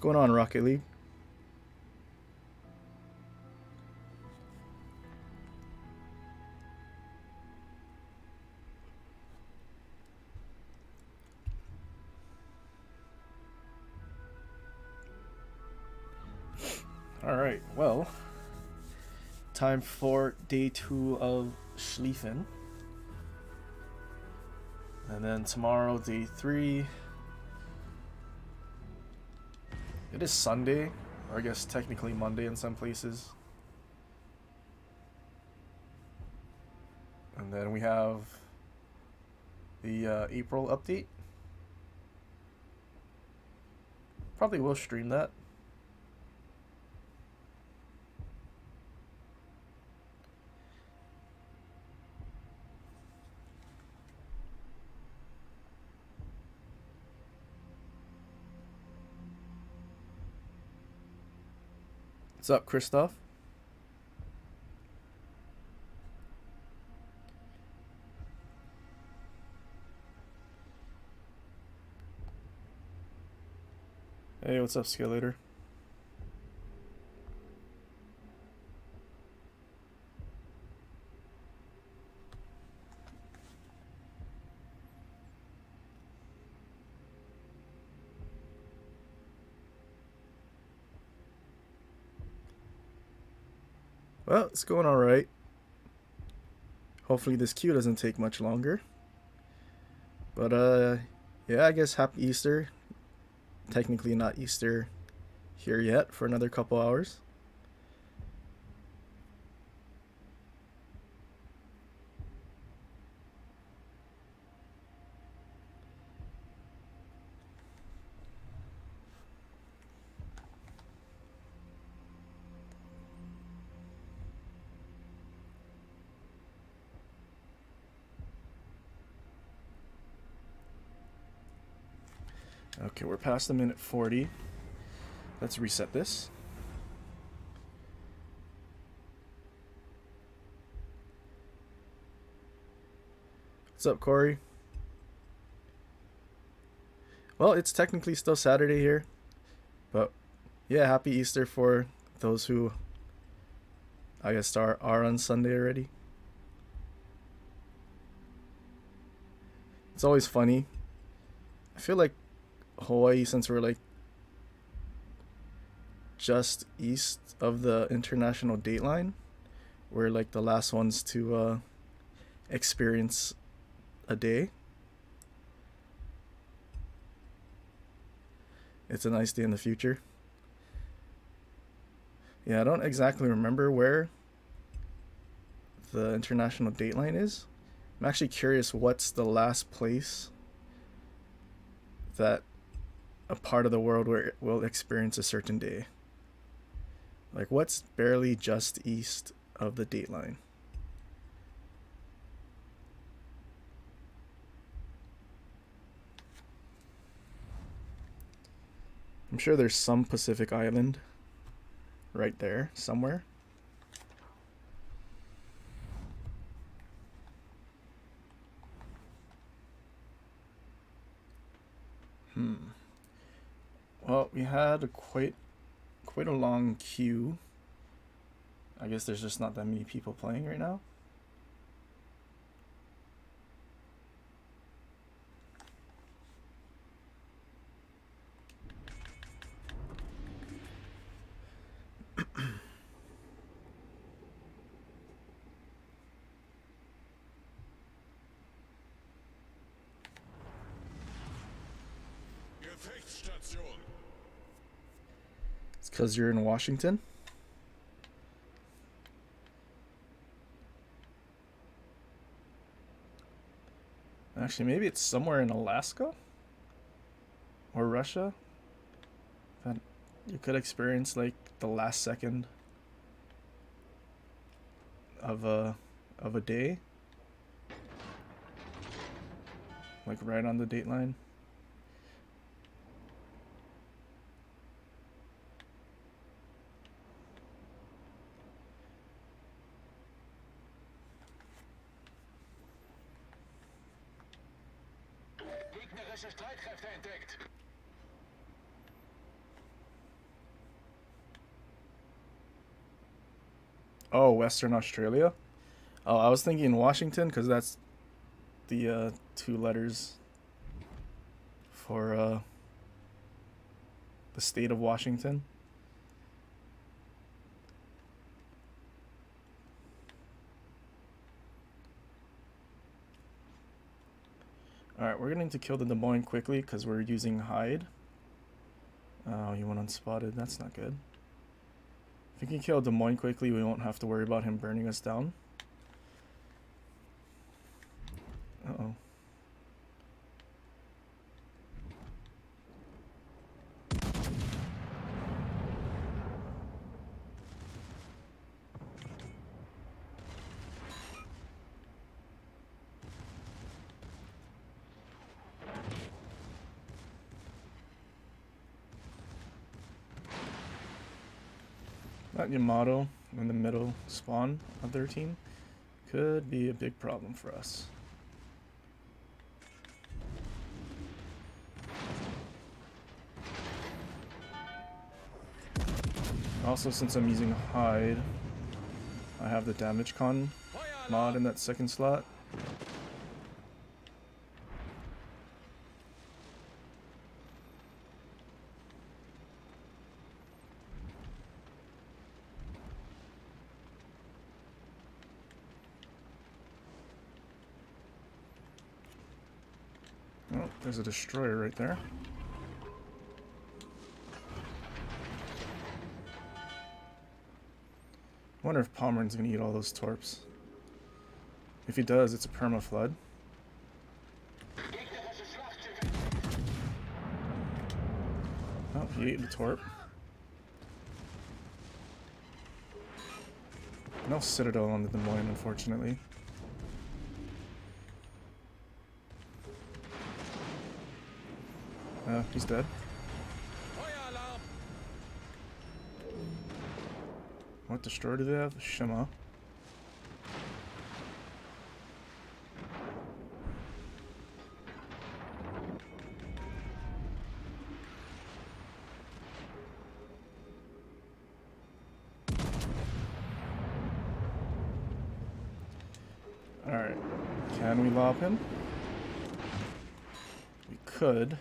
going on, Rocket League? Alright, well, time for day 2 of Schlieffen. And then tomorrow, day 3. It is Sunday, or I guess technically Monday in some places. And then we have the April update. Probably will stream that. What's up, Christoph? Hey, what's up, Scalator? Well, it's going alright. Hopefully this queue doesn't take much longer. But, yeah, I guess happy Easter. Technically not Easter here yet for another couple hours. Okay, we're past the minute 40. Let's reset this. What's up, Corey? Well, it's technically still Saturday here. But, yeah, happy Easter for those who, I guess, are on Sunday already. It's always funny. I feel like Hawaii, since we're like just east of the international date line, we're like the last ones to experience a day. It's a nice day in the future. Yeah, I don't exactly remember where the international date line is. I'm actually curious what's the last place that a part of the world where it will experience a certain day. Like, what's barely just east of the date line? I'm sure there's some Pacific island right there somewhere. Well, we had quite a long queue. I guess there's just not that many people playing right now. It's because you're in Washington. Actually, maybe it's somewhere in Alaska or Russia that you could experience like the last second of a day, like right on the date line. Gegnerische Streitkräfte entdeckt. Oh, Western Australia. Oh, I was thinking Washington because that's the two letters for the state of Washington. Alright, we're going to kill the Des Moines quickly because we're using hide. Oh, he went unspotted. That's not good. If we can kill Des Moines quickly, we won't have to worry about him burning us down. Uh-oh. That Yamato in the middle spawn of their team could be a big problem for us. Also, since I'm using hide, I have the damage con mod in that second slot. Oh, there's a destroyer right there. I wonder if Pomeran's gonna eat all those torps. If he does, it's a perma flood. Oh, he ate the torp. No Citadel on the Des Moines, unfortunately. He's dead. What destroyer do they have? Shima. Alright. Can we lob him? We could.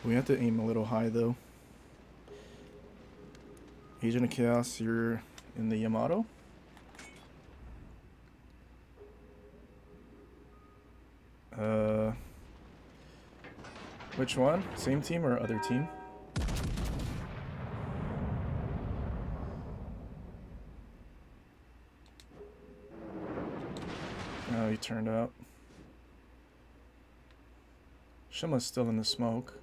We have to aim a little high though. Agent of Chaos, you're in the Yamato. Which one? Same team or other team? Oh, he turned out. Shima's still in the smoke.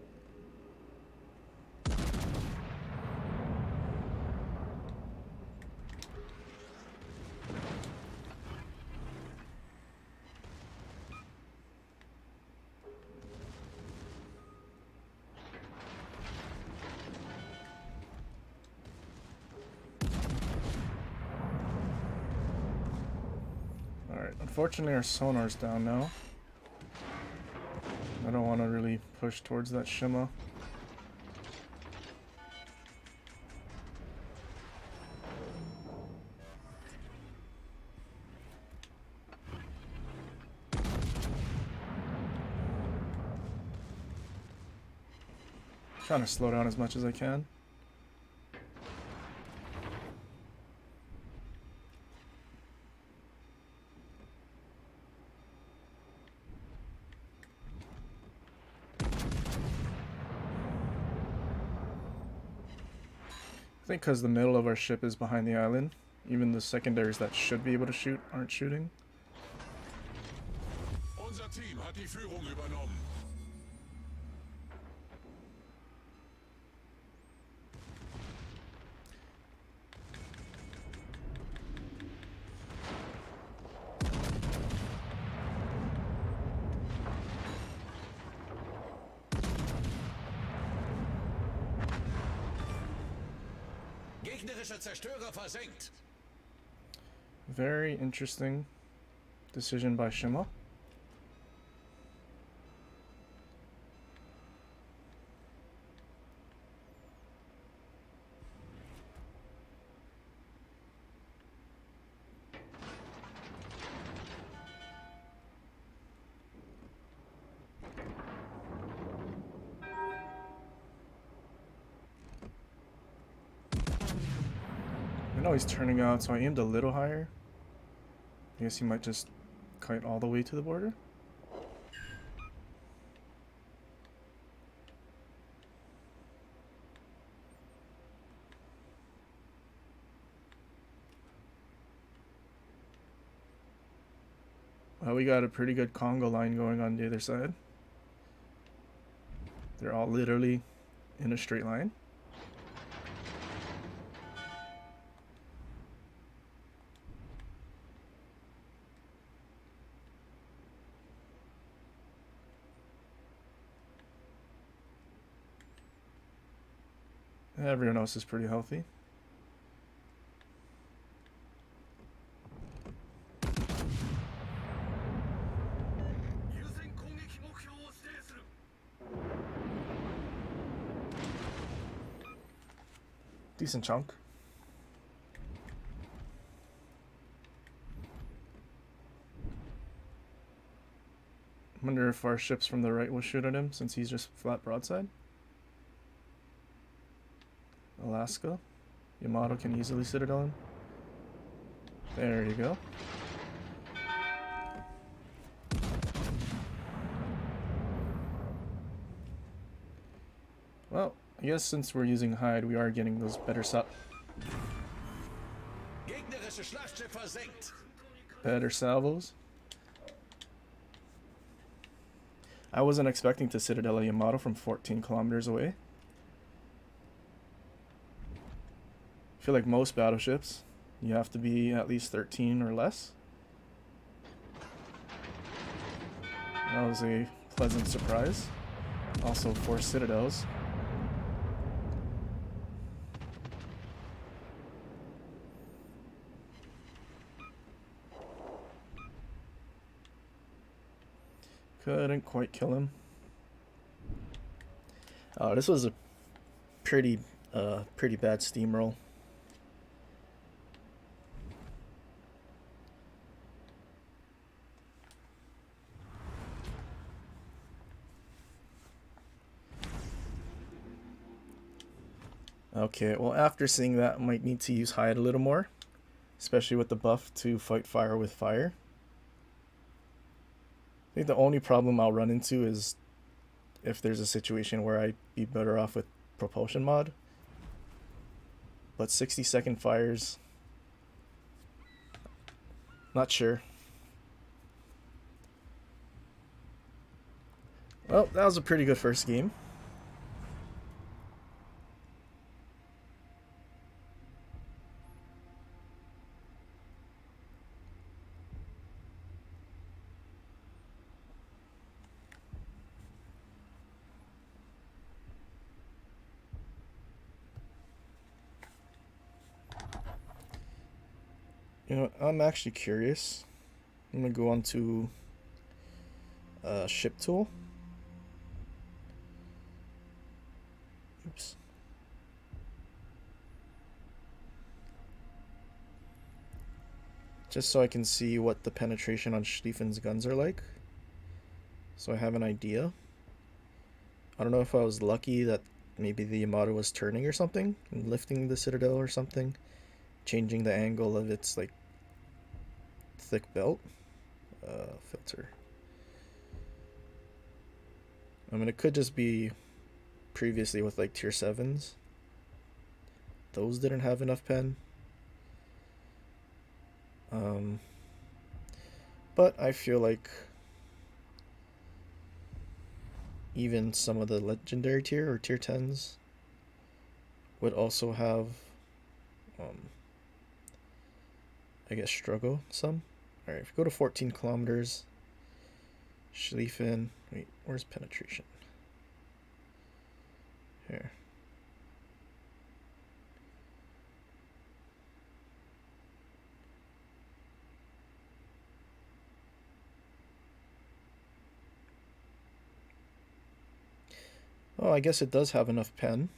Unfortunately, our sonar's down now. I don't want to really push towards that Shima. Trying to slow down as much as I can. I think because the middle of our ship is behind the island, even the secondaries that should be able to shoot aren't shooting. Unser Team hat die Führung übernommen. Gegnerischer Zerstörer versenkt. Very interesting decision by Shima. Oh, he's turning out, so I aimed a little higher. I guess he might just kite all the way to the border. Well, we got a pretty good Congo line going on the other side. They're all literally in a straight line. Everyone else is pretty healthy. Decent chunk. I wonder if our ships from the right will shoot at him since he's just flat broadside. Alaska. Yamato can easily citadel him. There you go. Well, I guess since we're using hide, we are getting those better Gegnerische Schlachtschiff versenkt. better salvos. I wasn't expecting to citadel a Yamato from 14 kilometers away. I feel like most battleships, you have to be at least 13 or less. That was a pleasant surprise. Also 4 citadels. Couldn't quite kill him. This was a pretty bad steamroll. Okay, well after seeing that, I might need to use hide a little more, especially with the buff to fight fire with fire. I think the only problem I'll run into is if there's a situation where I'd be better off with propulsion mod. But 60-second fires, not sure. Well, that was a pretty good first game. You know, I'm actually curious. I'm gonna go on to ship tool. Oops. Just so I can see what the penetration on Schlieffen's guns are like. So I have an idea. I don't know if I was lucky that maybe the Yamato was turning or something, and lifting the citadel or something, changing the angle of its like thick belt filter. I mean, it could just be previously with like tier 7s. Those didn't have enough pen. But I feel like even some of the legendary tier or tier 10s would also have, I guess, struggle some. Alright, if we go to 14 kilometers, Schlieffen, wait, where's penetration? Here. Oh, I guess it does have enough pen.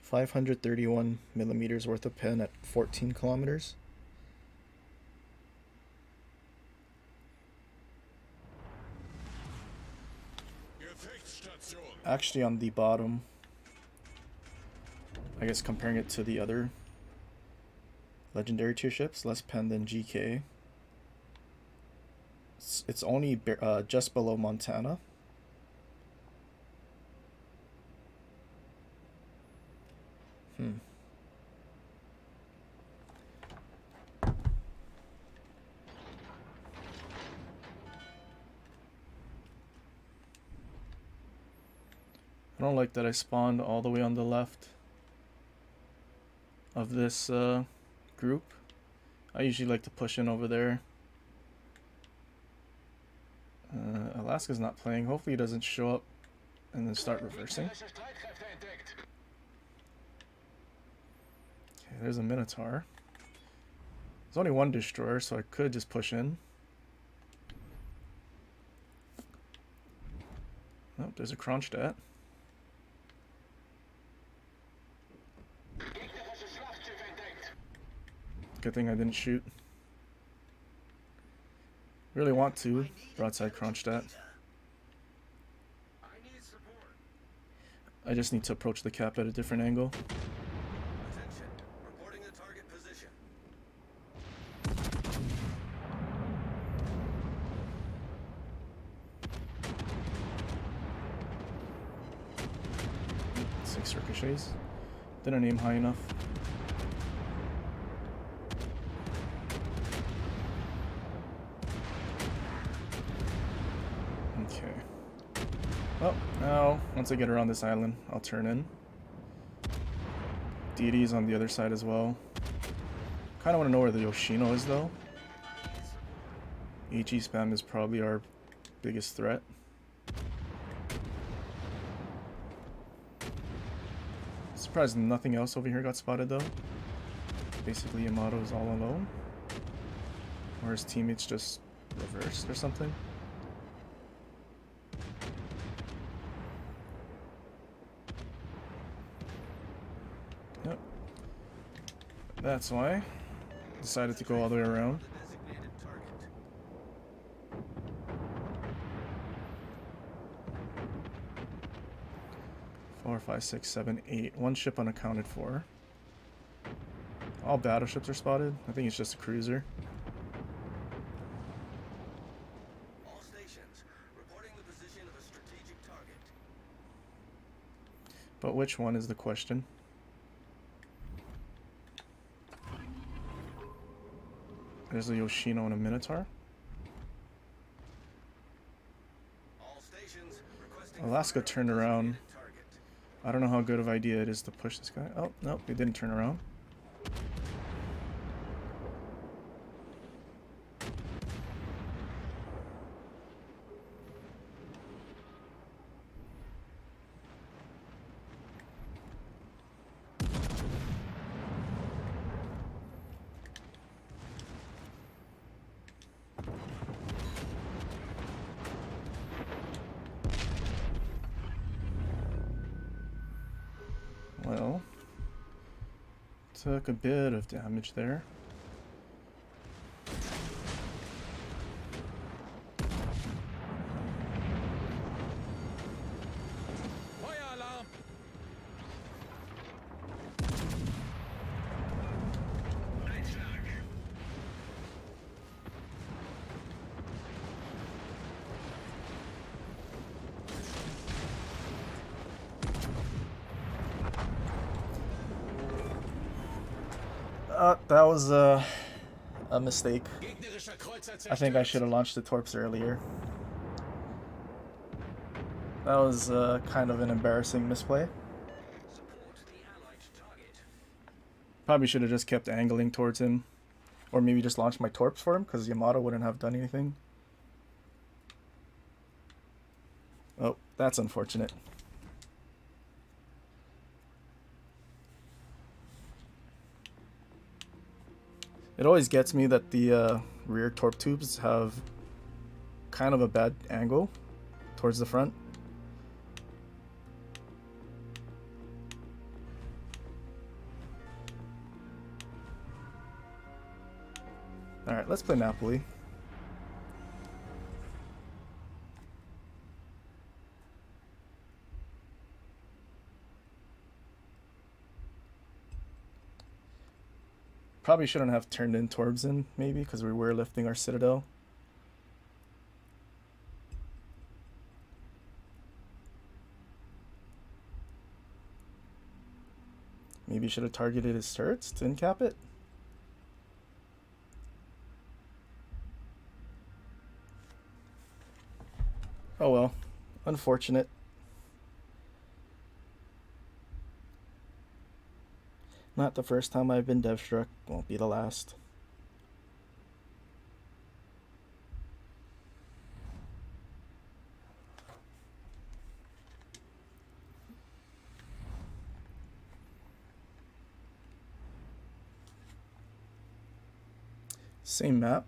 531 millimeters worth of pen at 14 kilometers. Actually on the bottom, I guess comparing it to the other Legendary tier ships, less pen than GK. It's only just below Montana. I don't like that I spawned all the way on the left of this group. I usually like to push in over there. Alaska's not playing. Hopefully he doesn't show up and then start reversing. Okay, there's a Minotaur. There's only one destroyer, so I could just push in. Oh, there's a Kronstadt. Good thing I didn't shoot. Really want to broadside Kronstadt. I just need to approach the cap at a different angle. Attention. Reporting the target position. Six ricochets. Didn't aim high enough. Okay. Oh, now once I get around this island, I'll turn in. Deity's on the other side as well. Kind of want to know where the Yoshino is though. HE spam is probably our biggest threat. Surprised nothing else over here got spotted though. Basically Yamato is all alone. Or his teammates just reversed or something. Yep. That's why I decided to go all the way around. Designated target. 4, 5, 6, 7, 8. One ship unaccounted for. All battleships are spotted. I think it's just a cruiser. All stations reporting the position of a strategic target. But which one is the question? There's a Yoshino and a Minotaur. All stations requesting Alaska fire turned on around. designated target. I don't know how good of an idea it is to push this guy. Oh, no, they didn't turn around. Well, took a bit of damage there. Feueralarm! Einschlag! That was a mistake. Gegnerischer Kreuzer I think I zerstört. should have launched the torps earlier. That was kind of an embarrassing misplay. Support the allied target. Probably should have just kept angling towards him. Or maybe just launched my torps for him, because Yamato wouldn't have done anything. Oh, that's unfortunate. It always gets me that the rear torp tubes have kind of a bad angle towards the front. Alright, let's play Napoli. Probably shouldn't have turned in Torbsen, maybe, because we were lifting our citadel. Maybe should have targeted his turrets to incap it. Oh well, unfortunate. Not the first time I've been dev struck, won't be the last. Same map.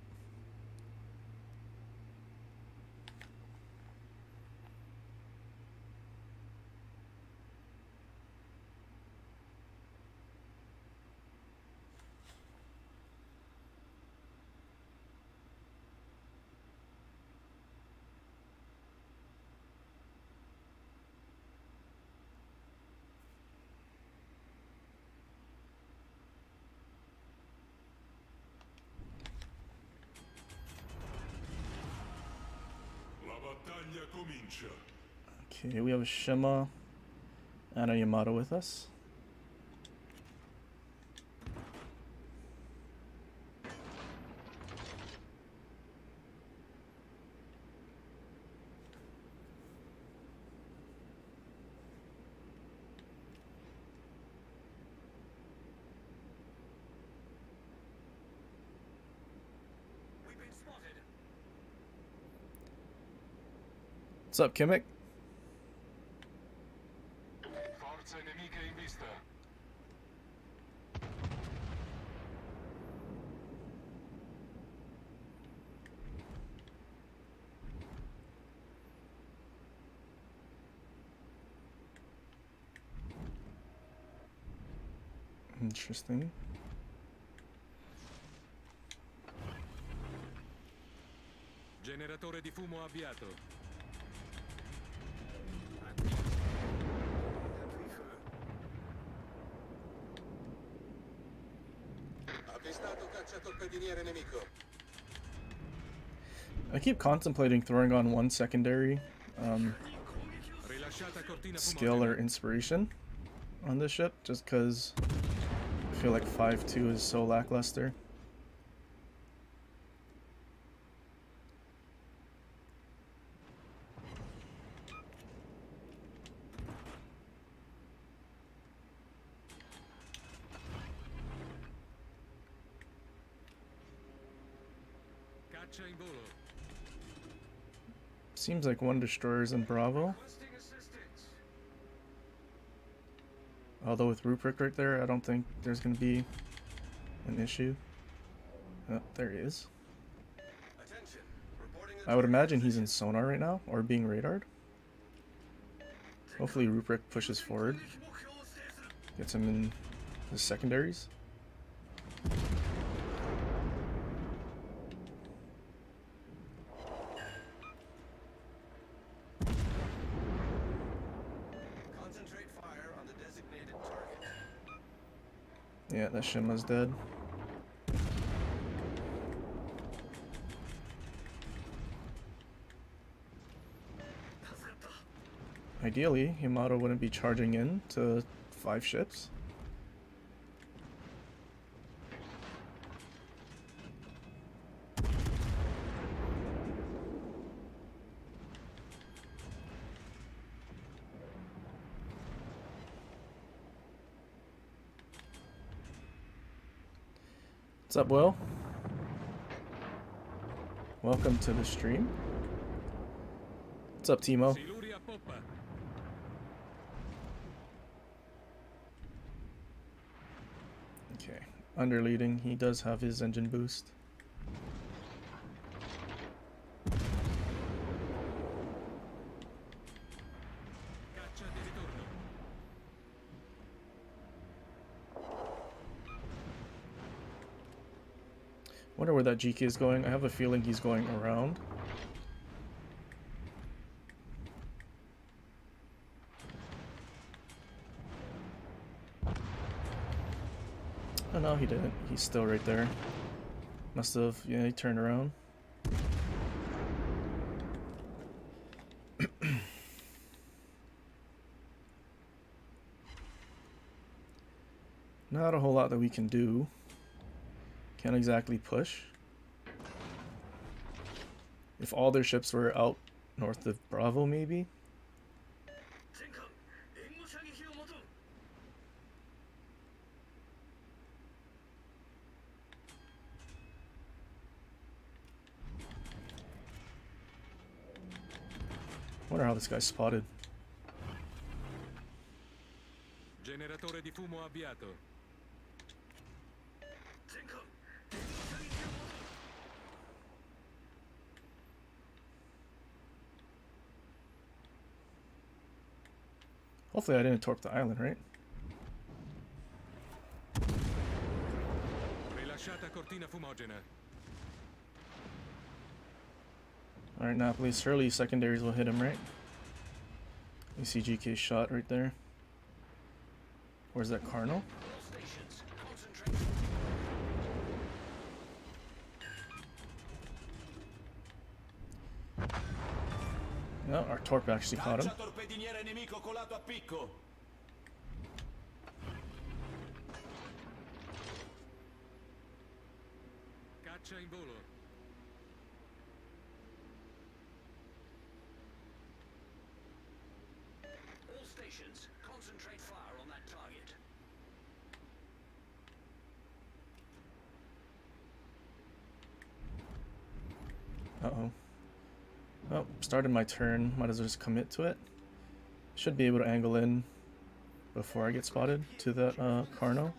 Okay, we have a Shima and a Yamato with us. We've been spotted. What's up, Kimmik? Forze nemiche in vista. Interesting. Generatore di fumo avviato. Avvistato cacciatorpediniere nemico. I keep contemplating throwing on one secondary Rilasciata cortina skill or fumogena. inspiration on this ship, just because I feel like 5-2 is so lackluster. Caccia in volo. Seems like one destroyer's in Bravo. Requesting assistance. Although with Ruprecht right there, I don't think there's going to be an issue. Oh, there he is. Attention. Reporting I would imagine he's in sonar right now, or being radared. Hopefully Ruprecht pushes forward, gets him in his secondaries. Concentrate fire on the designated target. Yeah, that Shima's dead. Ideally, Yamato wouldn't be charging in to 5 ships. What's up, Will? Welcome to the stream. What's up, Timo? Siluri a poppa. Okay, under leading, he does have his engine boost. Caccia di ritorno. Wonder where that GK is going. I have a feeling he's going around. Oh no, he didn't. He's still right there. Must have, yeah, he turned around. Not a whole lot that we can do. Can't exactly push. If all their ships were out north of Bravo, maybe? Wonder how this guy's spotted. Generatore di fumo avviato. Hopefully I didn't torp the island, right? Rilasciata cortina fumogena. Alright, Napoli. Surely secondaries will hit him, right? You see GK's shot right there. Where's that Cardinal? All stations, concentrate. No, our torp actually caught him. Caccia torpediniere nemico colato a picco. Caccia in volo. All stations, concentrate fire on that target. Uh-oh. Oh, started my turn. Might as well just commit to it. Should be able to angle in before I get spotted to that Carno.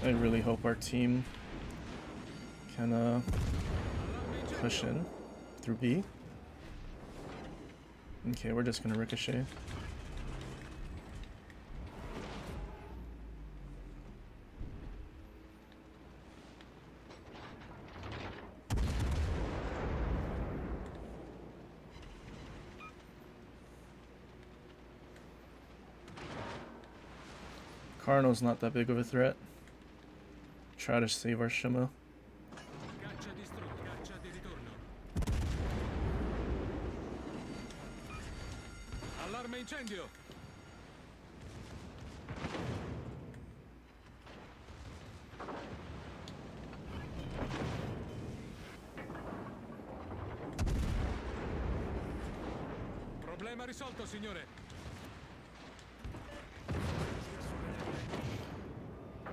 I really hope our team can push in through B. Okay, we're just gonna ricochet. Carno's not that big of a threat. Try to save our Shima. Caccia distrutta. Caccia di ritorno. Allarme incendio. Problema risolto, signore.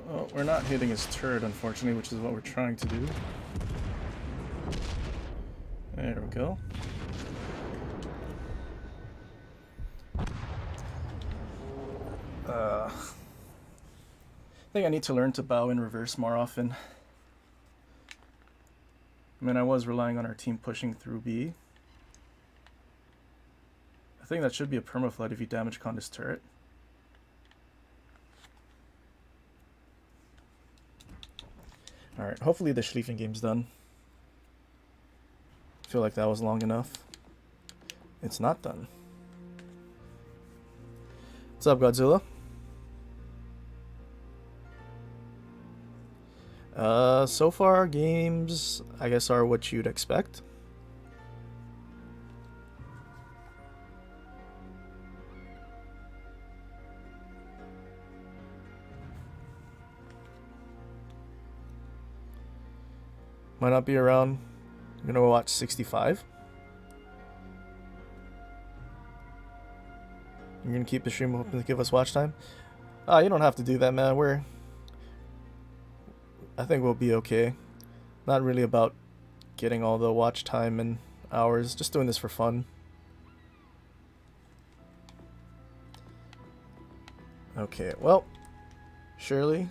Oh, we're not hitting his turret, unfortunately, which is what we're trying to do. There we go. I think I need to learn to bow in reverse more often. I mean, I was relying on our team pushing through B. I think that should be a permaflood if you damage Conda's turret. Alright, hopefully the Schlieffen game's done. I feel like that was long enough. It's not done. What's up, Godzilla? So far our games, I guess, are what you'd expect. Might not be around. I'm gonna watch 65. You're gonna keep the stream open to give us watch time? You don't have to do that, man. I think we'll be okay. Not really about getting all the watch time and hours. Just doing this for fun. Okay, well, surely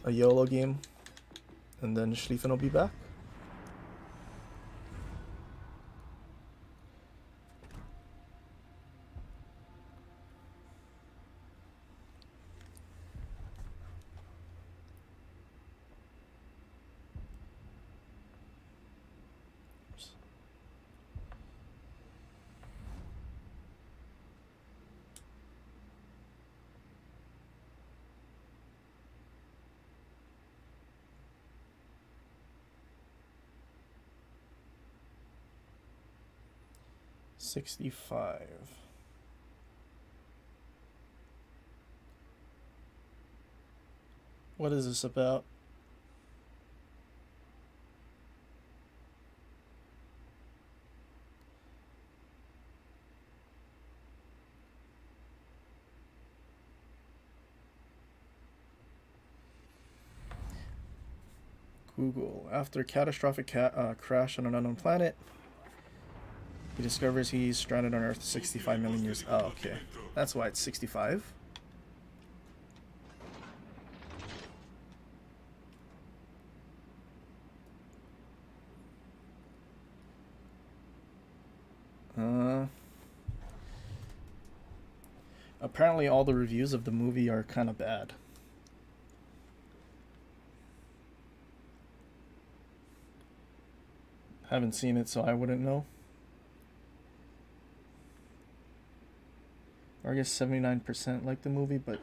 a YOLO game, and then Schlieffen will be back. 65. What is this about? Google. After a catastrophic crash on an unknown planet, he discovers he's stranded on Earth 65 million years. Oh, okay. That's why it's 65. Apparently all the reviews of the movie are kind of bad. Haven't seen it, so I wouldn't know. Or I guess 79% like the movie, but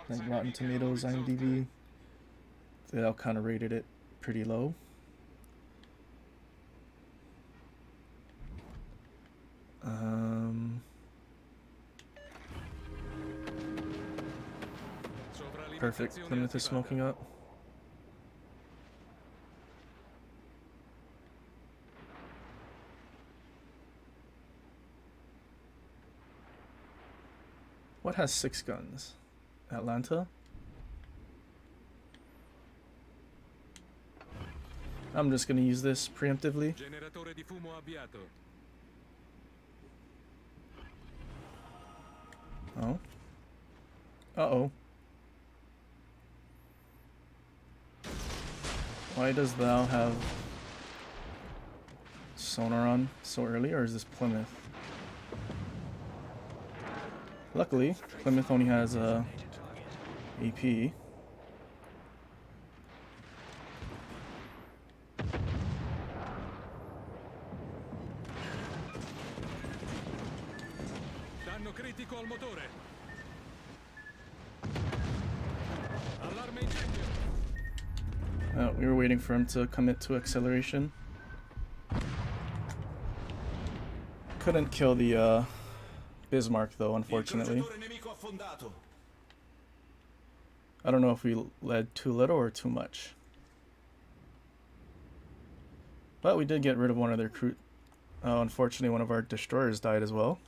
like Rotten Tomatoes, IMDb, they all kind of rated it pretty low. Perfect. Plymouth is smoking up. What has 6 guns? Atlanta? I'm just gonna use this preemptively. Generatore di fumo avviato. Oh. Uh-oh. Why does thou have sonar on so early, or is this Plymouth? Luckily, Plymouth only has a AP. Danno critico al motore. Allarme incendio. Oh, we were waiting for him to commit to acceleration. Couldn't kill the Bismarck though, unfortunately. I don't know if we led too little or too much. But we did get rid of one of their crew. Oh, unfortunately one of our destroyers died as well.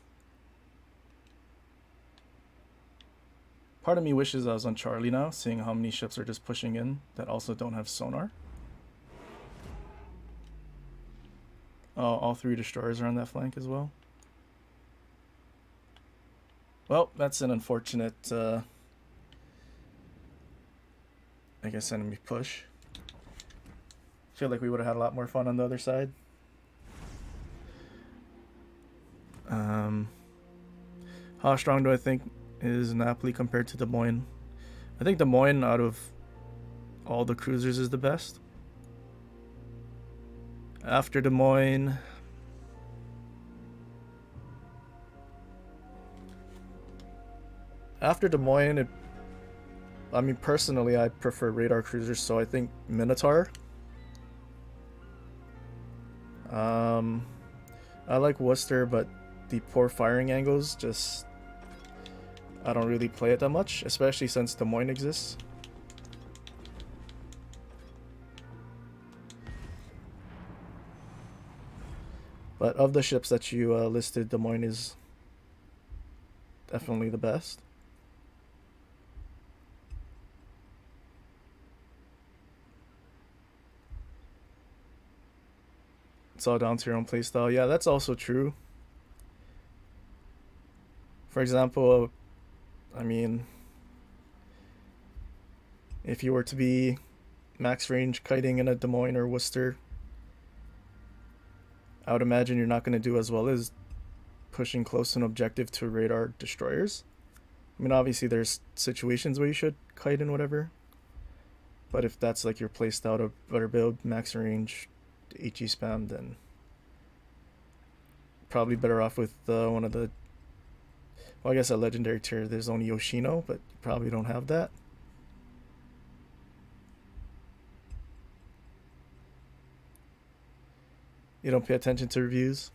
Part of me wishes I was on Charlie now, seeing how many ships are just pushing in that also don't have sonar. Oh, all 3 destroyers are on that flank as well. Well, that's an unfortunate, I guess, enemy push. Feel like we would have had a lot more fun on the other side. How strong do I think is Napoli compared to Des Moines? I think Des Moines, out of all the cruisers, is the best. After Des Moines, I mean, personally, I prefer radar cruisers, so I think Minotaur. I like Worcester, but the poor firing angles just, I don't really play it that much, especially since Des Moines exists. But of the ships that you listed, Des Moines is definitely the best. It's all down to your own playstyle. Yeah, that's also true. For example, I mean, if you were to be max range kiting in a Des Moines or Worcester, I would imagine you're not going to do as well as pushing close to an objective to radar destroyers. I mean, obviously there's situations where you should kite and whatever, but if that's like your playstyle to better build max range HE spam, then probably better off with one of the, well, I guess at legendary tier there's only Yoshino, but you probably don't have that. You don't pay attention to reviews?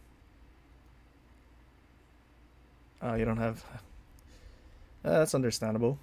You don't have. That's understandable.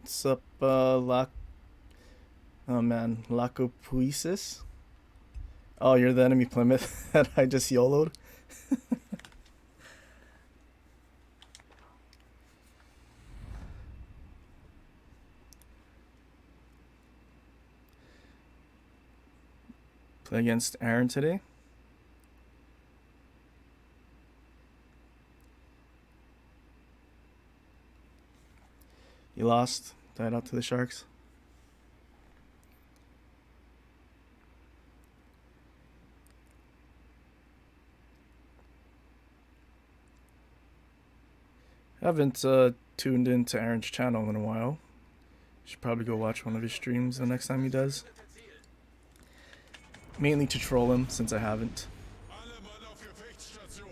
What's up, oh man, Lacopuisis? Oh, you're the enemy Plymouth that I just YOLO'd? Play against Aaron today. You lost. Died out to the Sharks. I haven't tuned into Aaron's channel in a while. Should probably go watch one of his streams the next time he does. Mainly to troll him, since I haven't. Alle Mann auf Gefechtsstation.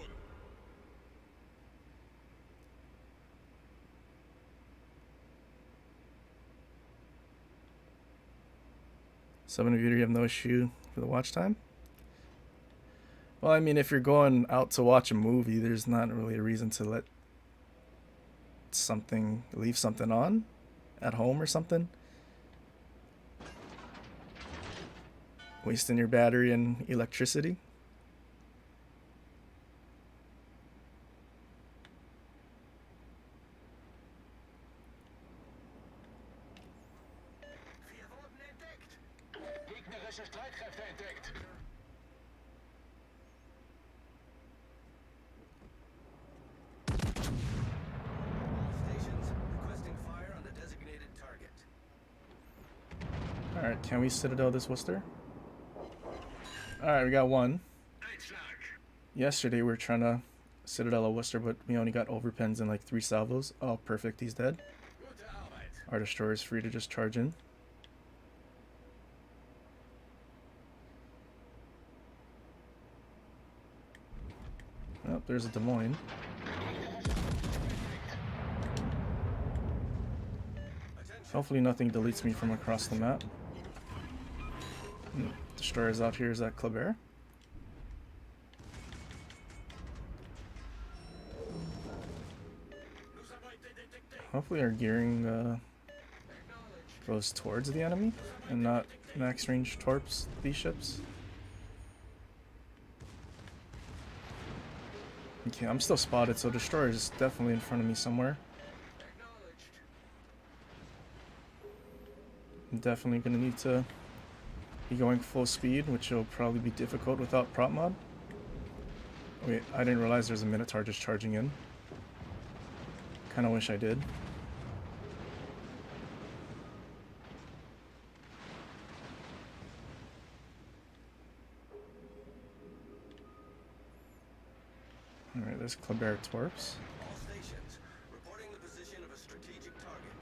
7 of you have no issue for the watch time? Well, I mean, if you're going out to watch a movie, there's not really a reason to leave something on at home or something. Wasting your battery and electricity. Wir wurden entdeckt. Gegnerische Streitkräfte entdeckt. All stations requesting fire on the designated target. Alright, can we Citadel this Worcester? Alright, we got one. Yesterday we were trying to Citadel a Worcester, but we only got overpens and like 3 salvos. Oh, perfect, he's dead. Gute Arbeit. Our destroyer is free to just charge in. Oh, there's a Des Moines. Hopefully nothing deletes me from across the map. Destroyers out here is at Kleber. Hopefully our gearing goes towards the enemy and not max range torps these ships. Okay, I'm still spotted, so destroyer is definitely in front of me somewhere. I'm definitely gonna need to be going full speed, which will probably be difficult without prop mod. Wait, I didn't realize there's a Minotaur just charging in. Kinda wish I did. Alright, there's Kleber Torps. All stations reporting the position of a strategic target.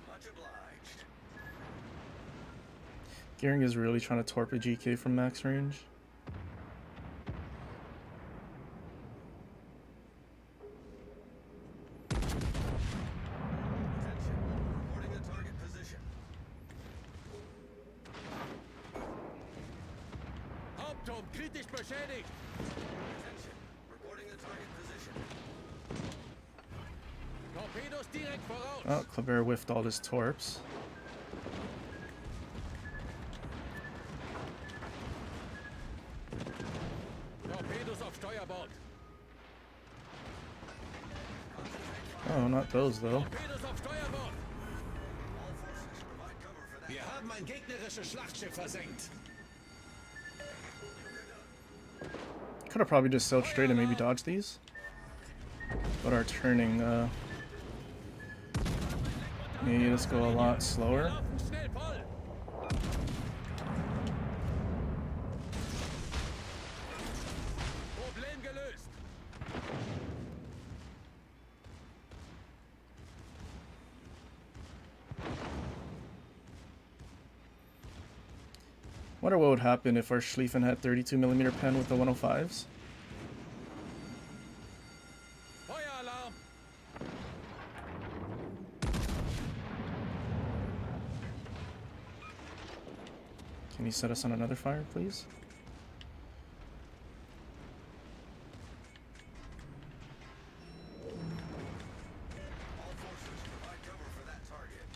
Much obliged. Gearing is really trying to torp a GK from max range. Attention. Reporting the target position. Hauptturm kritisch beschädigt. Attention. Reporting the target position. Torpedos direkt voraus. Oh, Kleber whiffed all his torps. Torpedos auf Steuerbord. Oh, not those though. Torpedos auf Steuerbord. All forces provide cover for that. Wir haben ein gegnerisches Schlachtschiff versenkt. Could have probably just sailed straight and maybe dodged these. But our turning made us go a lot slower. Hafen schnell voll. Problem gelöst. Wonder what would happen if our Schlieffen had 32mm pen with the 105s. Feueralarm! Can you set us on another fire, please? All forces, provide cover for that target.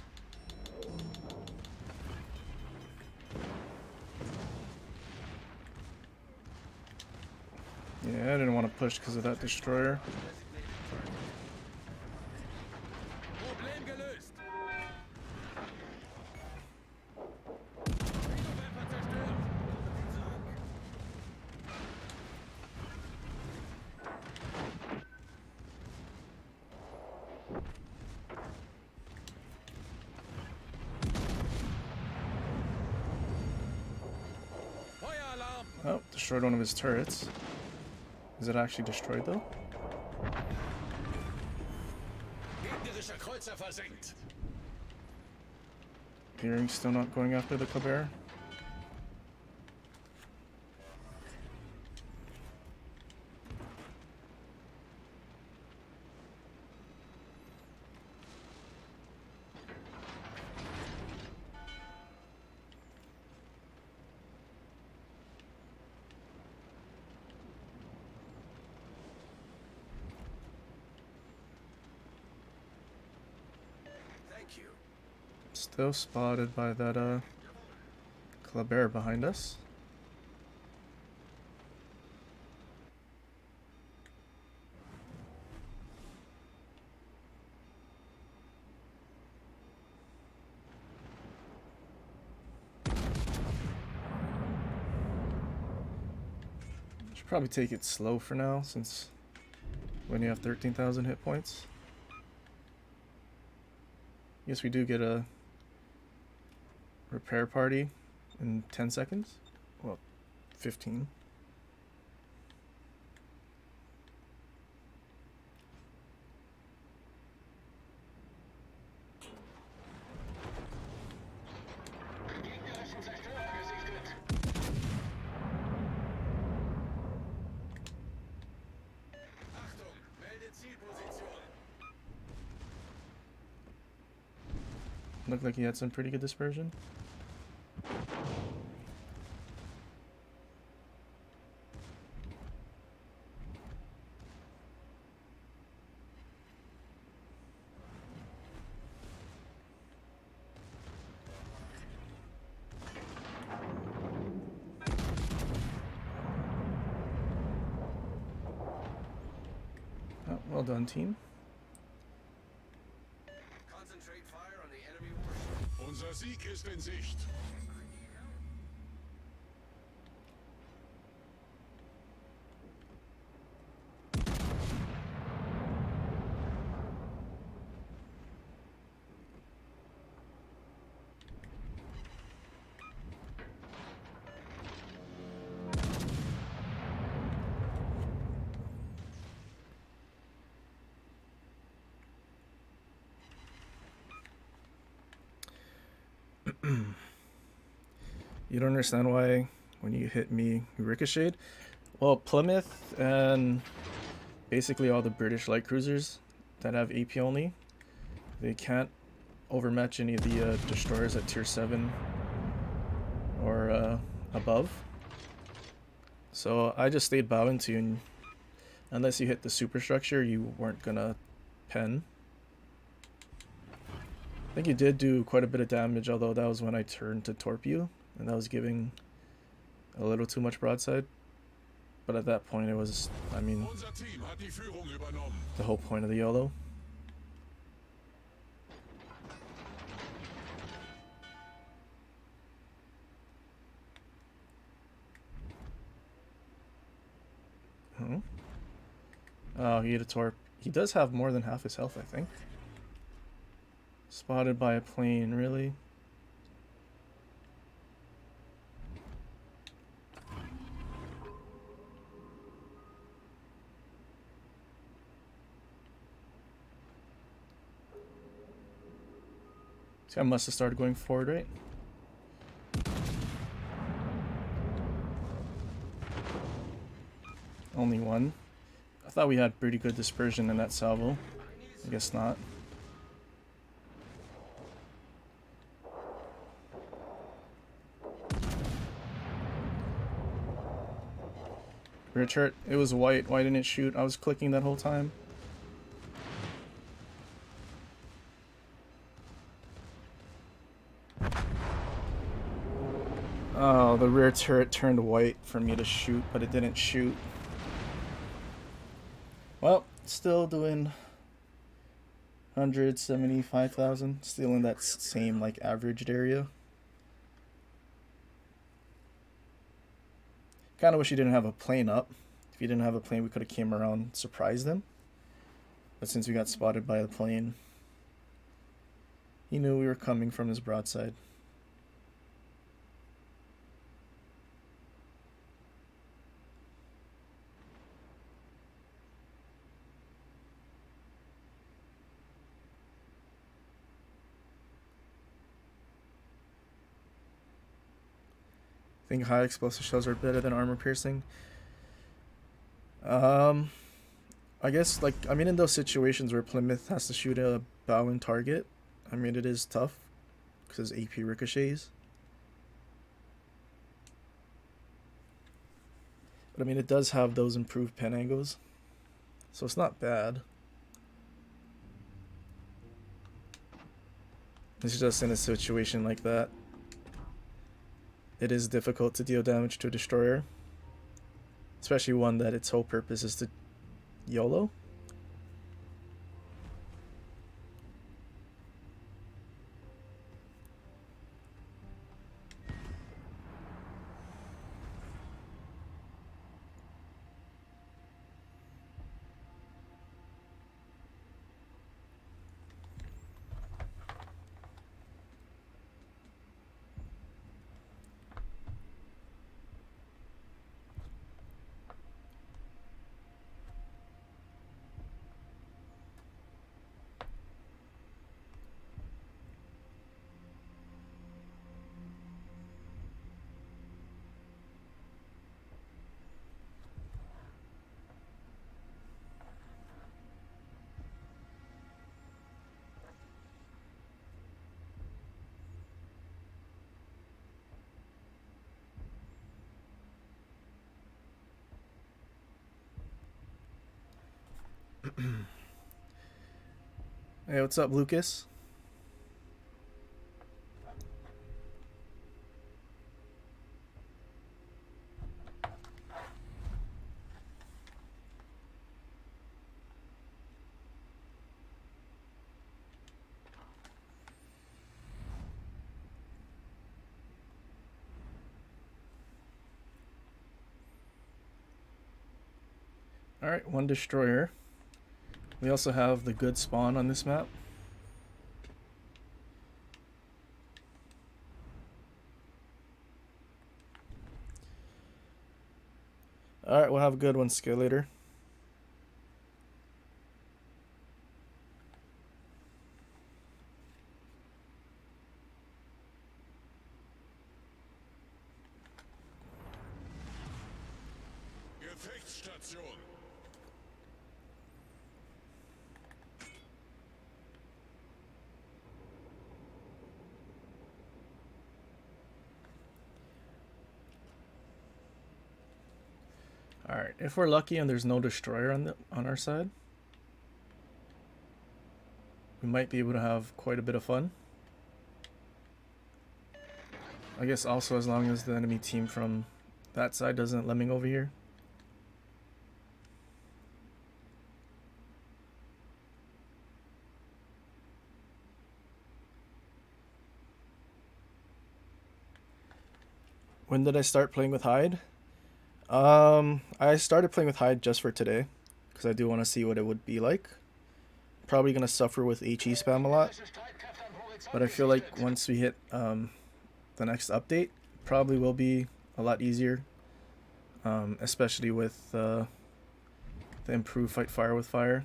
Yeah, I didn't want to push because of that destroyer. Designated target. Problem gelöst! Torpedowerfer zerstört! Feueralarm! Oh, destroyed one of his turrets. Is it actually destroyed though? Gegnerischer Kreuzer versenkt. Peering's still not going after the Kleber. Thank you. Still spotted by that Kleber behind us. Should probably take it slow for now, since when you have 13,000 hit points. Guess we do get a repair party in 10 seconds. Well, 15. Gegnerischen Zerstörer gesichtet. Achtung, melde Zielposition. Looked like he had some pretty good dispersion. Oh, well done, team. Concentrate fire on the enemy warship. Unser Sieg ist in Sicht. You don't understand why when you hit me, you ricocheted? Well, Plymouth and basically all the British light cruisers that have AP only, they can't overmatch any of the destroyers at tier 7 or above. So I just stayed bowing to you, and unless you hit the superstructure, you weren't gonna pen. I think you did do quite a bit of damage, although that was when I turned to torp you, and that was giving a little too much broadside. But at that point, it was, I mean, Unser Team hat die Führung übernommen. the whole point of the YOLO. Huh? Oh, he hit a torp. He does have more than half his health, I think. Spotted by a plane, really? See, I must have started going forward, right? Only one. I thought we had pretty good dispersion in that salvo. I guess not. Rear turret, it was white. Why didn't it shoot? I was clicking that whole time. Oh, the rear turret turned white for me to shoot, but it didn't shoot. Well, still doing 175,000. Still in that same like averaged area. Kind of wish he didn't have a plane up. If he didn't have a plane, we could have came around, surprised him. But since we got spotted by the plane, he knew we were coming from his broadside. I think high explosive shells are better than armor piercing. I guess, like, I mean, in those situations where Plymouth has to shoot a bow and target, I mean, it is tough because AP ricochets. But I mean, it does have those improved pen angles, so it's not bad. It's just in a situation like that, it is difficult to deal damage to a destroyer, especially one that its whole purpose is to YOLO. Hey, what's up, Lucas? Alright, one destroyer. We also have the good spawn on this map. Alright, we'll have a good one, skill later. Gefechtsstation. Alright, if we're lucky and there's no destroyer on our side, we might be able to have quite a bit of fun. I guess also as long as the enemy team from that side doesn't lemming over here. When did I start playing with Hyde? I started playing with Hyde just for today, because I do want to see what it would be like. Probably going to suffer with HE spam a lot, but I feel like once we hit the next update, probably will be a lot easier, especially with the improved fight fire with fire.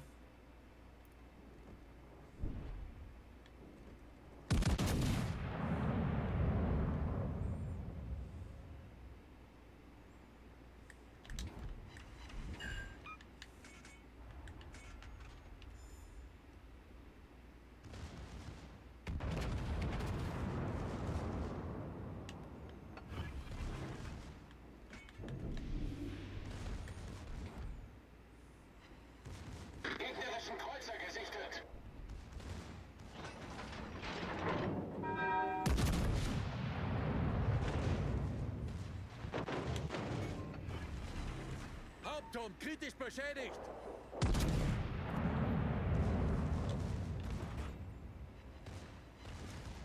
Hauptturm kritisch beschädigt.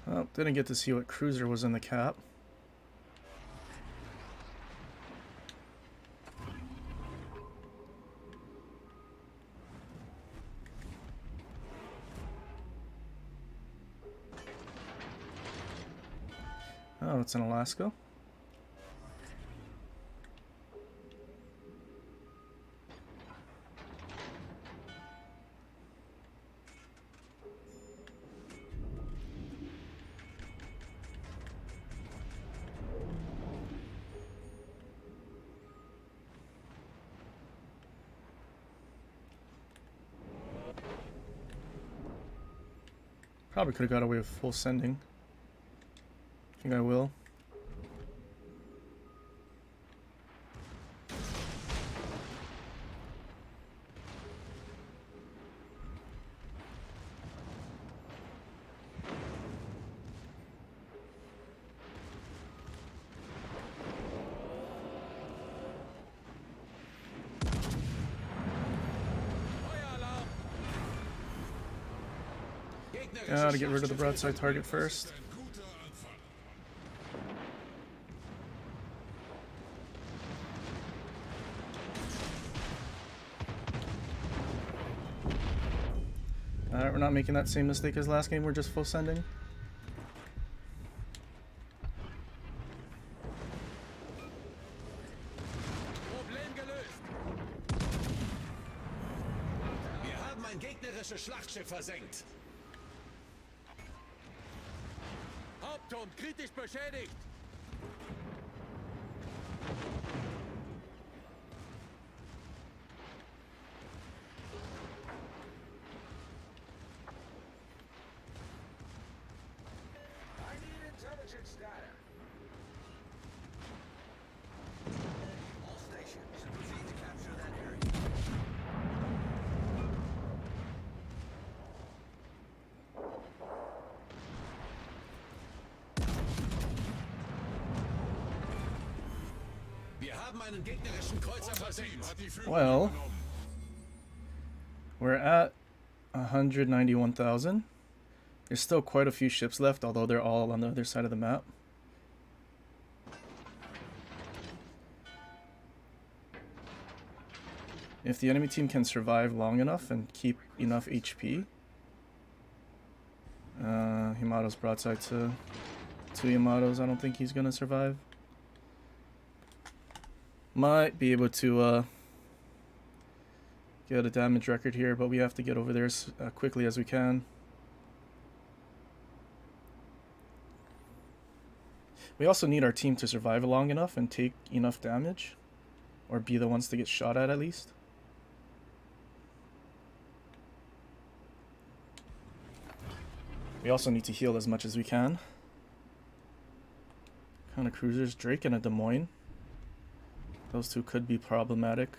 Oh, didn't get to see what cruiser was in the cap. Oh, it's in Alaska. Probably could have got away with full sending. I think I will. Feueralarm. Gotta get rid of the broadside target first. Ein guter Anfang. Alright, we're not making that same mistake as last game, we're just full sending. Problem gelöst. Wir haben ein gegnerisches Schlachtschiff versenkt. Hauptturm kritisch beschädigt. I need intelligence data. All stations, proceed to capture that area. Wir haben einen gegnerischen Kreuzer versenkt. Hat die Führung Well. übernommen. We're at 191,000. There's still quite a few ships left, although they're all on the other side of the map. If the enemy team can survive long enough and keep enough HP, Yamato's broadside to two Yamatos. I don't think he's gonna survive. Might be able to get a damage record here, but we have to get over there as quickly as we can. We also need our team to survive long enough and take enough damage, or be the ones to get shot at least. We also need to heal as much as we can. Kind of cruisers, Drake and a Des Moines. Those two could be problematic.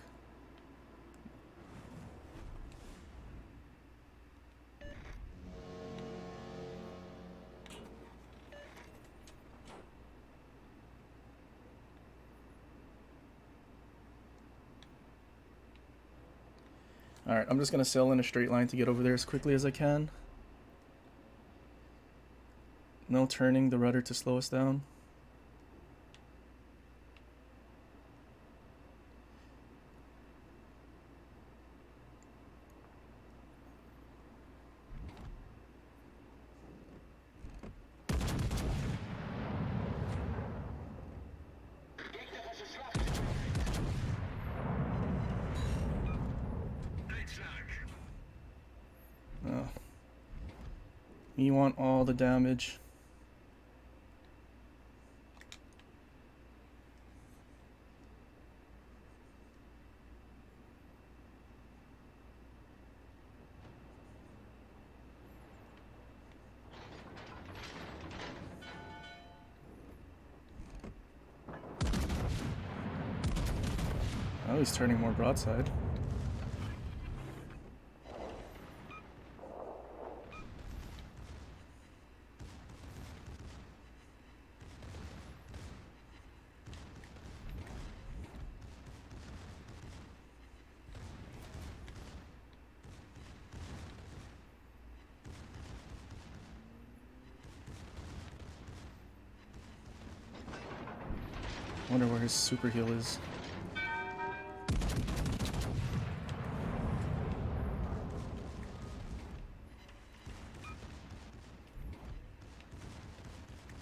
Alright, I'm just going to sail in a straight line to get over there as quickly as I can. No turning the rudder to slow us down. Gegnerisches Schlachtschiff. Einschlag. Oh. You want all the damage. Oh, he's turning more broadside. wonder where his super heal is.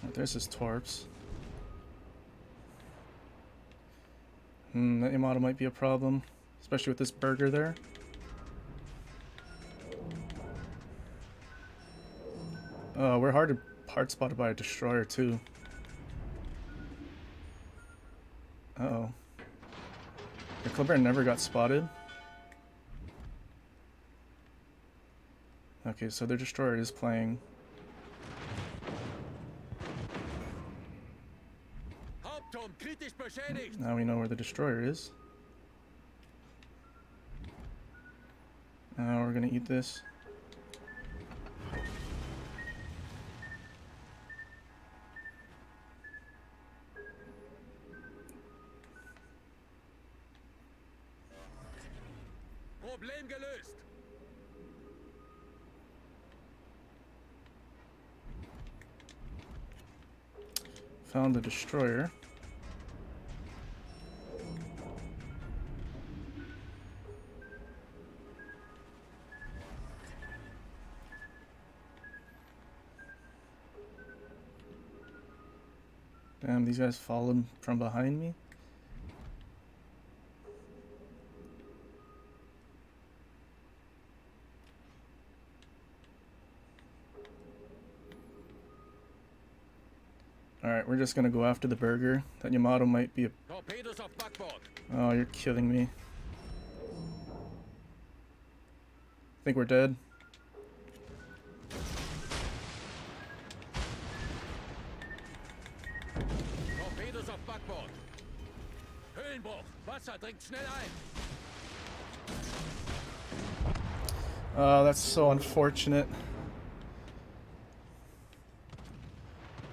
Oh, there's his torps. That Yamato might be a problem, especially with this burger there. We're hard spotted by a destroyer too. Uh-oh. The Clipper never got spotted. Okay, so their destroyer is playing. Hauptturm kritisch beschädigt. Now we know where the destroyer is. Now we're gonna eat this. Problem gelöst. Found the destroyer. Damn, these guys followed from behind me. Alright, we're just gonna go after the burger. That Yamato might be a... Torpedos auf Backbord. Oh, you're killing me. I think we're dead. Torpedos auf Backbord. Höhlenbruch. Wasser dringt schnell ein. Oh, that's so unfortunate.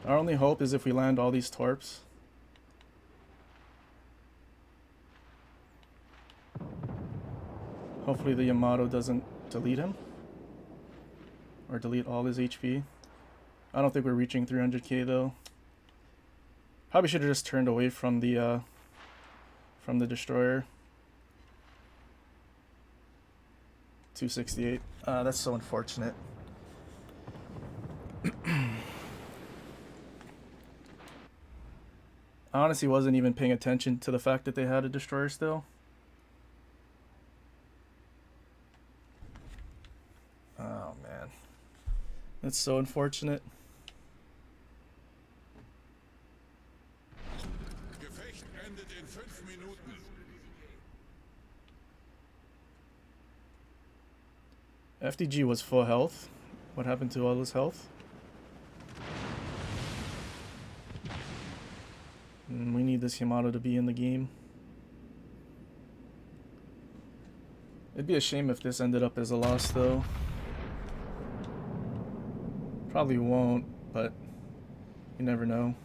Our only hope is if we land all these torps. Hopefully the Yamato doesn't delete him. Or delete all his HP. I don't think we're reaching 300k though. Probably should have just turned away from the destroyer. 268. That's so unfortunate. I honestly wasn't even paying attention to the fact that they had a destroyer still. Oh man. That's so unfortunate. Gefecht endet in 5 Minuten. FDG was full health. What happened to all his health? We need this Yamato to be in the game. It'd be a shame if this ended up as a loss though. Probably won't, but you never know.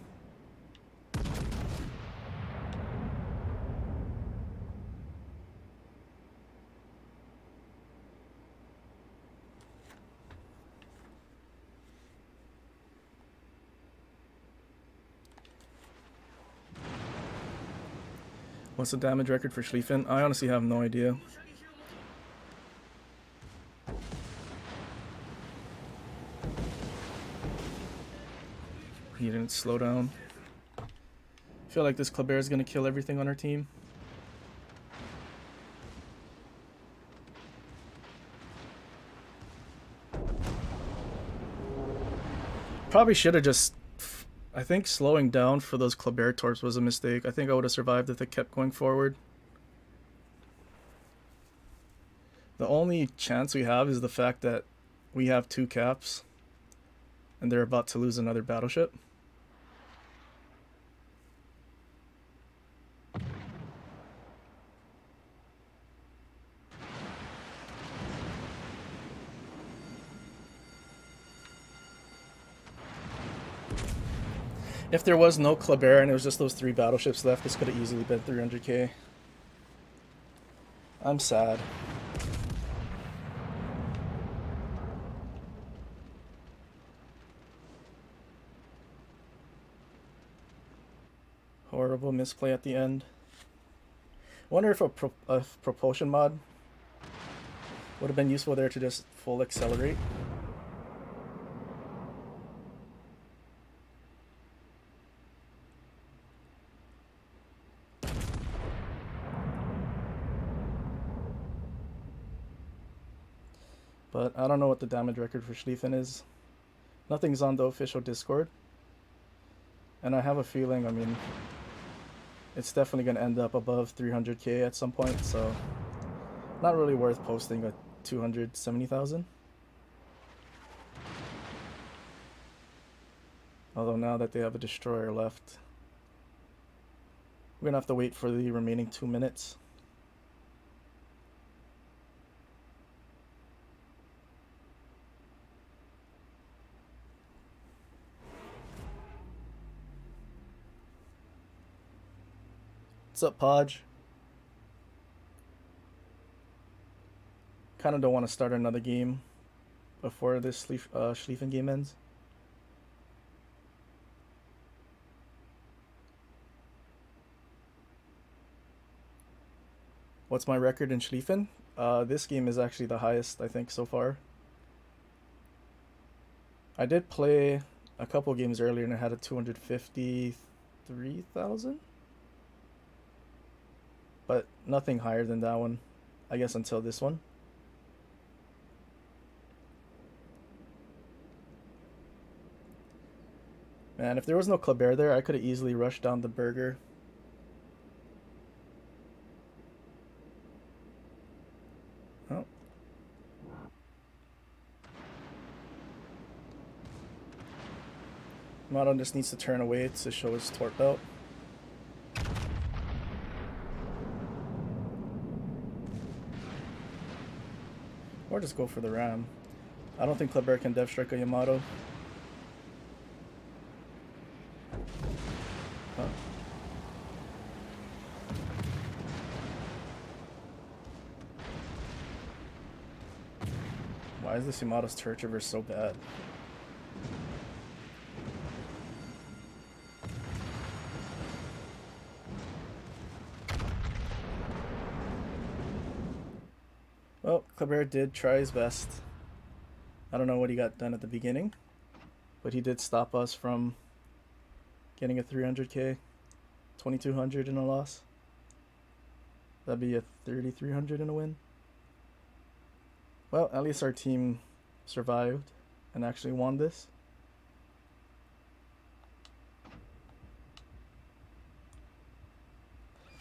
What's the damage record for Schlieffen? I honestly have no idea. He didn't slow down. I feel like this Kleber is gonna kill everything on our team. Probably should have just... I think slowing down for those Kleber torps was a mistake. I think I would have survived if they kept going forward. The only chance we have is the fact that we have 2 caps and they're about to lose another battleship. If there was no Kleber and it was just those 3 battleships left, this could have easily been 300k. I'm sad. Horrible. sort of a misplay at the end. I wonder if a propulsion mod would have been useful there to just full accelerate. But I don't know what the damage record for Schlieffen is. Nothing's on the official Discord. And I have a feeling, I mean, it's definitely going to end up above 300k at some point, so not really worth posting a 270,000. Although now that they have a destroyer left, we're going to have to wait for the remaining 2 minutes. What's up, Podge? Kind of don't want to start another game before this Schlieffen game ends. What's my record in Schlieffen? This game is actually the highest, I think, so far. I did play a couple games earlier and I had a 253,000. But nothing higher than that one, I guess, until this one. Man, if there was no Kleber there, I could have easily rushed down the burger. Oh. Modon just needs to turn away to show his torque belt. Or just go for the ram. I don't think Kleber can dev strike a Yamato. Oh. Why is this Yamato's turret traverse so bad? Well, Kleber did try his best. I don't know what he got done at the beginning, but he did stop us from getting a 300k, 2200 in a loss. That'd be a 3300 in a win. Well, at least our team survived and actually won this.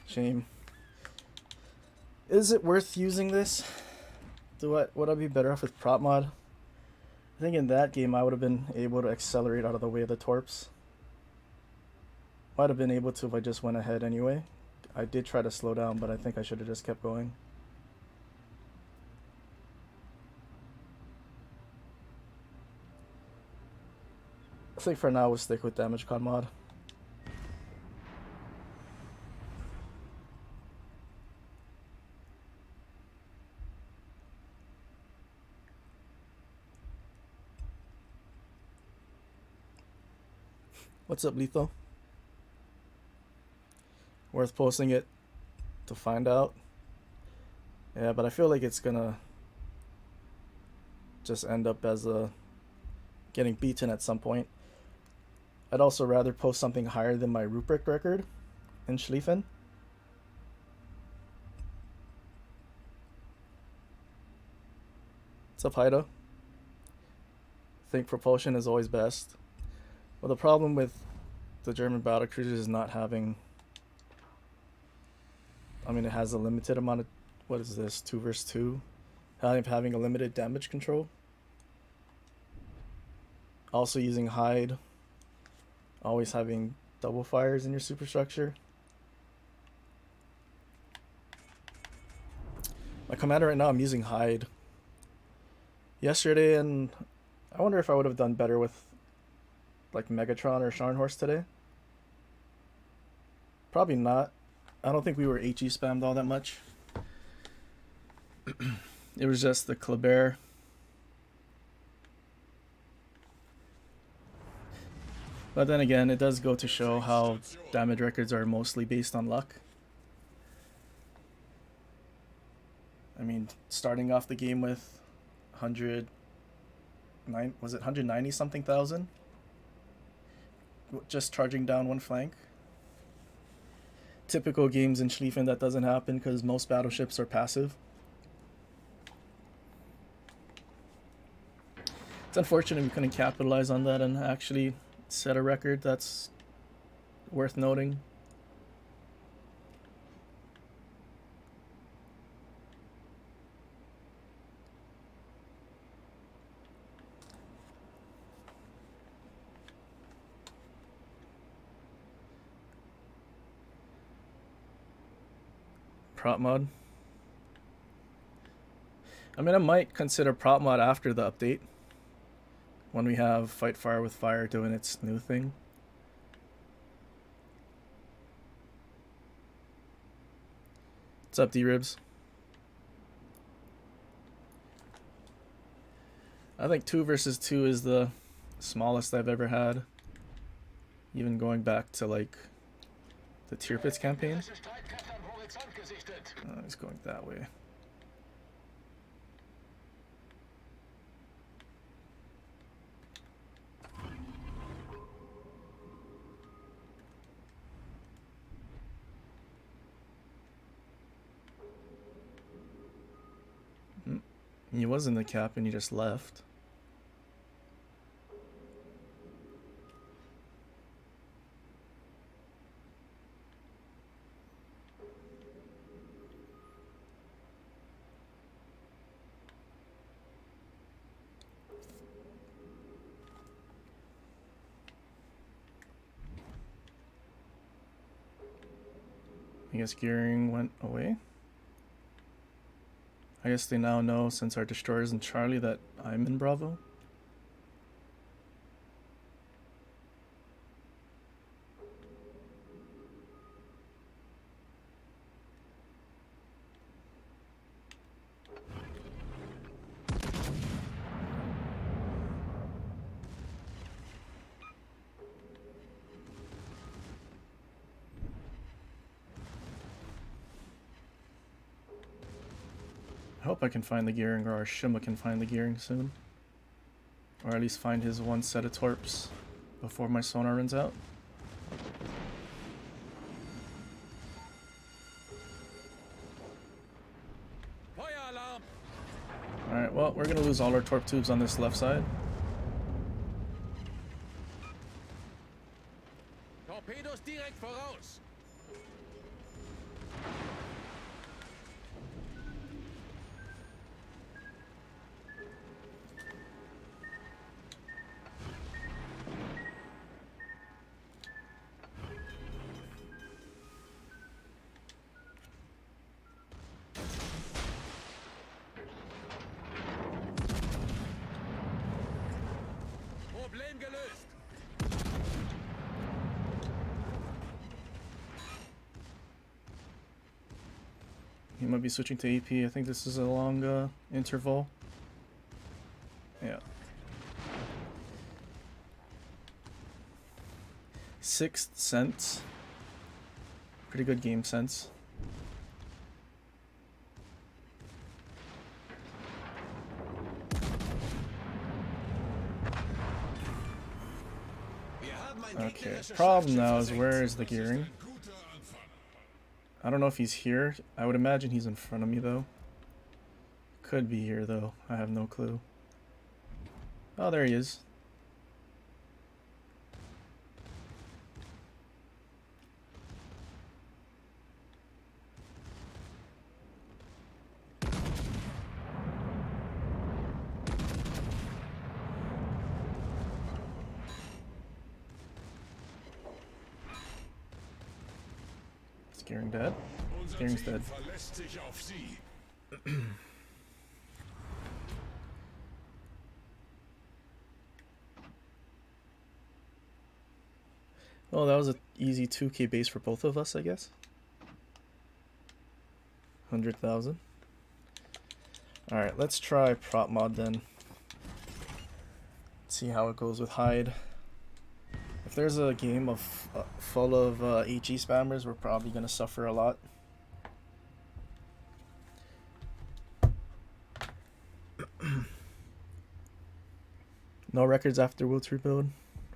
Shame. Is it worth using this? Would I be better off with prop mod? I think in that game I would have been able to accelerate out of the way of the torps. Might have been able to if I just went ahead anyway. I did try to slow down, but I think I should have just kept going. I think for now we'll stick with damage con mod. What's up, Lethal? Worth posting it to find out. Yeah, but I feel like it's gonna just end up as a getting beaten at some point. I'd also rather post something higher than my rubric record in Schlieffen. What's up, Haida? I think propulsion is always best. Well, the problem with the German battle cruisers is not having... I mean, it has a limited amount of... What is this? 2 versus 2? Having a limited damage control. Also using hide. Always having double fires in your superstructure. My commander right now, I'm using hide. Yesterday, and I wonder if I would have done better with like Megatron or Scharnhorst today. Probably not. I don't think we were HE spammed all that much. It was just the Kleber. But then again, it does go to show how damage records are mostly based on luck. I mean, starting off the game with 190 something thousand? Just charging down one flank. Typical games in Schlieffen that doesn't happen because most battleships are passive. It's unfortunate we couldn't capitalize on that and actually set a record that's worth noting. Prop mod. I mean, I might consider prop mod after the update, when we have Fight Fire with Fire doing its new thing. What's up, D-Ribs? I think 2 versus 2 is the smallest I've ever had. Even going back to like the Tirpitz campaign. He's going that way. He was in the cap and he just left. I guess gearing went away. I guess they now know, since our destroyer's in Charlie, that I'm in Bravo. I hope I can find the gearing, or our Shima can find the gearing soon. Or at least find his one set of torps before my sonar runs out. Fire alarm! Alright, well, we're gonna lose all our torp tubes on this left side. Torpedos direkt voraus! Problem gelöst! He might be switching to AP. I think this is a long interval. Yeah. 6th sense. Pretty good game sense. Okay, problem now is where is the gearing? I don't know if he's here. I would imagine he's in front of me though. Could be here though. I have no clue. Oh, there he is. Gearing dead. Gearing's dead. Well, that was an easy 2k base for both of us, I guess. 100,000. Alright, let's try prop mod then. See how it goes with hide. If there's a game of full of HE spammers, we're probably gonna suffer a lot. No records after Wilt's rebuild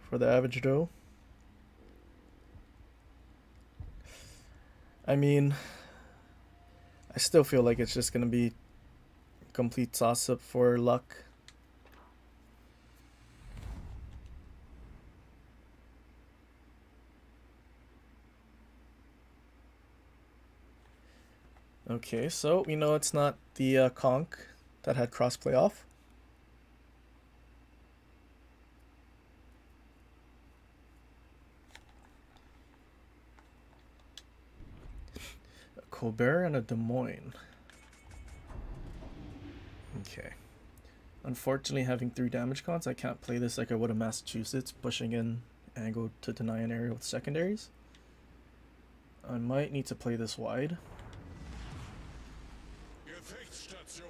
for the average Joe. I mean, I still feel like it's just gonna be complete toss up for luck. Okay, so we know it's not the conch that had cross playoff. A Colbert and a Des Moines. Okay. Unfortunately, having 3 damage cons, I can't play this like I would a Massachusetts, pushing in angle to deny an area with secondaries. I might need to play this wide. Gefechtsstation.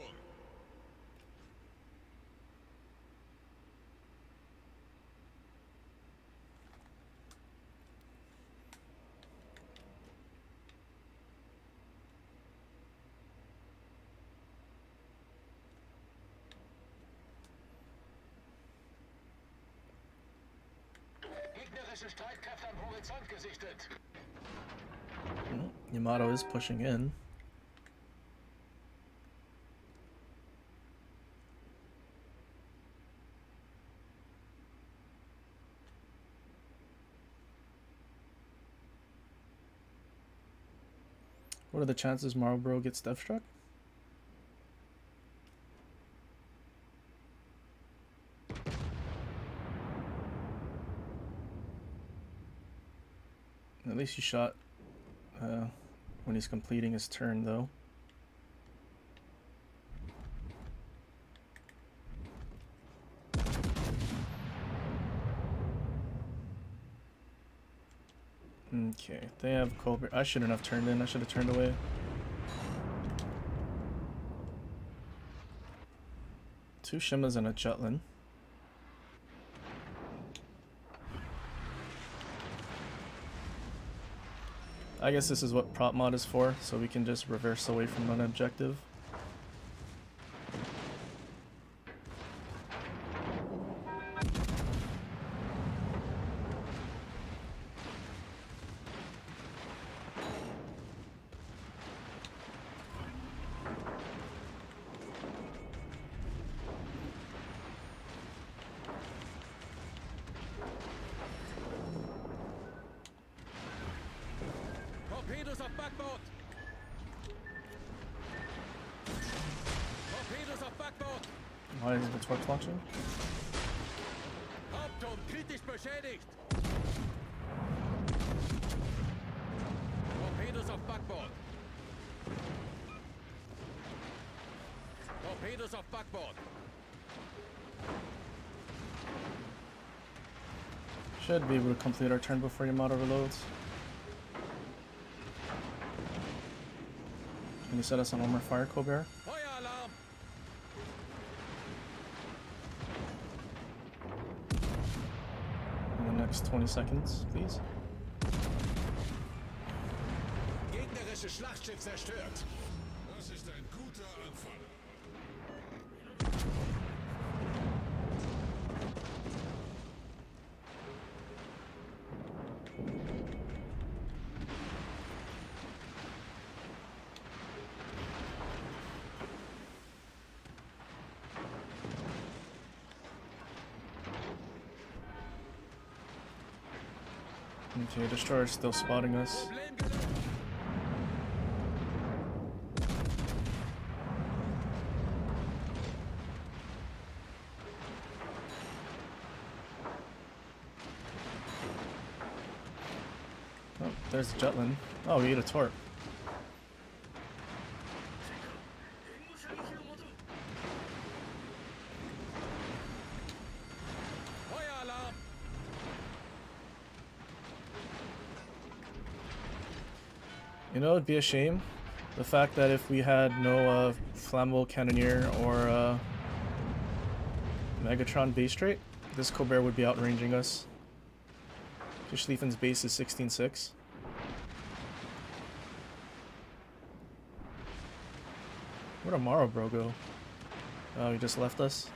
Gegnerische Streitkräfte am Horizont gesichtet. Yamato is pushing in. What are the chances Marlboro gets death struck? At least he shot when he's completing his turn, though. Okay, they have Colbert. I shouldn't have turned in. I should have turned away. Two Shimas and a Jutland. I guess this is what prop mod is for, so we can just reverse away from an objective. Torpedoes auf Backbord! Torpedoes auf Backbord! Why is the torch launching? Hauptturm kritisch beschädigt! Torpedoes auf Backbord! Torpedoes auf Backbord! Should be able to complete our turn before Yamato reloads. Can you set us on one more fire, Colbert? Feueralarm! In the next 20 seconds, please. Gegnerisches Schlachtschiff zerstört. Das ist ein guter Anfang. Okay, Destroyer's still spotting us. Problem gelöst! Oh, there's Jutland. Oh, we ate a torp. Feueralarm! You know, it'd be a shame. The fact that if we had no flammable cannoneer or Megatron base trait, this Colbert would be outranging us. Schlieffen's base is 16.6. Where'd Marlboro go? Oh, he just left us?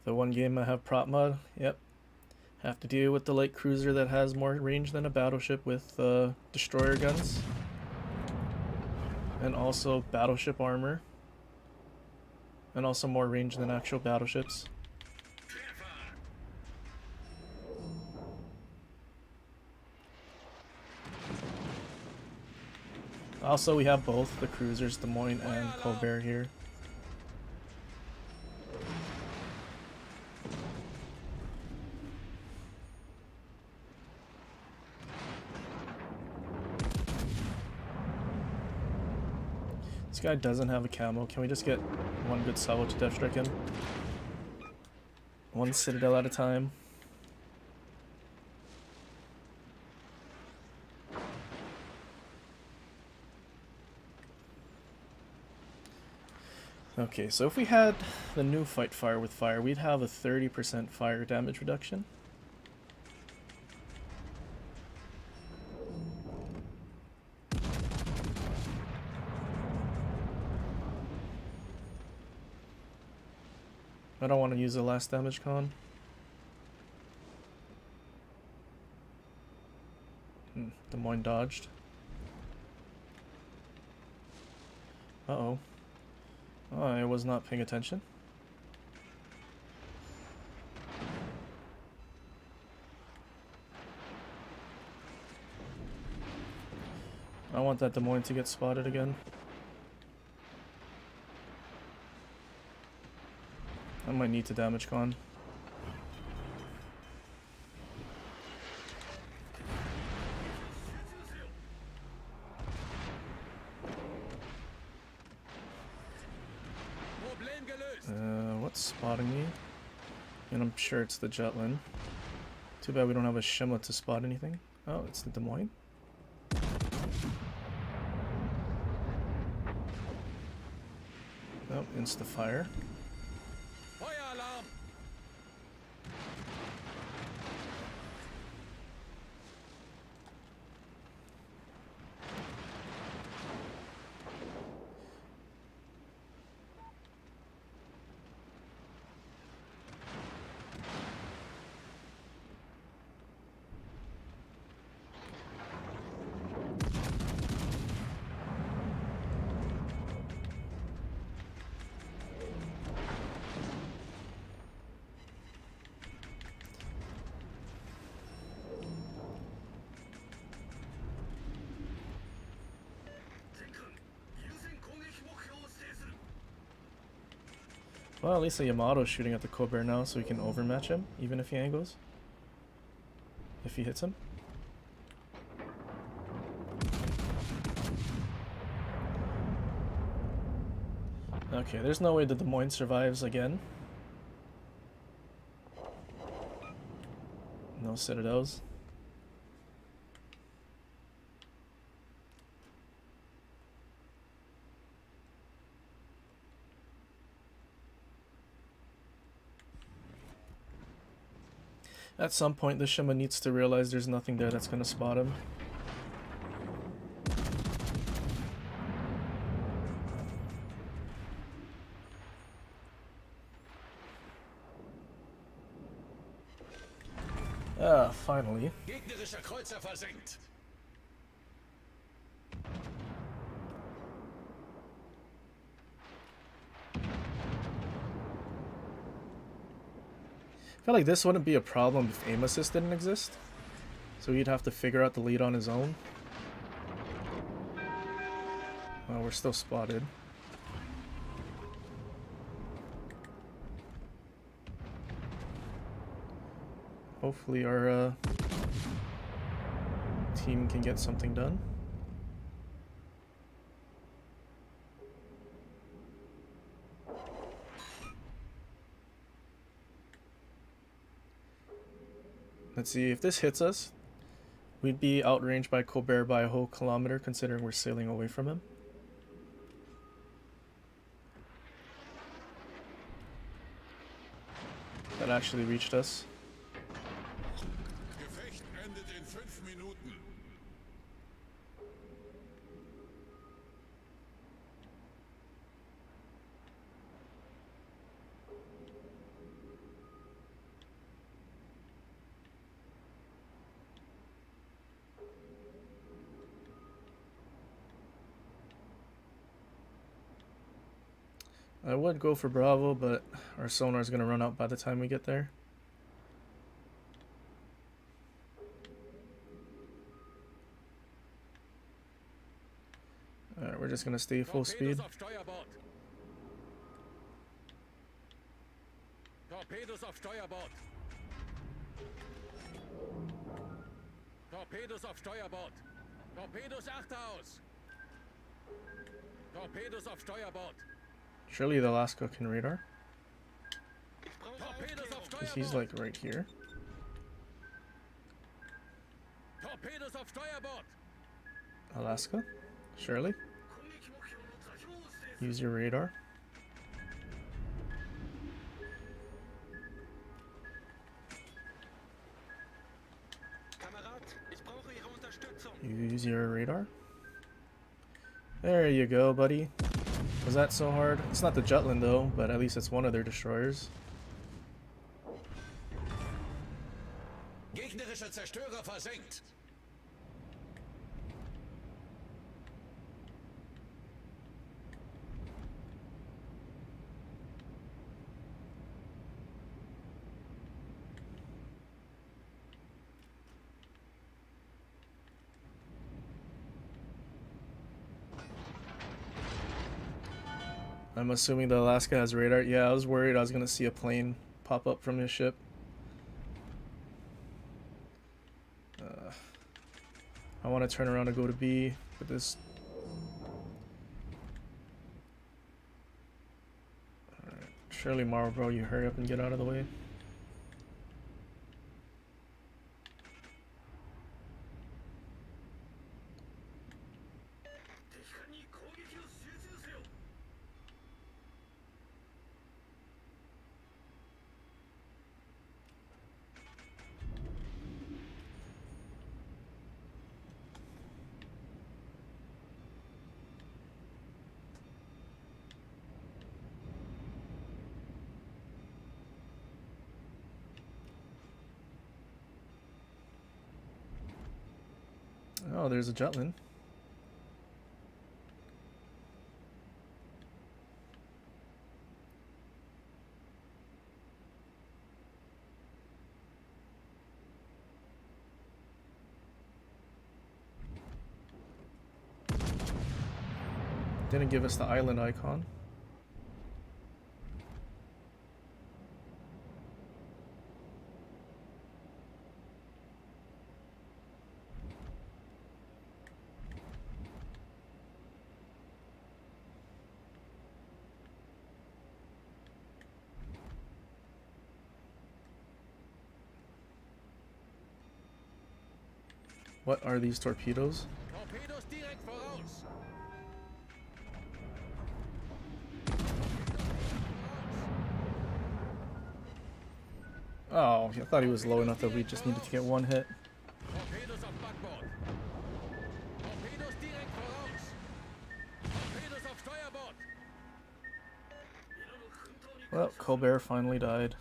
The one game I have prop mod, yep. Have to deal with the light cruiser that has more range than a battleship with destroyer guns. And also battleship armor. And also more range than actual battleships. Also, we have both the cruisers, Des Moines and Colbert here. This guy doesn't have a camo. Can we just get one good salvo to death strike him? One citadel at a time. Okay, so if we had the new fight fire with fire, we'd have a 30% fire damage reduction. I don't want to use the last damage con. Des Moines dodged. Uh-oh. Oh, I was not paying attention. I want that Des Moines to get spotted again. I might need to damage con. What's spotting me? And I'm sure it's the Jetlin. Too bad we don't have a Shima to spot anything. Oh, it's the Des Moines. Oh, insta fire. Feuer alarm! Well, at least the Yamato's shooting at the Colbert now, so we can overmatch him, even if he angles. If he hits him. Okay, there's no way that Des Moines survives again. No citadels. At some point, the Shima needs to realize there's nothing there that's going to spot him. Ah, finally. Gegnerischer Kreuzer versenkt. I feel like this wouldn't be a problem if aim assist didn't exist. So he'd have to figure out the lead on his own. Well, we're still spotted. Hopefully our team can get something done. Let's see, if this hits us, we'd be outranged by Colbert by a whole kilometer considering we're sailing away from him. That actually reached us. Gefecht endet in 5 Minuten. I would go for Bravo, but our sonar is going to run out by the time we get there. Alright, we're just going to stay full speed. Torpedos auf Steuerbord. Torpedos auf Steuerbord. Torpedos auf Steuerbord. Torpedos achter aus. Torpedos auf Steuerbord. Surely the Alaska can radar. Torpedos auf 'Cause Steuerbord. he's like right here. Torpedos auf Steuerbord. Alaska? Surely? Use your radar. Kamerad, ich brauche Ihre Unterstützung. Use your radar. There you go, buddy. Was that so hard? It's not the Jutland though, but at least it's one of their destroyers. Gegnerischer Zerstörer versenkt. I'm assuming the Alaska has radar. Yeah, I was worried I was gonna see a plane pop up from his ship. I want to turn around and go to B, but this... Alright, surely Marlboro, you hurry up and get out of the way. Oh, there's a Jutland. Didn't give us the island icon. What are these torpedoes? Torpedos direkt voraus. Oh, I thought he was low enough that we just needed to get one hit. Torpedos auf Backbord. Torpedos direkt voraus. Torpedos auf Steuerbord. Well, Colbert finally died.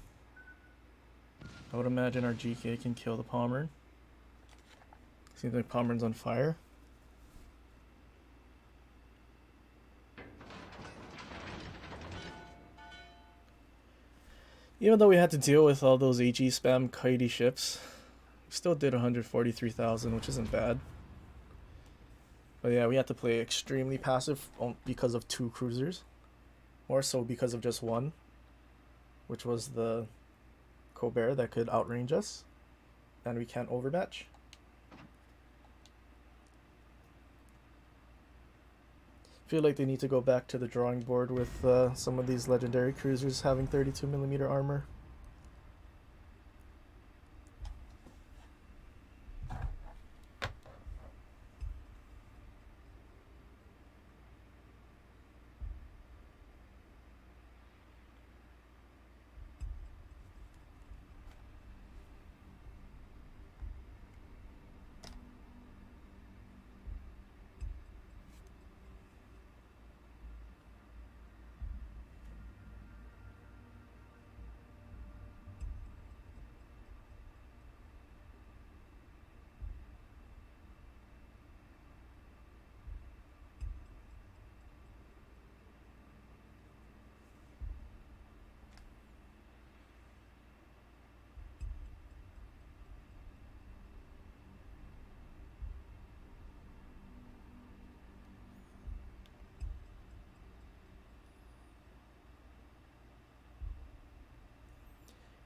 I would imagine our GK can kill the Pommern. Seems like Pommern's on fire. Even though we had to deal with all those AG spam kitey ships, we still did 143,000, which isn't bad. But yeah, we had to play extremely passive because of 2 cruisers. More so because of just one, which was the Colbert that could outrange us, and we can't overmatch. Feel like they need to go back to the drawing board with some of these legendary cruisers having 32mm armor.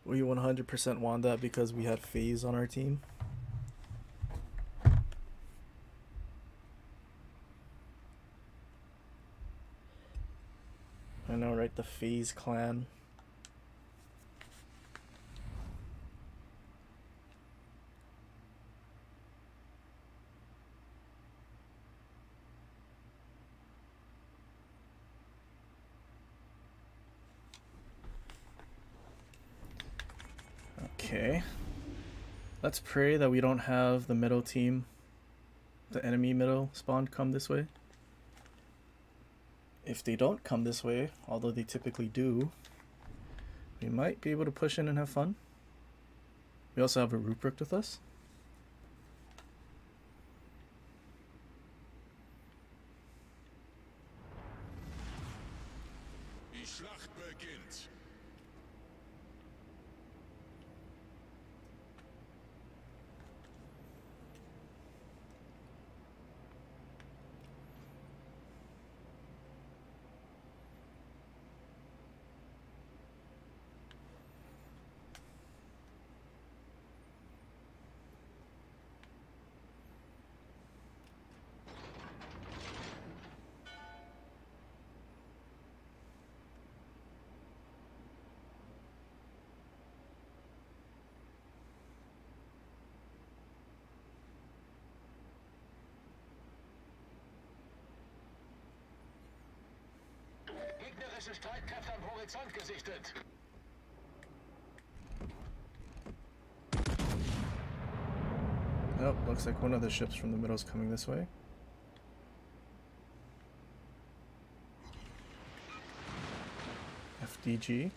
We 100% won that because we had FaZe on our team. I know, right? The FaZe clan. Okay. Let's pray that we don't have the middle team, the enemy middle spawn, come this way. If they don't come this way, although they typically do, we might be able to push in and have fun. We also have a Ruprecht with us. Die Schlacht beginnt. Gegnerische Streitkräfte am Horizont gesichtet. Oh, looks like one of the ships from the middle is coming this way. FDG.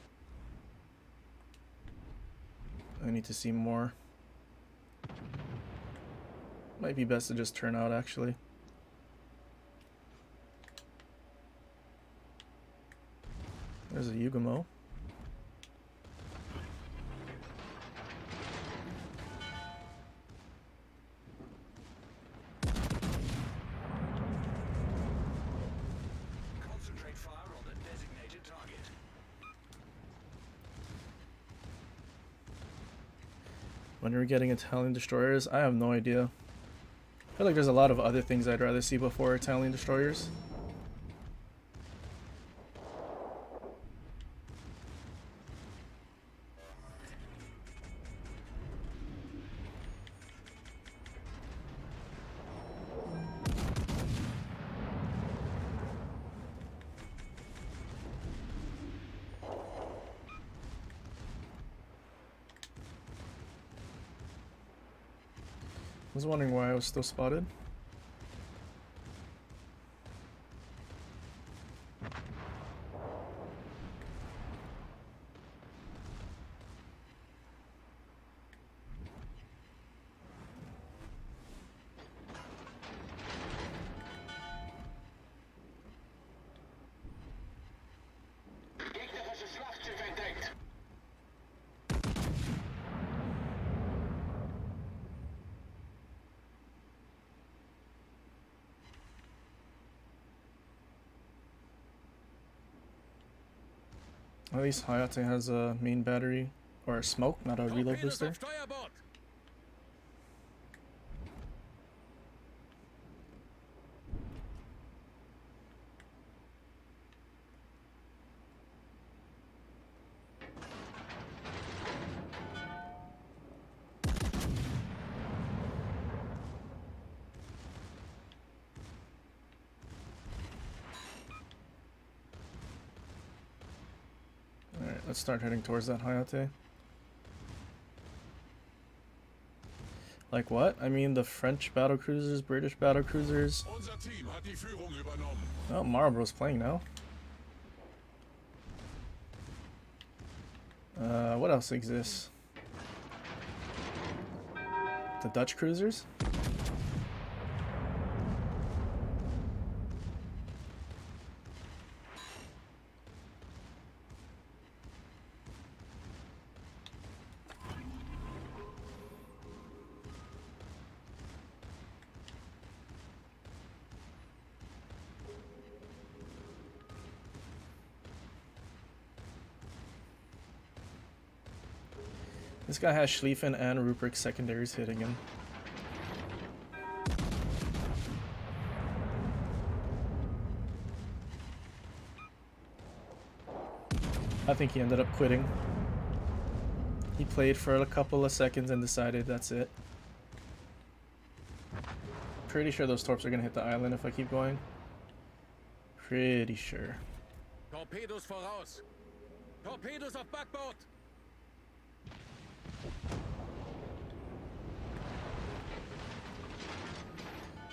I need to see more. Might be best to just turn out, actually. There's a Yugamo. Concentrate fire on the designated target. When are we getting Italian destroyers? I have no idea. I feel like there's a lot of other things I'd rather see before Italian destroyers. I was wondering why I was still spotted. At least Hayate has a main battery, or a smoke, not a reload Torpedos booster. auf Steuerbord. Alright, let's start heading towards that Hayate. Like what? I mean the French battle cruisers, British battle cruisers. Unser Team hat die Führung übernommen. Oh, Marlboro's playing now. What else exists? The Dutch cruisers? This guy has Schlieffen and Ruprecht secondaries hitting him. I think he ended up quitting. He played for a couple of seconds and decided that's it. Pretty sure those torps are gonna hit the island if I keep going. Pretty sure. Torpedos voraus. Torpedos auf Backbord.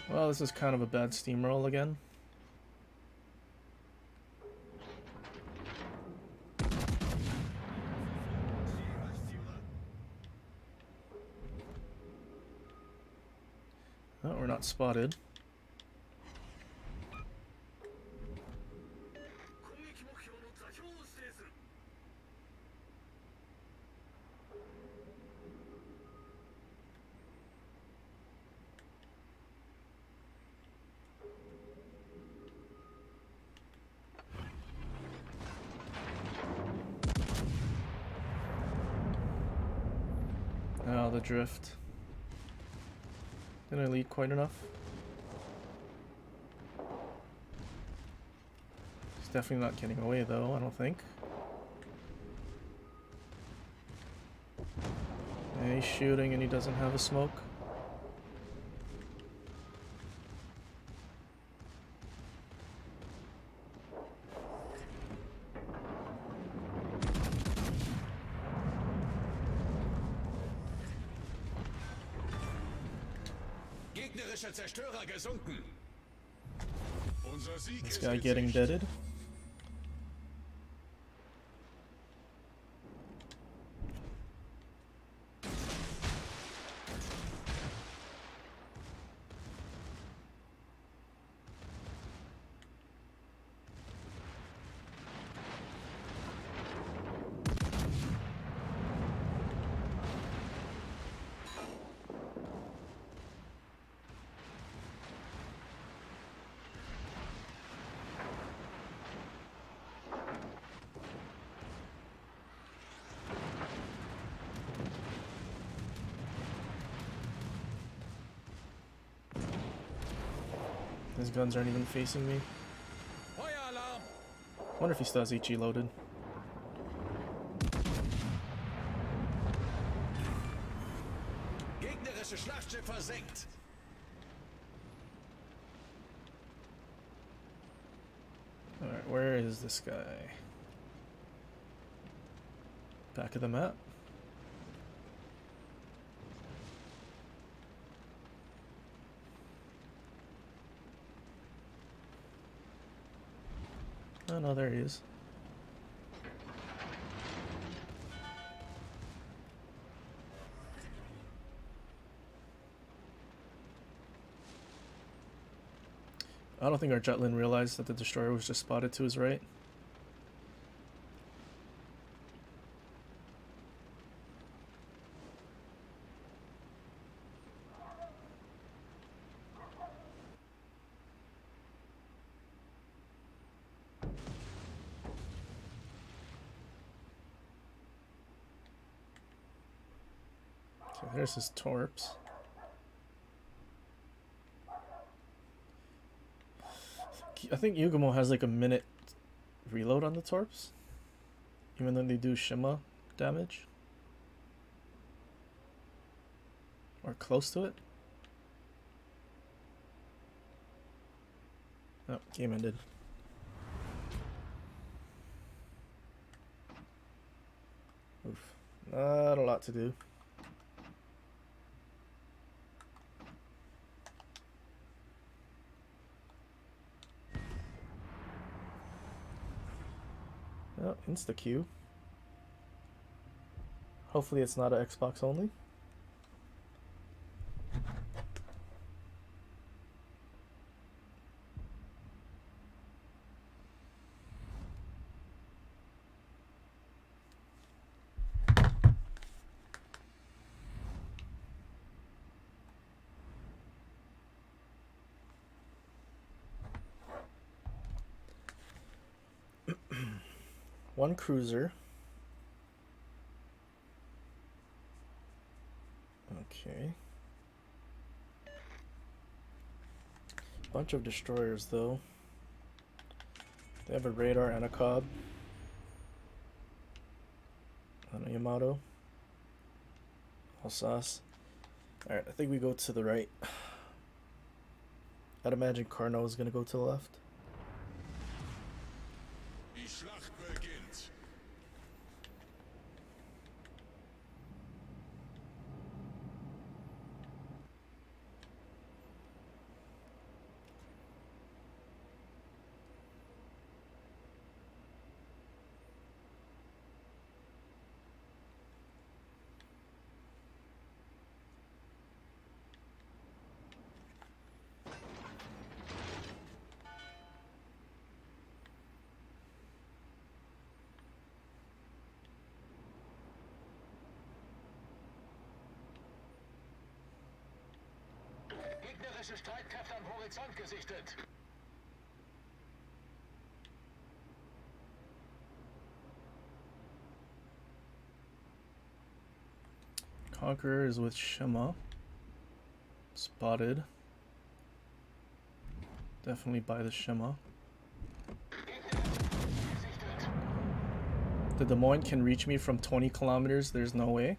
Well, this is kind of a bad steamroll again. Oh, we're not spotted. Oh, the drift. Didn't I lead quite enough? He's definitely not getting away though, I don't think. Yeah, he's shooting and he doesn't have a smoke. Gegnerischer Zerstörer gesunken. Unser Sieg This ist guy in getting Sicht. deaded. His guns aren't even facing me. Feueralarm. Wonder if he still has HE loaded. Gegnerische Schlachtschiff versenkt. Alright, where is this guy? Back of the map. Oh no, there he is. I don't think our Jutland realized that the destroyer was just spotted to his right. So there's his torps. I think Yugumo has like a minute reload on the torps, even though they do Shima damage. Or close to it. Oh, game ended. Oof. Not a lot to do. Oh, insta queue. Hopefully it's not an Xbox only. One cruiser. Okay. Bunch of destroyers though. They have a radar and a cob. And a Yamato. All sauce. Alright, I think we go to the right. I'd imagine Carno is gonna go to the left. Die Schlacht beginnt. Gegnerische Streitkräfte am Horizont gesichtet. Conqueror is with Shima. Spotted. Definitely buy the Shima. The Des Moines can reach me from 20 kilometers. There's no way.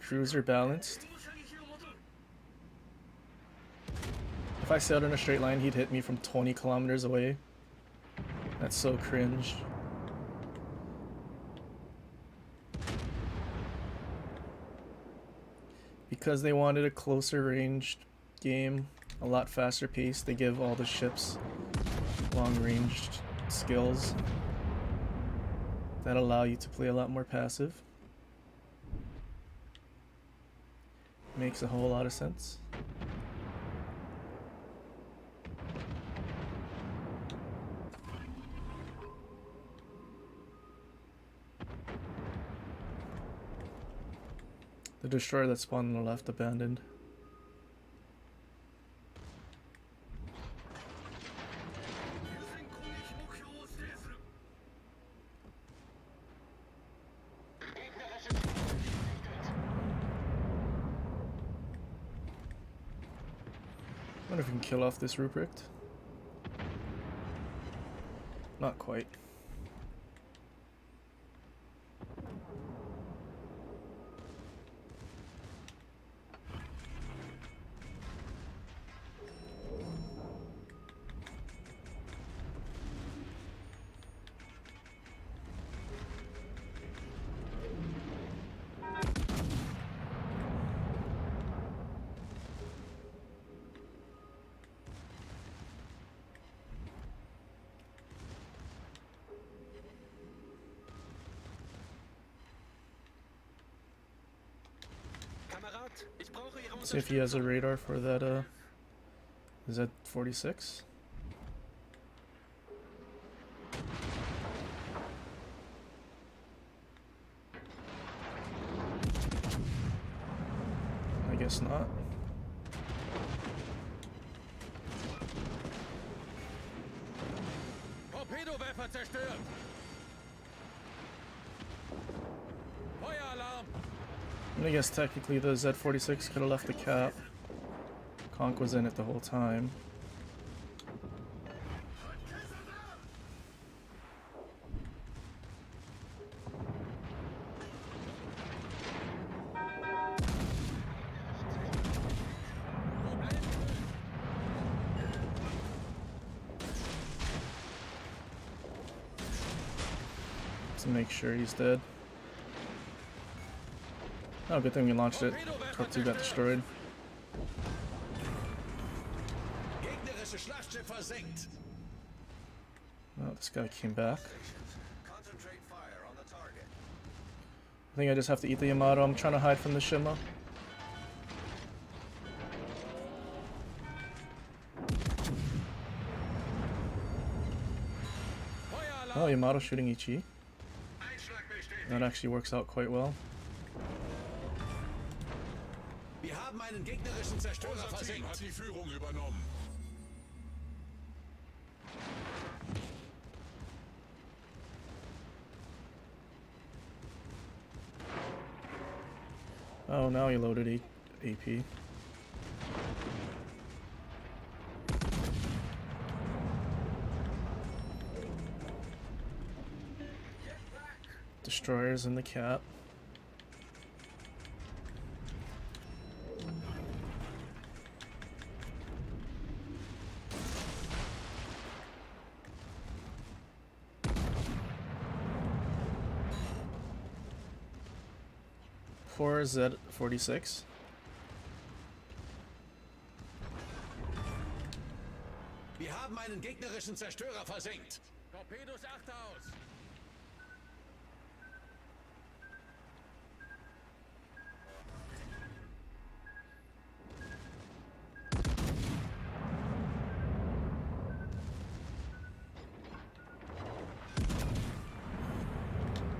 Cruiser balanced. If I sailed in a straight line, he'd hit me from 20 kilometers away. That's so cringe. Because they wanted a closer ranged game, a lot faster pace, they give all the ships long ranged skills that allow you to play a lot more passive. Makes a whole lot of sense. The destroyer that spawned on the left abandoned. I wonder if we can kill off this Ruprecht. Not quite. See if he has a radar for that, is that 46? I guess not. Torpedowerfer zerstört! Feueralarm! I guess technically the Z-46 could have left the cap. Conk was in it the whole time. To make sure he's dead. Oh, good thing we launched it. Torp 2 got destroyed. Gegnerische Schlachtschiff versenkt. Oh, this guy came back. Concentrate fire on the target. I think I just have to eat the Yamato. I'm trying to hide from the Shima. Oh, Yamato shooting Ichi. That actually works out quite well. Wir haben einen gegnerischen Zerstörer Unser Team versenkt. hat die Führung übernommen. Oh, now he loaded AP. Destroyers in the cap. For Z-46. Wir haben einen gegnerischen Zerstörer versenkt. Torpedos achte aus.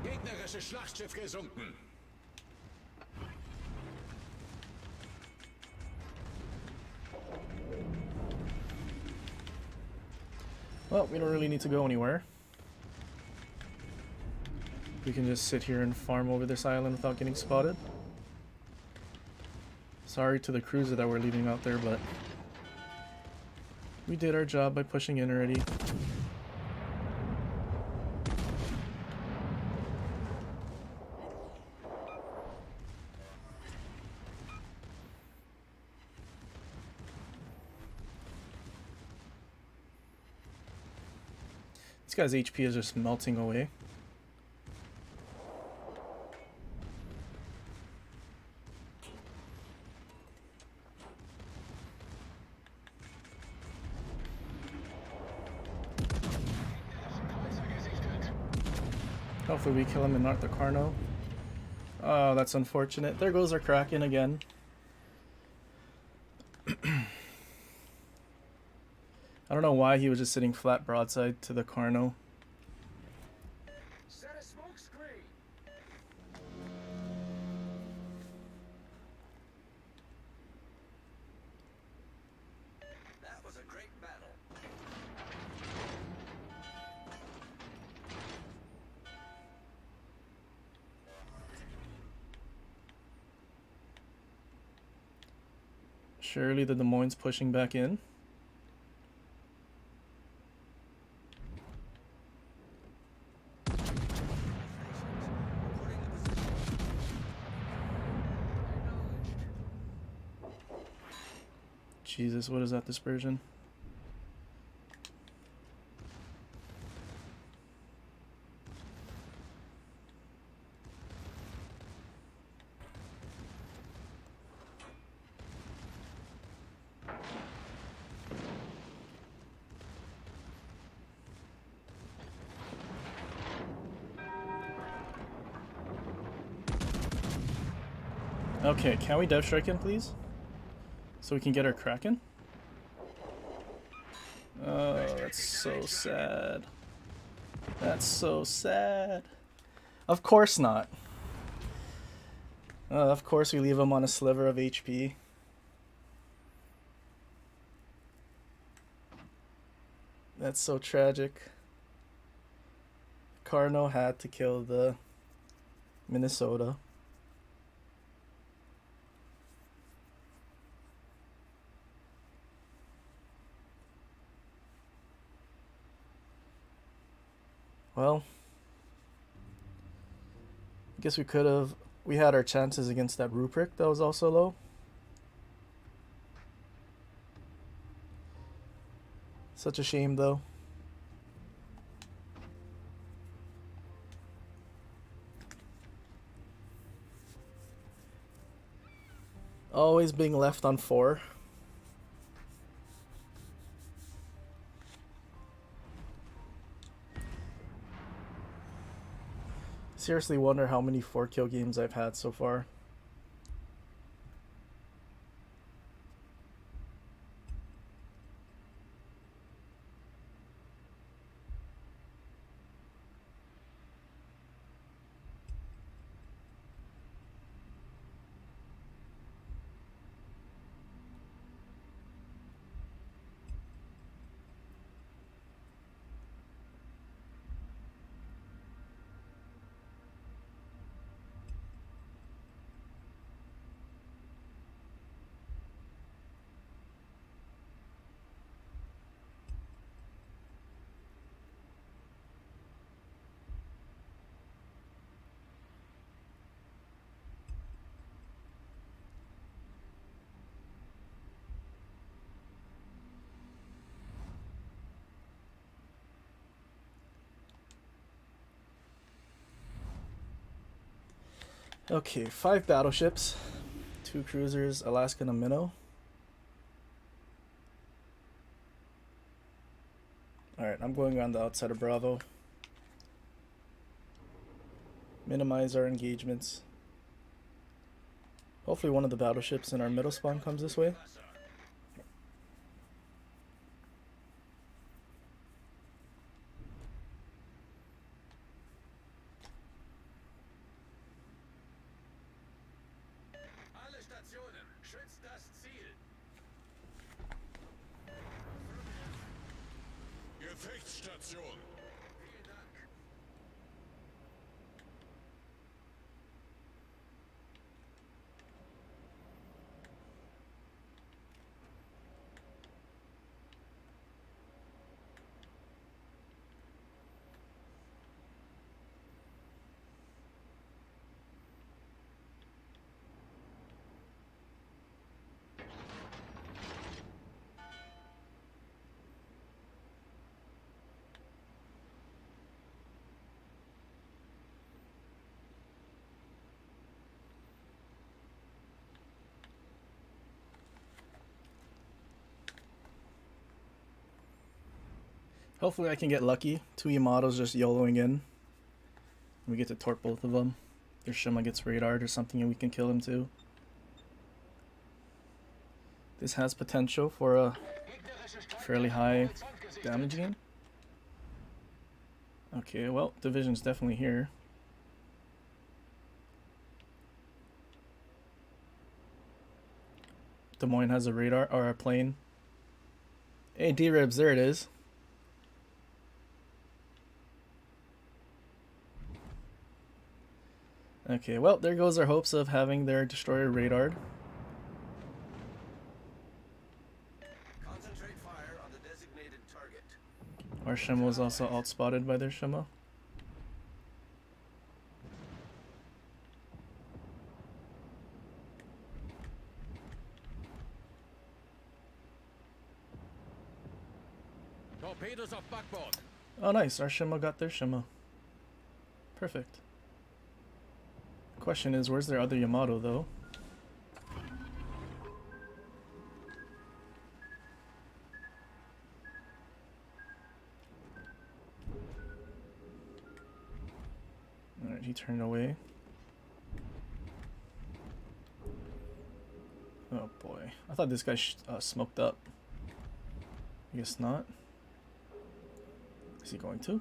Gegnerisches Schlachtschiff gesunken. Well, we don't really need to go anywhere. We can just sit here and farm over this island without getting spotted. Sorry to the cruiser that we're leaving out there, but we did our job by pushing in already. This guy's HP is just melting away. Hopefully we kill him and not the Carno. Oh, that's unfortunate. There goes our Kraken again. I don't know why he was just sitting flat broadside to the Carno. Set a smoke screen. That was a great battle. Surely the Des Moines pushing back in. Jesus, what is that dispersion? Okay, can we dev strike him, please? So we can get our Kraken? Oh, that's so sad. That's so sad. Of course not. Of course we leave him on a sliver of HP. That's so tragic. Carno had to kill the Minnesota. well, I guess we could have. We had our chances against that Ruprecht that was also low. Such a shame, though. Always being left on 4. Seriously wonder how many 4-kill games I've had so far. Okay, 5 battleships, 2 cruisers, Alaska and a minnow. Alright, I'm going around the outside of Bravo. Minimize our engagements. Hopefully one of the battleships in our middle spawn comes this way. Alle Stationen, schützt das Ziel. Gefechtsstation. Vielen Dank. Hopefully I can get lucky. 2 Yamatos just YOLOing in. We get to torp both of them. Their Shima gets radared or something and we can kill him too. This has potential for a fairly high damage game. Okay, well, division's definitely here. Des Moines has a radar or a plane. Hey, D-Ribs, there it is. Okay, well, there goes our hopes of having their destroyer radared. Concentrate fire on the designated target. Our Shima was also outspotted by their Shima. Torpedoes off backboard. Oh, nice. Our Shima got their Shima. Perfect. Question is, where's their other Yamato, though? Alright, he turned away. Oh boy. I thought this guy smoked up. I guess not. Is he going to?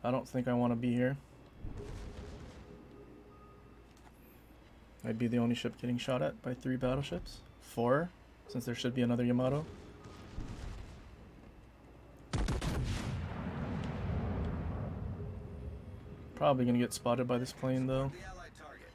I don't think I want to be here. I'd be the only ship getting shot at by 3 battleships. 4, since there should be another Yamato. Probably gonna get spotted by this plane though. The Allied target.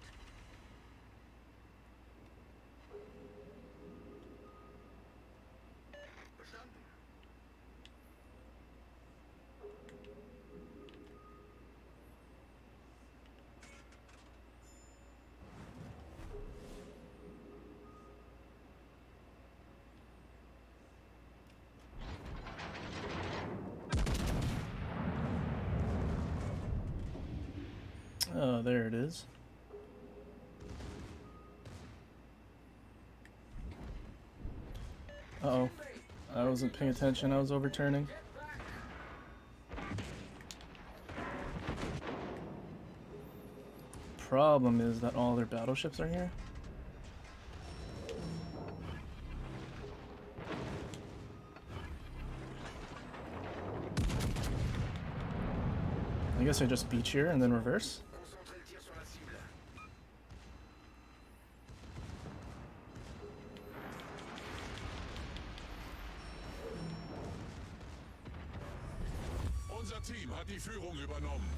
Oh, there it is. Uh-oh. I wasn't paying attention. I was overturning. Problem is that all their battleships are here. I guess I just beach here and then reverse. Concentrez le tir sur la cible. Unser Team hat die Führung übernommen.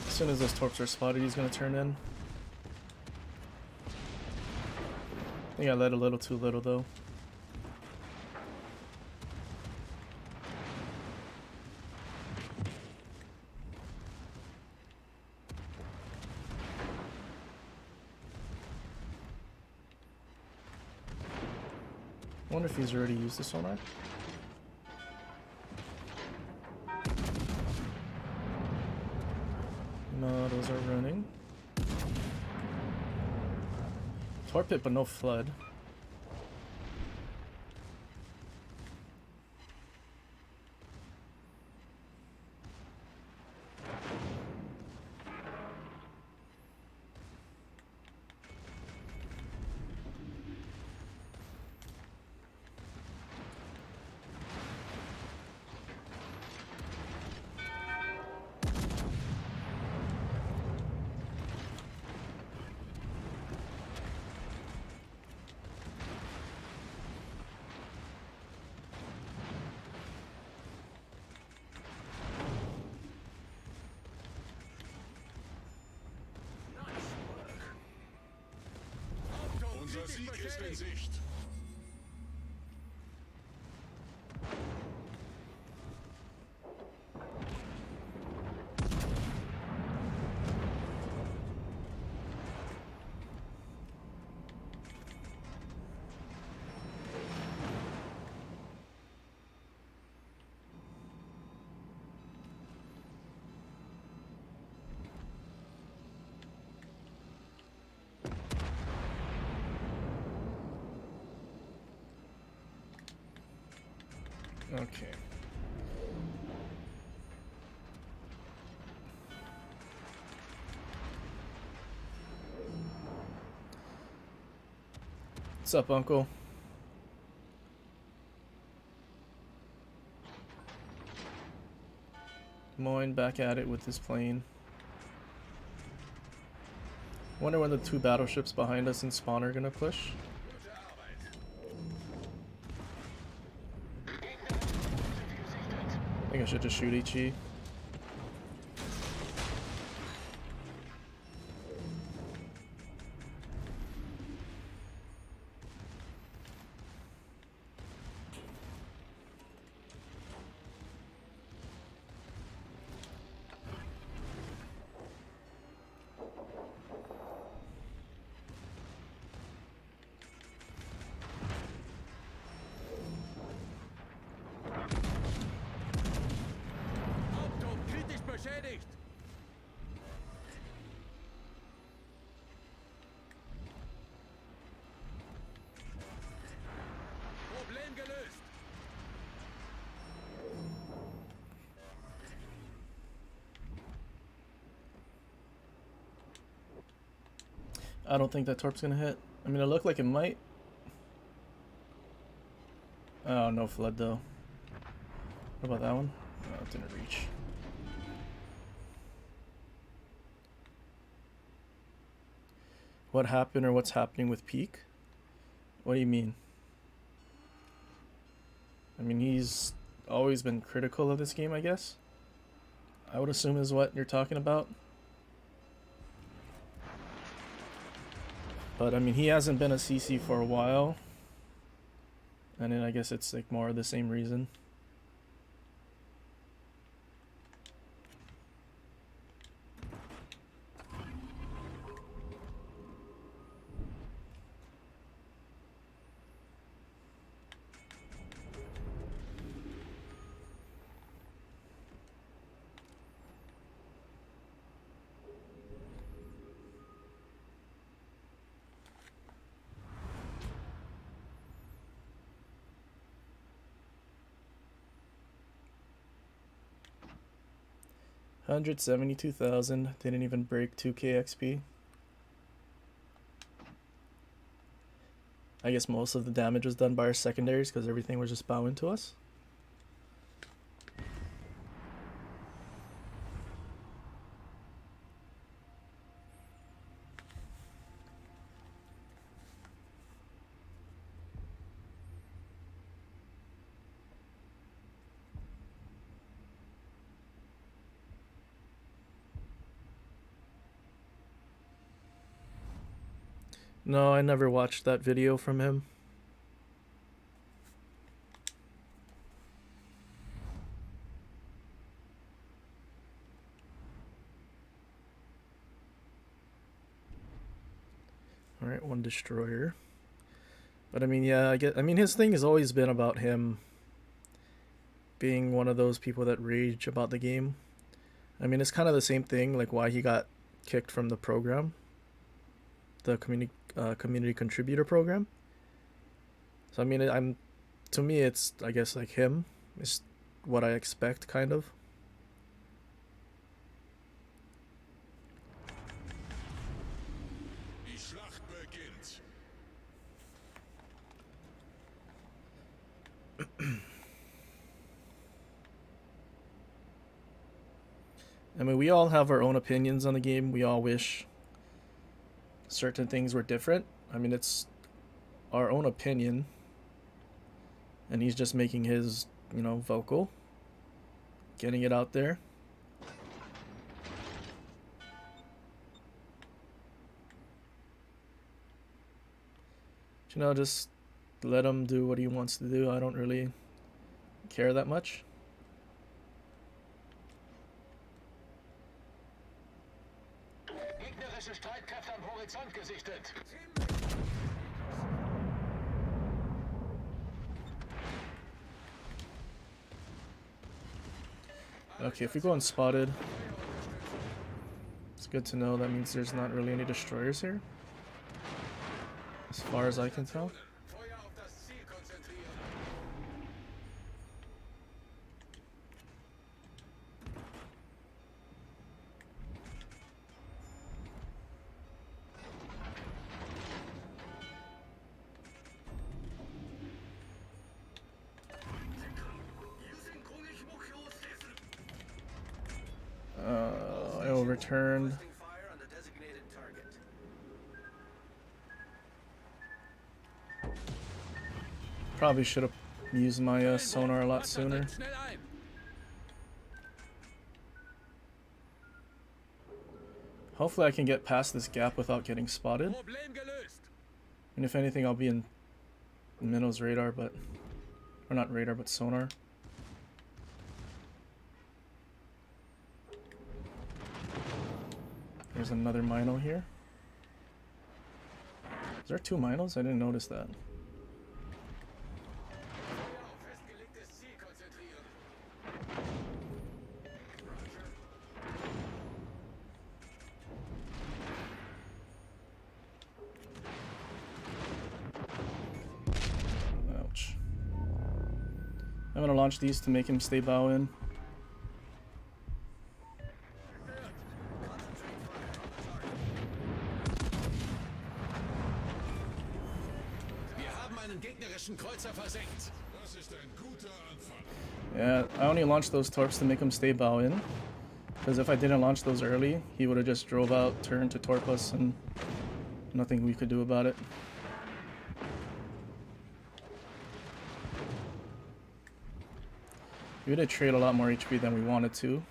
As soon as those torps are spotted, he's gonna turn in. I think I let a little too little though. I wonder if he's already used the sonar. No, those are running. Torpid, but no flood. Unser Sieg ist in Sicht. Okay. What's up, Uncle? Moin back at it with his plane. Wonder when the two battleships behind us in spawn are gonna push. I think I should just shoot HE. Hauptturm kritisch beschädigt. Problem gelöst. I don't think that torp's gonna hit. I mean, it looked like it might. Oh, no flood though. What about that one? Oh, it didn't reach. What happened or what's happening with Peak? What do you mean? I mean, he's always been critical of this game, I guess. I would assume is what you're talking about. But I mean, he hasn't been a CC for a while. And then I guess it's like more of the same reason. 172,000. Didn't even break 2k XP. I guess most of the damage was done by our secondaries because everything was just bowing to us. No, I never watched that video from him. Alright, one destroyer. But I mean, yeah, I mean, his thing has always been about him being one of those people that rage about the game. I mean, it's kind of the same thing, like why he got kicked from the program. The community contributor program. So I mean, to me it's, I guess, like him. It's what I expect, kind of. Die Schlacht beginnt. I mean, we all have our own opinions on the game. We all wish certain things were different. I mean, it's our own opinion. And he's just making his, you know, vocal. Getting it out there. You know, just let him do what he wants to do. I don't really care that much. Gegnerische Streitkräfte am Horizont gesichtet. Okay, if we go unspotted, it's good to know. That means there's not really any destroyers here, as far as I can tell. Feuer auf das Ziel konzentrieren. I overturned. Requesting fire on the designated target. Probably should have used my sonar a lot sooner. Schnell ein. Hopefully I can get past this gap without getting spotted. Problem gelöst. And if anything, I'll be in Minnow's radar, but... Or not radar, but sonar. There's another Mino here. Is there 2 Minos? I didn't notice that. Feuer auf festgelegtes Ziel konzentrieren. Ouch. I'm gonna launch these to make him stay bow in. Wir haben einen gegnerischen Kreuzer versenkt. Das ist ein guter Anfang. Yeah, I only launched those torps to make him stay bow in. Because if I didn't launch those early, he would have just drove out, turned to torp us, and nothing we could do about it. We did trade a lot more HP than we wanted to.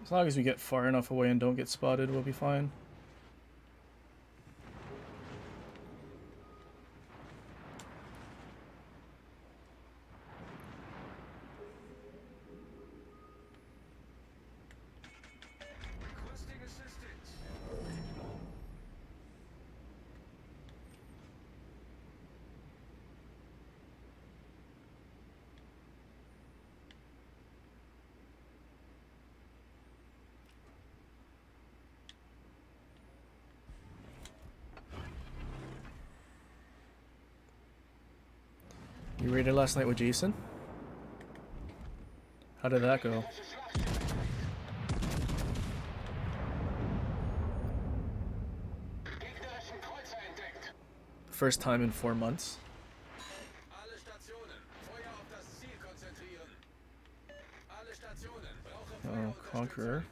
As long as we get far enough away and don't get spotted, we'll be fine. Requesting assistance. You raided last night with Jason? How did that go? Gegnerischen Kreuzer entdeckt. First time in 4 months. Alle Stationen, Feuer auf das Ziel konzentrieren. Alle Stationen, brauche Oh, Conqueror.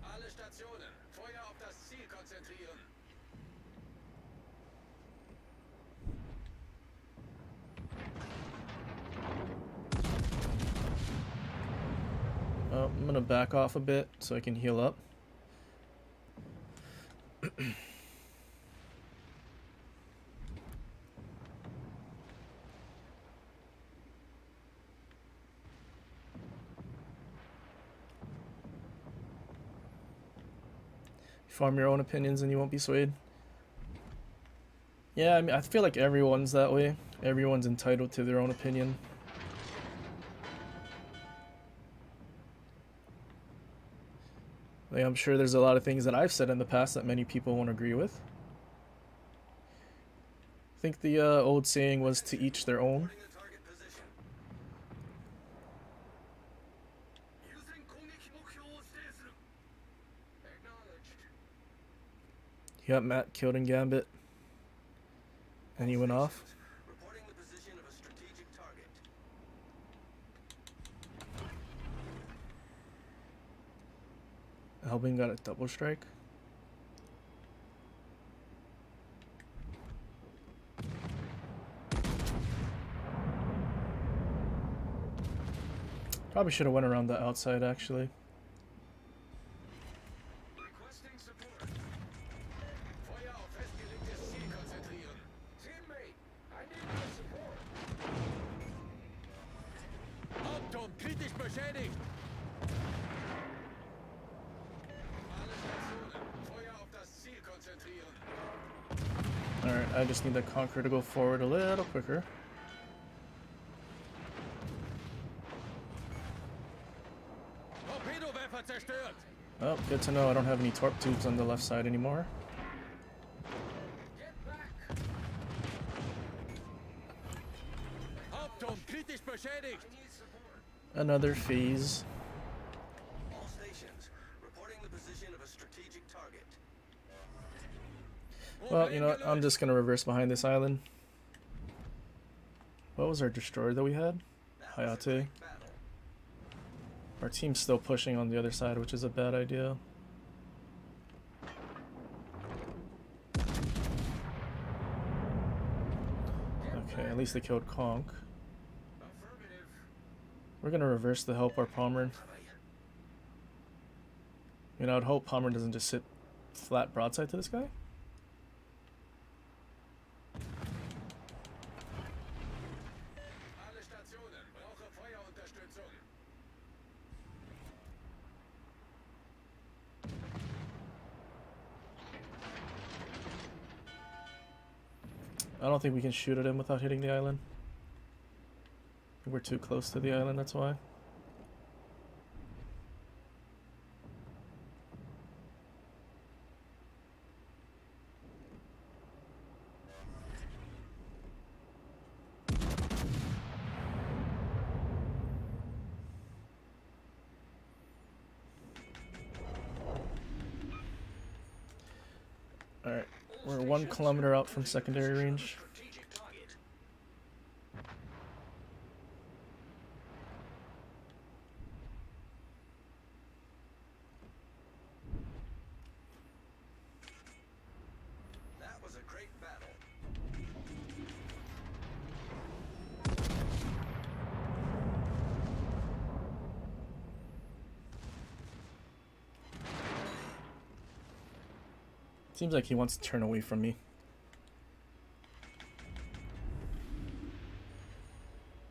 Alle Stationen, Feuer auf das Ziel konzentrieren. Oh, I'm gonna back off a bit so I can heal up. Form your own opinions and you won't be swayed. Yeah, I mean, I feel like everyone's that way. Everyone's entitled to their own opinion. Like, I'm sure there's a lot of things that I've said in the past that many people won't agree with. I think the old saying was to each their own. Reporting the target position. Using 攻撃目標を指定する. Acknowledged. He got Matt killed in Gambit. And he went off. Reporting the position of a strategic target. Albin got a double strike. Probably should have went around the outside actually. Requesting support. Feuer auf festgelegtes Ziel konzentrieren. Teammate, I need your support. Hauptturm kritisch beschädigt. Alle Stationen, Feuer auf das Ziel konzentrieren. Alright, I just need the Conqueror to go forward a little quicker. Torpedowerfer zerstört. Oh, good to know I don't have any torp tubes on the left side anymore. Get back. Hauptturm kritisch beschädigt. I need support. Another phase. All stations, reporting the position of a strategic target. Well, you know what? I'm just gonna reverse behind this island. What was our destroyer that we had? That was a Hayate. great battle. Our team's still pushing on the other side, which is a bad idea. Okay, at least they killed Conk. Affirmative. We're gonna reverse to help our Palmer. You know, I'd hope Palmer doesn't just sit flat broadside to this guy. Alle Stationen, brauche Feuerunterstützung. I don't think we can shoot at him without hitting the island. I think we're too close to the island, that's why. Alright, we're 1 kilometer out from secondary range. Strategic target. That was a great battle. Seems like he wants to turn away from me.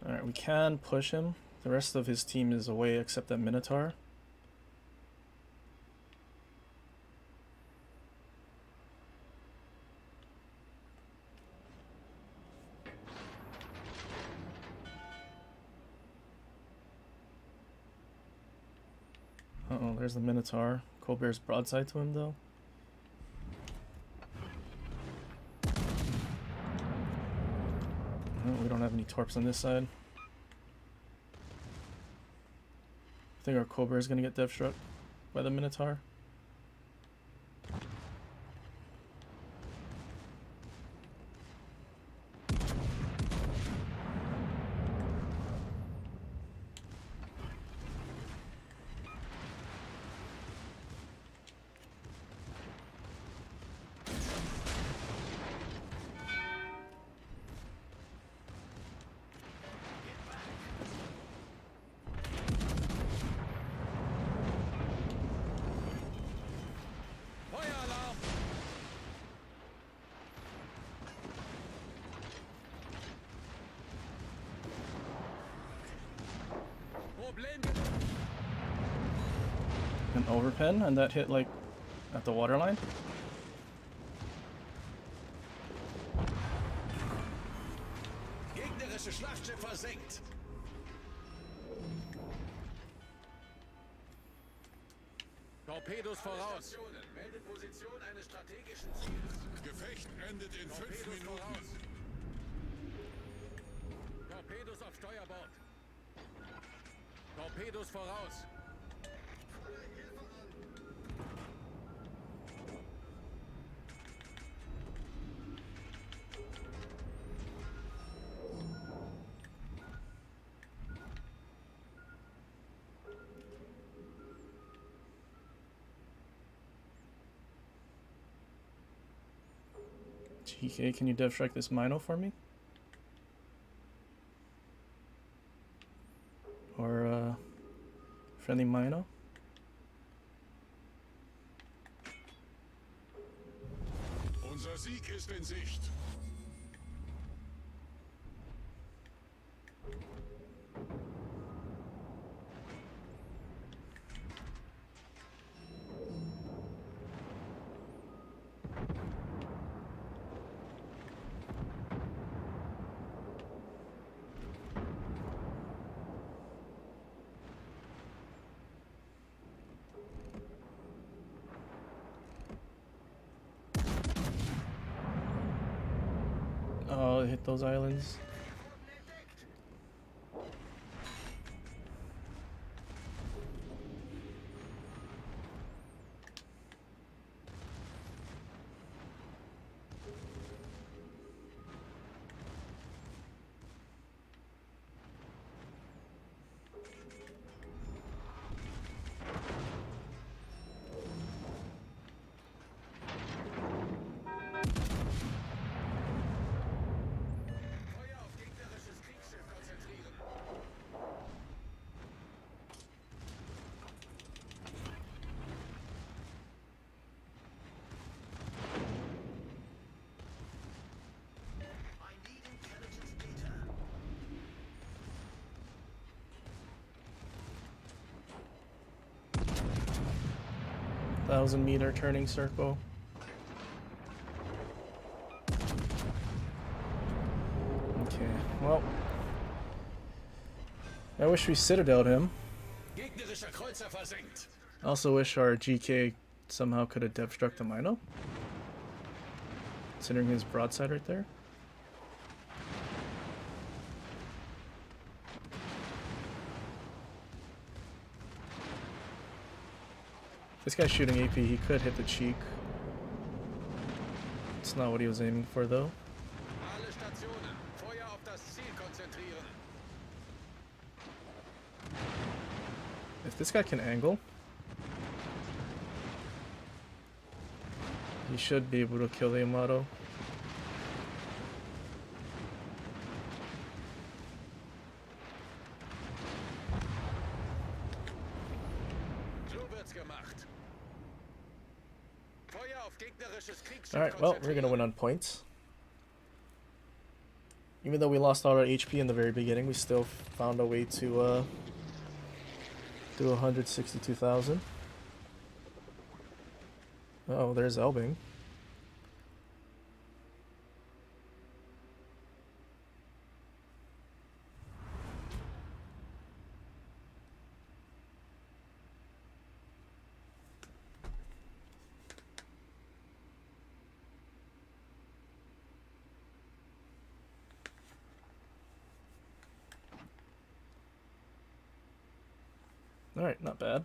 Alright, we can push him. The rest of his team is away except that Minotaur. Uh-oh, there's the Minotaur. Colbert's broadside to him though. Oh, we don't have any torps on this side. I think our Cobra is gonna get dev struck by the Minotaur. Feueralarm! Problem. An overpen, and that hit like at the waterline. Gegnerische Schlachtschiff versenkt. Torpedos voraus. Stationen. Meldet Position eines strategischen Ziels. Gefecht endet in 5 Torpedos Minuten. voraus. Torpedos auf Steuerbord. Torpedos voraus. GK, can you dev strike this Mino for me? Or friendly Mino? Unser Sieg ist in Sicht. Oh, it hit those islands. Feuer auf gegnerisches Kriegsschiff konzentrieren. 1,000-meter turning circle. Okay, well, I wish we citadeled him. Gegnerischer Kreuzer versenkt. I also wish our GK somehow could have dev struck the Mino, considering his broadside right there. This guy's shooting AP, he could hit the cheek. It's not what he was aiming for though. Alle Stationen. Feuer auf das Ziel konzentrieren. If this guy can angle, he should be able to kill the Yamato. So wird's gemacht. Feuer auf gegnerisches Kriegsschiff Alright, well, we're gonna win on points. Even though we lost all our HP in the very beginning, we still found a way to do 162,000. Oh, there's Elbing. Alright, not bad.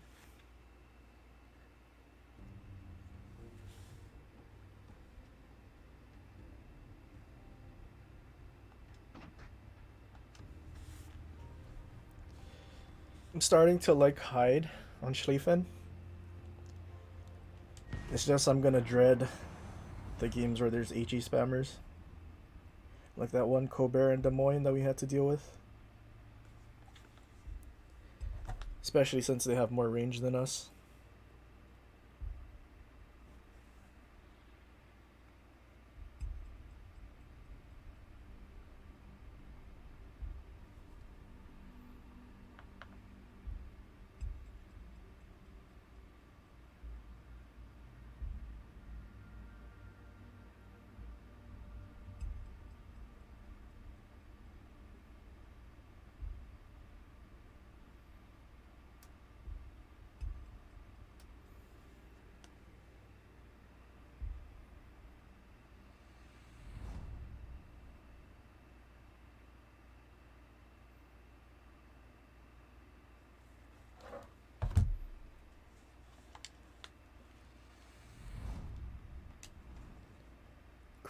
I'm starting to like hide on Schlieffen. It's just I'm gonna dread the games where there's HE spammers. Like that one Colbert and Des Moines that we had to deal with. Especially since they have more range than us.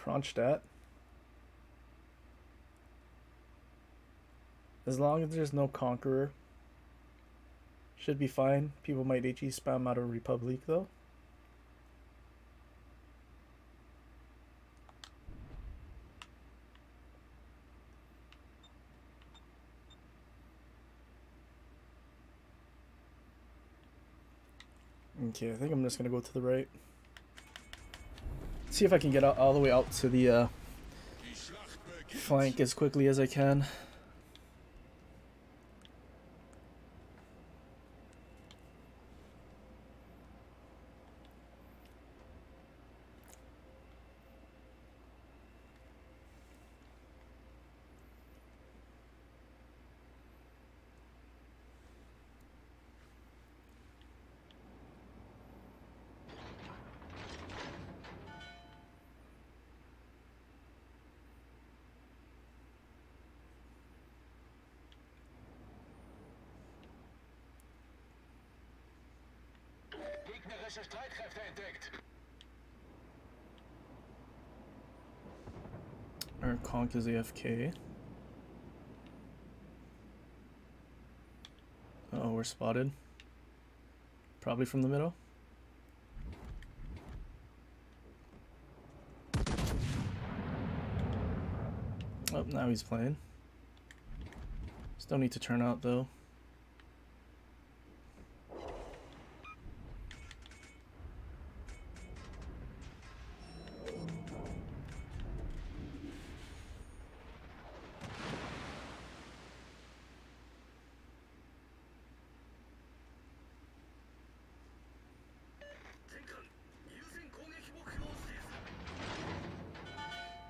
Kronstadt. As long as there's no Conqueror, should be fine. People might HE spam out of Republic though. Okay, I think I'm just gonna go to the right. See if I can get all the way out to the Die Schlacht beginnt. flank as quickly as I can. Gegnerische Streitkräfte entdeckt. Our conch is AFK. Oh, we're spotted. Probably from the middle. Oh, now he's playing. Still need to turn out though.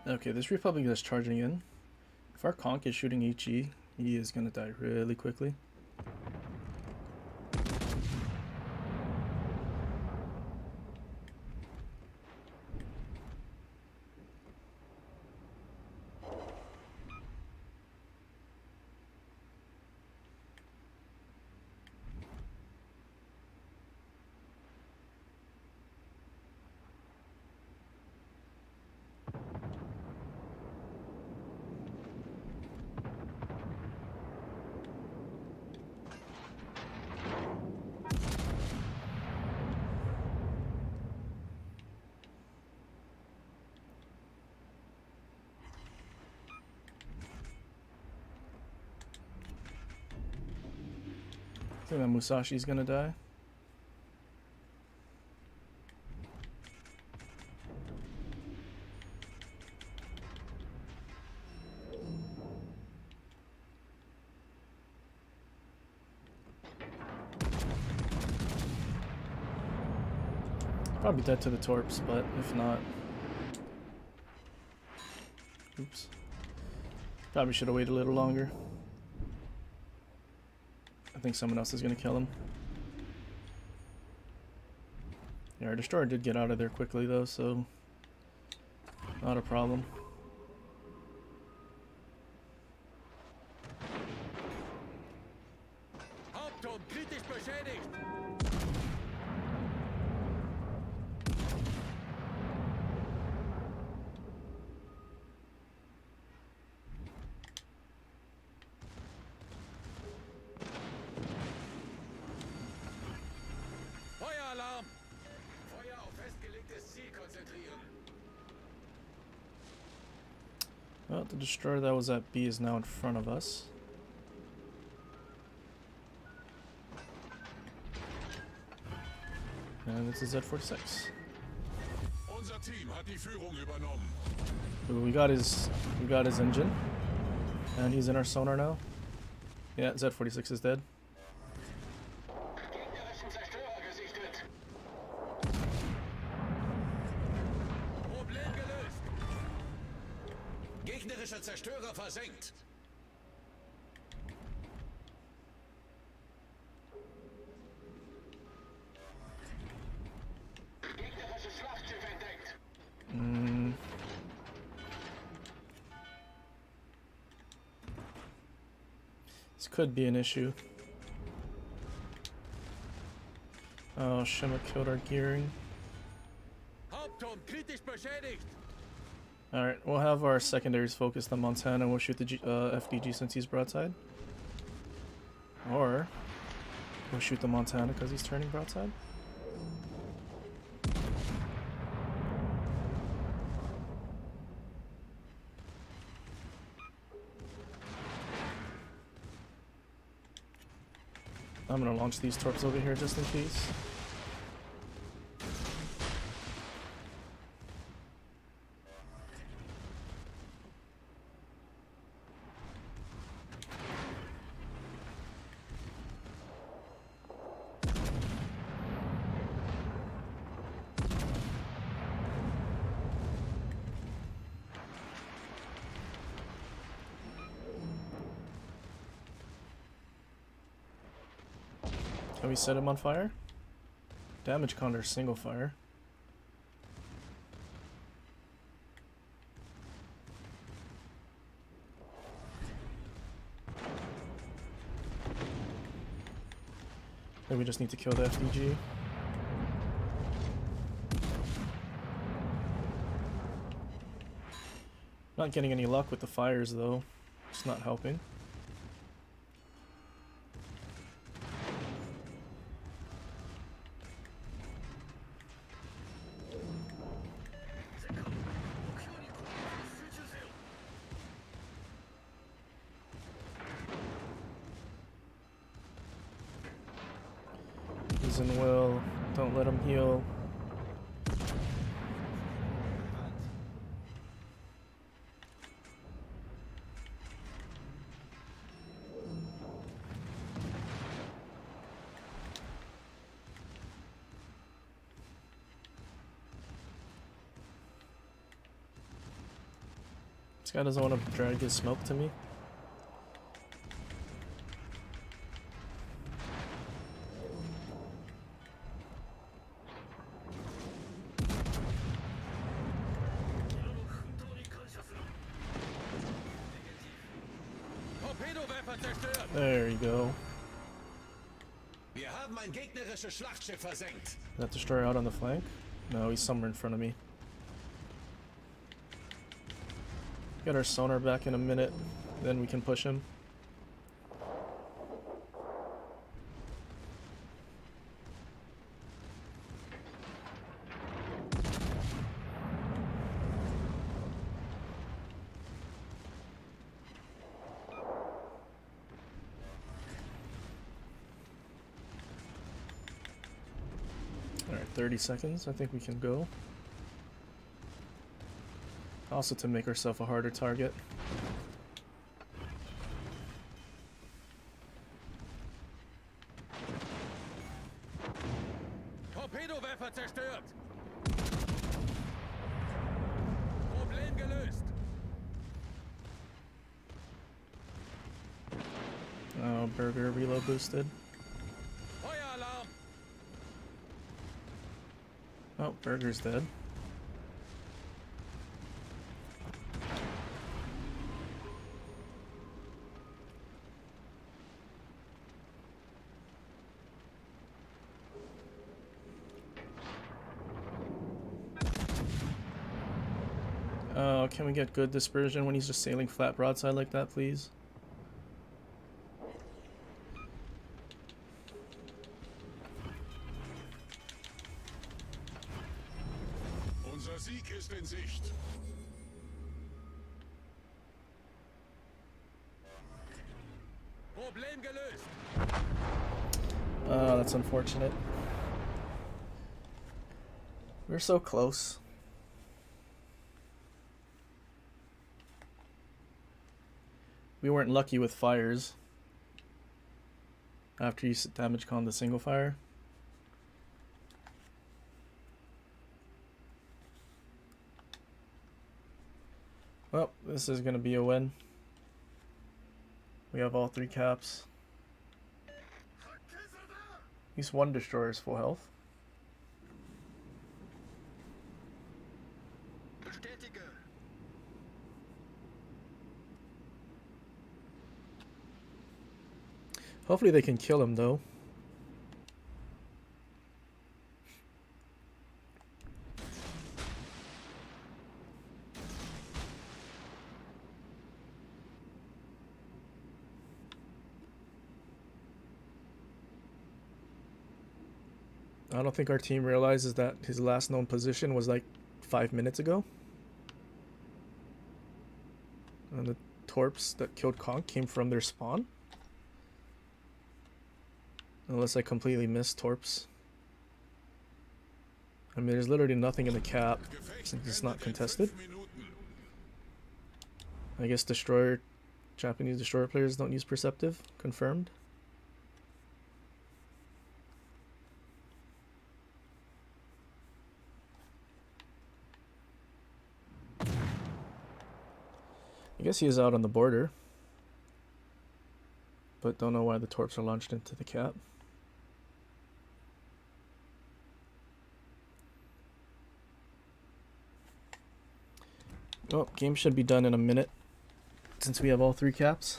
Okay, this Republic is charging in. If our conch is shooting HE, he is gonna die really quickly. I think that Musashi's gonna die. Probably dead to the torps, but if not... Oops. Probably should have waited a little longer. I think someone else is going to kill him. Yeah, our destroyer did get out of there quickly though, so... Not a problem. Hauptturm kritisch beschädigt. Oh, the destroyer that was at B is now in front of us. And it's a Z-46. Unser Team hat die Führung übernommen. Ooh, we got his engine. And he's in our sonar now. Yeah, Z-46 is dead. Gegnerischen Zerstörer gesichtet. Problem gelöst. Gegnerischer Zerstörer versenkt. Gegnerisches Schlachtschiff entdeckt. This could be an issue. Oh, Shimmer killed our gearing. Hauptturm kritisch beschädigt. Alright, we'll have our secondaries focused on Montana and we'll shoot the FDG since he's broadside. Or, we'll shoot the Montana because he's turning broadside. I'm gonna launch these torps over here just in case. Can we set him on fire? Damage counter single fire. Then we just need to kill the FDG. Not getting any luck with the fires though. It's not helping. He's in will. Don't let him heal. This guy doesn't want to drag his smoke to me. Torpedowerfer zerstört. There you go. Wir haben ein gegnerisches Schlachtschiff versenkt. That destroyer out on the flank? No, he's somewhere in front of me. Get our sonar back in a minute, then we can push him. Alright, 30 seconds. I think we can go. Also to make ourselves a harder target. Torpedowerfer zerstört. Problem gelöst. Oh, Burger reload boosted. Feueralarm. Oh, Burger's dead. Can we get good dispersion when he's just sailing flat broadside like that, please? Unser Sieg ist in Sicht. That's unfortunate. We're so close. We weren't lucky with fires. After you damage con the single fire. Well, this is gonna be a win. We have all 3 caps. At least one destroyer is full health. Bestätige. Hopefully they can kill him though. I don't think our team realizes that his last known position was like 5 minutes ago. And the torps that killed Conk came from their spawn. Unless I completely missed torps. I mean, there's literally nothing in the cap since it's not contested. I guess Japanese destroyer players don't use perceptive. Confirmed. I guess he is out on the border. But don't know why the torps are launched into the cap. Oh, game should be done in a minute since we have all 3 caps.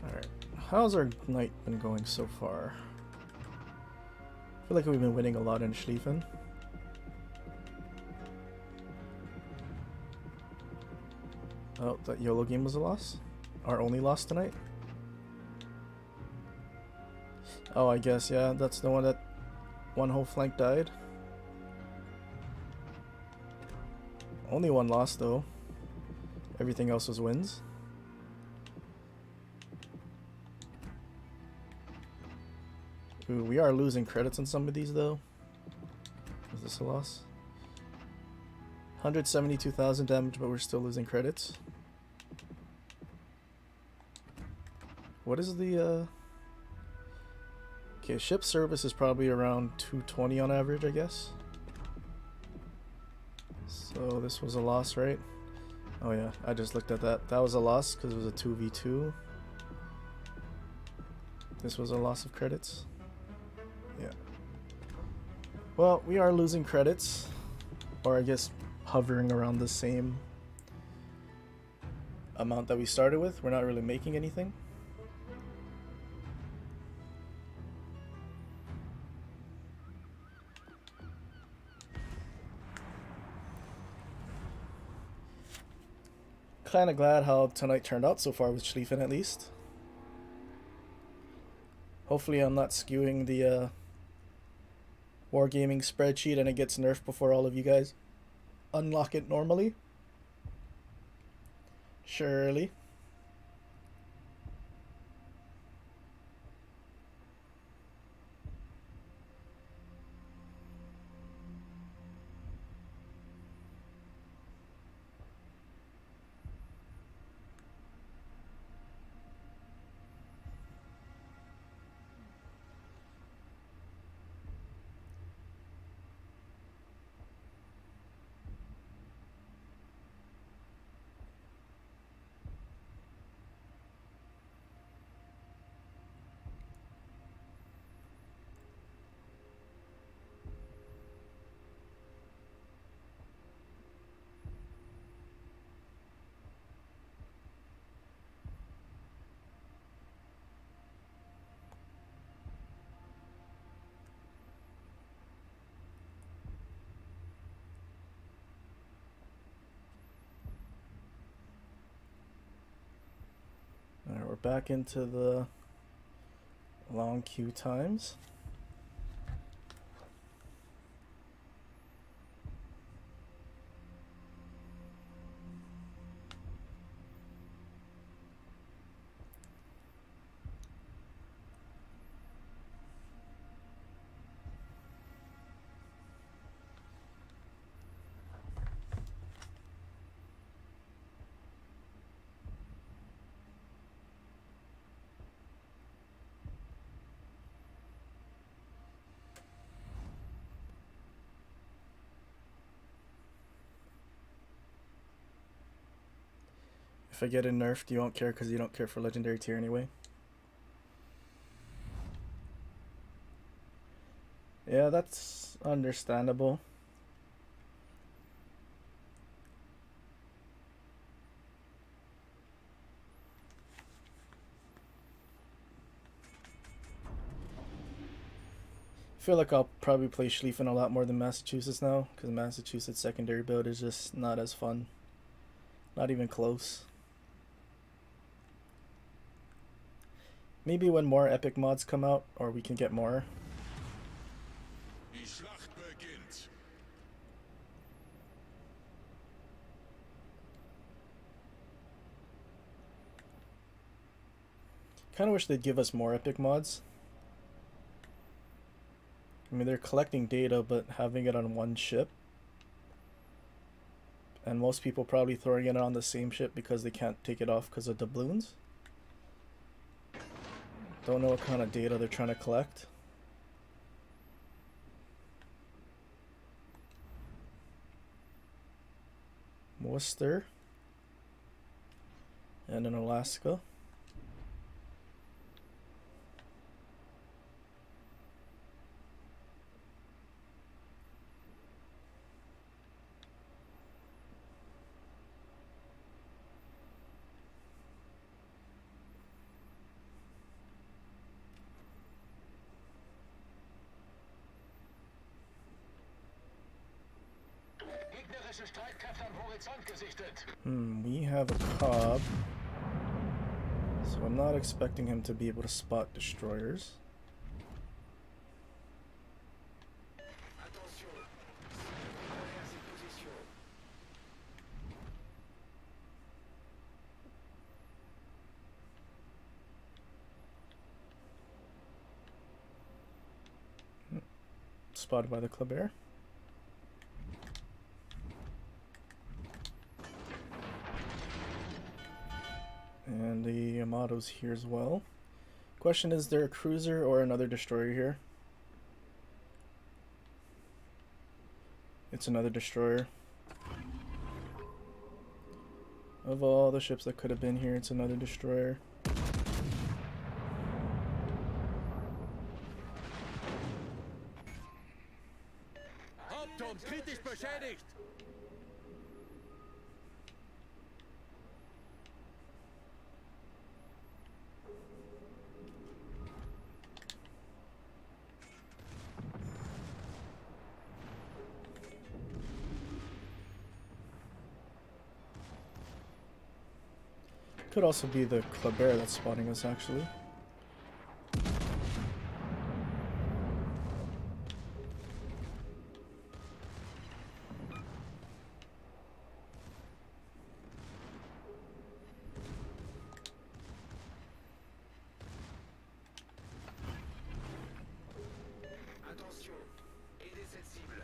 Alright, how's our night been going so far? I feel like we've been winning a lot in Schlieffen. Oh, that YOLO game was a loss? Our only loss tonight? Oh, I guess, yeah, that's the one that one whole flank died. Only one loss, though. Everything else was wins. Ooh, we are losing credits on some of these, though. Is this a loss? 172,000 damage, but we're still losing credits. What is the, Okay, ship service is probably around 220 on average, I guess. So this was a loss, right? Oh yeah, I just looked at that. That was a loss because it was a 2v2. This was a loss of credits. Yeah. Well, we are losing credits. Or I guess hovering around the same amount that we started with. We're not really making anything. Kinda glad how tonight turned out so far with Schlieffen at least. Hopefully I'm not skewing the wargaming spreadsheet and it gets nerfed before all of you guys unlock it normally. Surely. Alright, we're back into the long queue times. If I get it nerfed, you won't care because you don't care for legendary tier anyway. Yeah, that's understandable. I feel like I'll probably play Schlieffen a lot more than Massachusetts now, because Massachusetts secondary build is just not as fun. Not even close. Maybe when more epic mods come out, or we can get more. Die Schlacht beginnt. Kind of wish they'd give us more epic mods. I mean, they're collecting data, but having it on one ship. And most people probably throwing it on the same ship because they can't take it off because of doubloons. Don't know what kind of data they're trying to collect. Worcester. And in Alaska. Gegnerische Streitkräfte am Horizont gesichtet. We have a Cobb. So I'm not expecting him to be able to spot destroyers. Attention. Derrière cette position. Spotted by the Kleber. And the Yamato's here as well. Question, is there a cruiser or another destroyer here? It's another destroyer. Of all the ships that could have been here, it's another destroyer. Hauptturm kritisch beschädigt. Could also be the Kleber that's spotting us, actually. Attention. Aidez cette cible.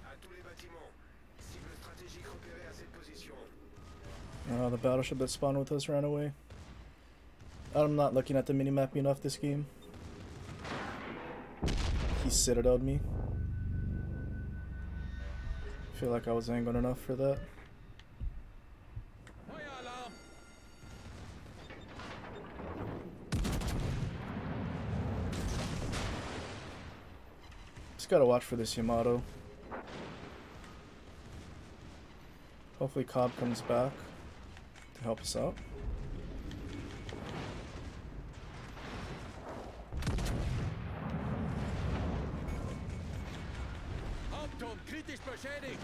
À tous les bâtiments. Cible stratégique repérée à cette position. The battleship that spawned with us ran away. I'm not looking at the minimap enough this game. He citadeled me. Feel like I was angled enough for that. Feueralarm. Just gotta watch for this Yamato. Hopefully Cobb comes back to help us out. Hauptturm kritisch beschädigt.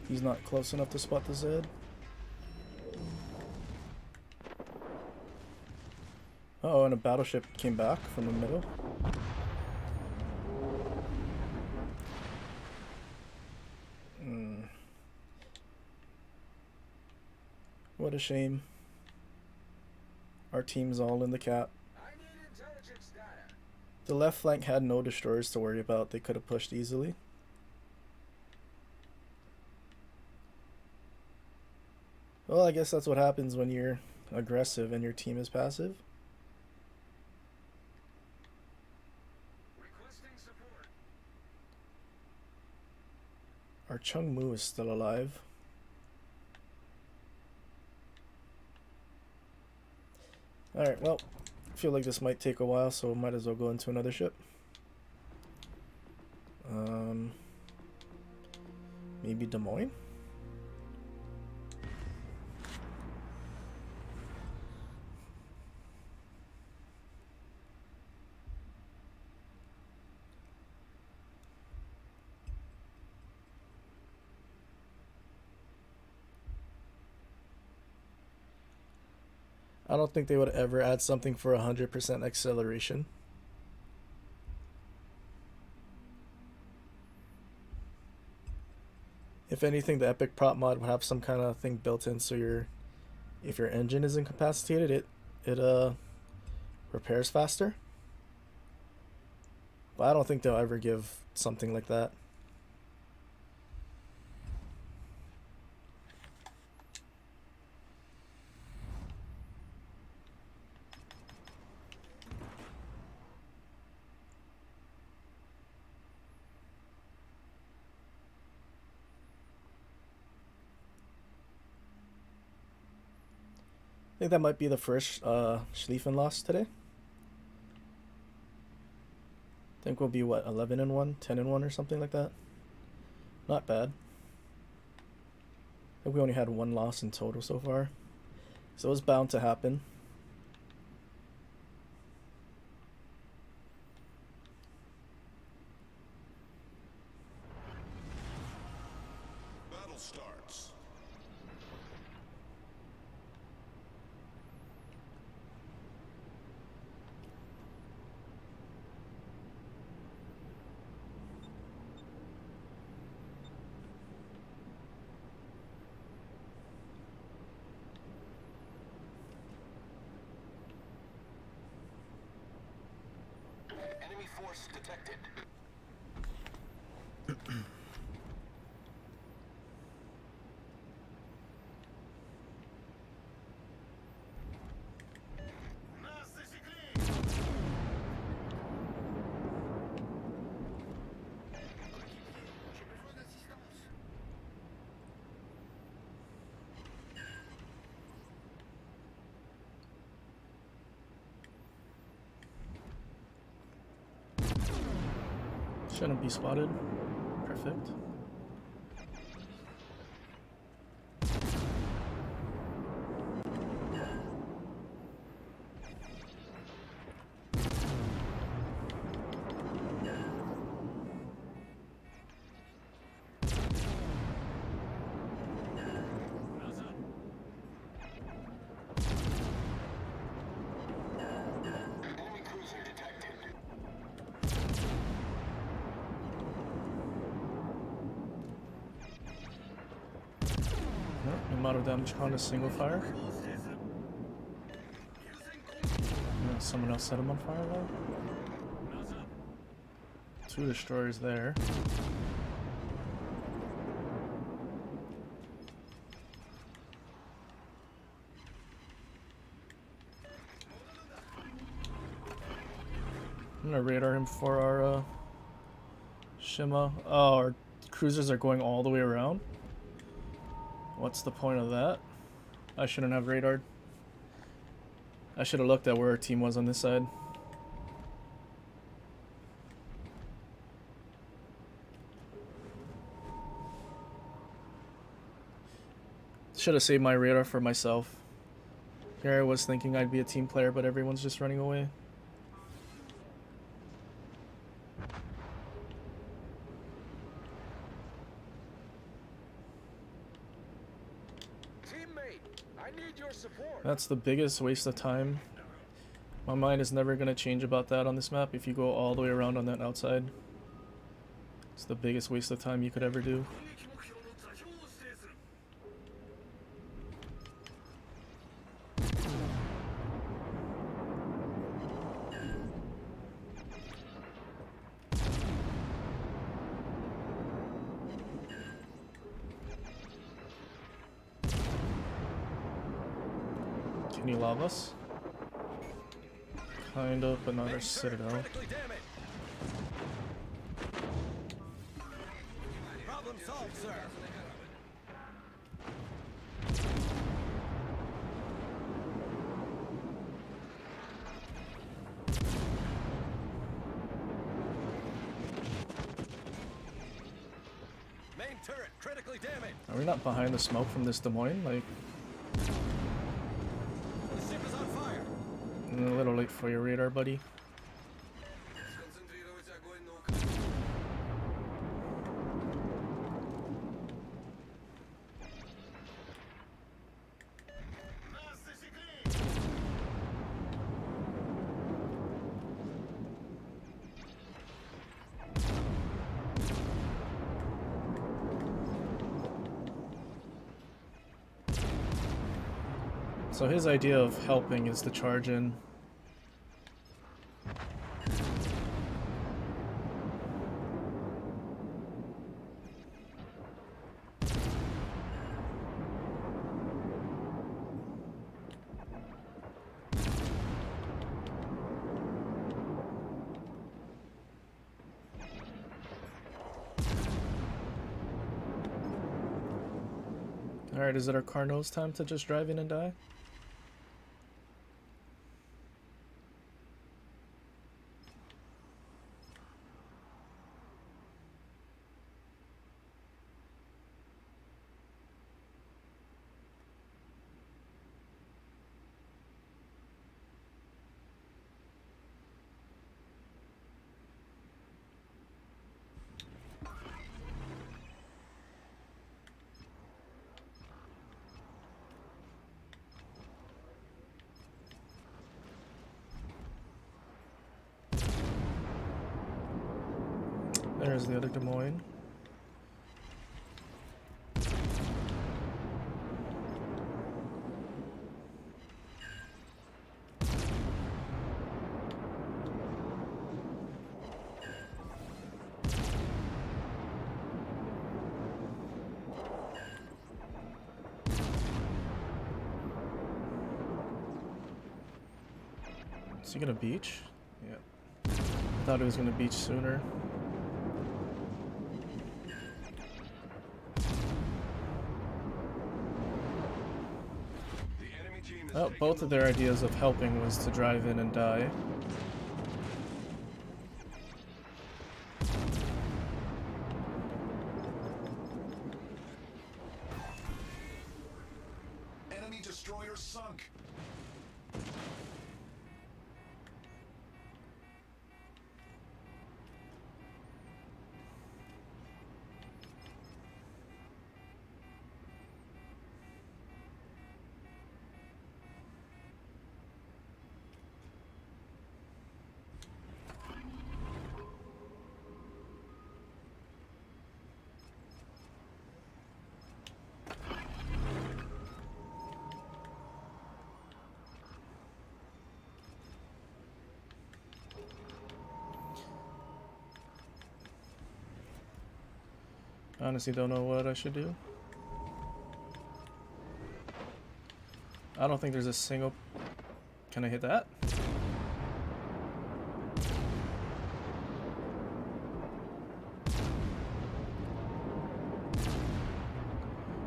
He's not close enough to spot the Zed. Oh, and a battleship came back from the middle. What a shame. Our team's all in the cap. I need intelligence data. The left flank had no destroyers to worry about. They could have pushed easily. Well, I guess that's what happens when you're aggressive and your team is passive. Requesting support. Our Chung Mu is still alive. Alright, well, I feel like this might take a while, so might as well go into another ship. Maybe Des Moines? I don't think they would ever add something for 100% acceleration. If anything, the Epic Prop mod would have some kind of thing built in, so if your engine is incapacitated, it repairs faster. But I don't think they'll ever give something like that. I think that might be the first Schlieffen loss today. I think we'll be what, 11-1, 10-1 or something like that. Not bad. I think we only had one loss in total so far, so it was bound to happen. Battle starts. Enemy force detected. Shouldn't be spotted. Perfect. Enemy cruiser detected. Amount of damage on a single fire. Someone else set him on fire though. 2 destroyers there. I'm gonna radar him for our Shima. Oh, our cruisers are going all the way around. What's the point of that? I shouldn't have radared. I should have looked at where our team was on this side. Should have saved my radar for myself. Here I was thinking I'd be a team player, but everyone's just running away. Teammate, I need your support. That's the biggest waste of time. My mind is never going to change about that on this map if you go all the way around on that outside. It's the biggest waste of time you could ever do. Can you lob us? Kind of, but not our citadel. Critically damaged. Problem solved, sir. Main turret critically damaged. Are we not behind the smoke from this Des Moines? Like, The ship is on fire. a little late for your radar, buddy. Сконцентрируйте огонь на укрытие. Нас засекли! So his idea of helping is to charge in. Alright, is it our Carnot's time to just drive in and die? There's the other Des Moines. Is he gonna beach? Yeah. I thought he was gonna beach sooner. The enemy team is Oh, taking both the of their ideas of helping was to drive in and die. enemy destroyer sunk. Honestly, don't know what I should do. I don't think there's a single... Can I hit that?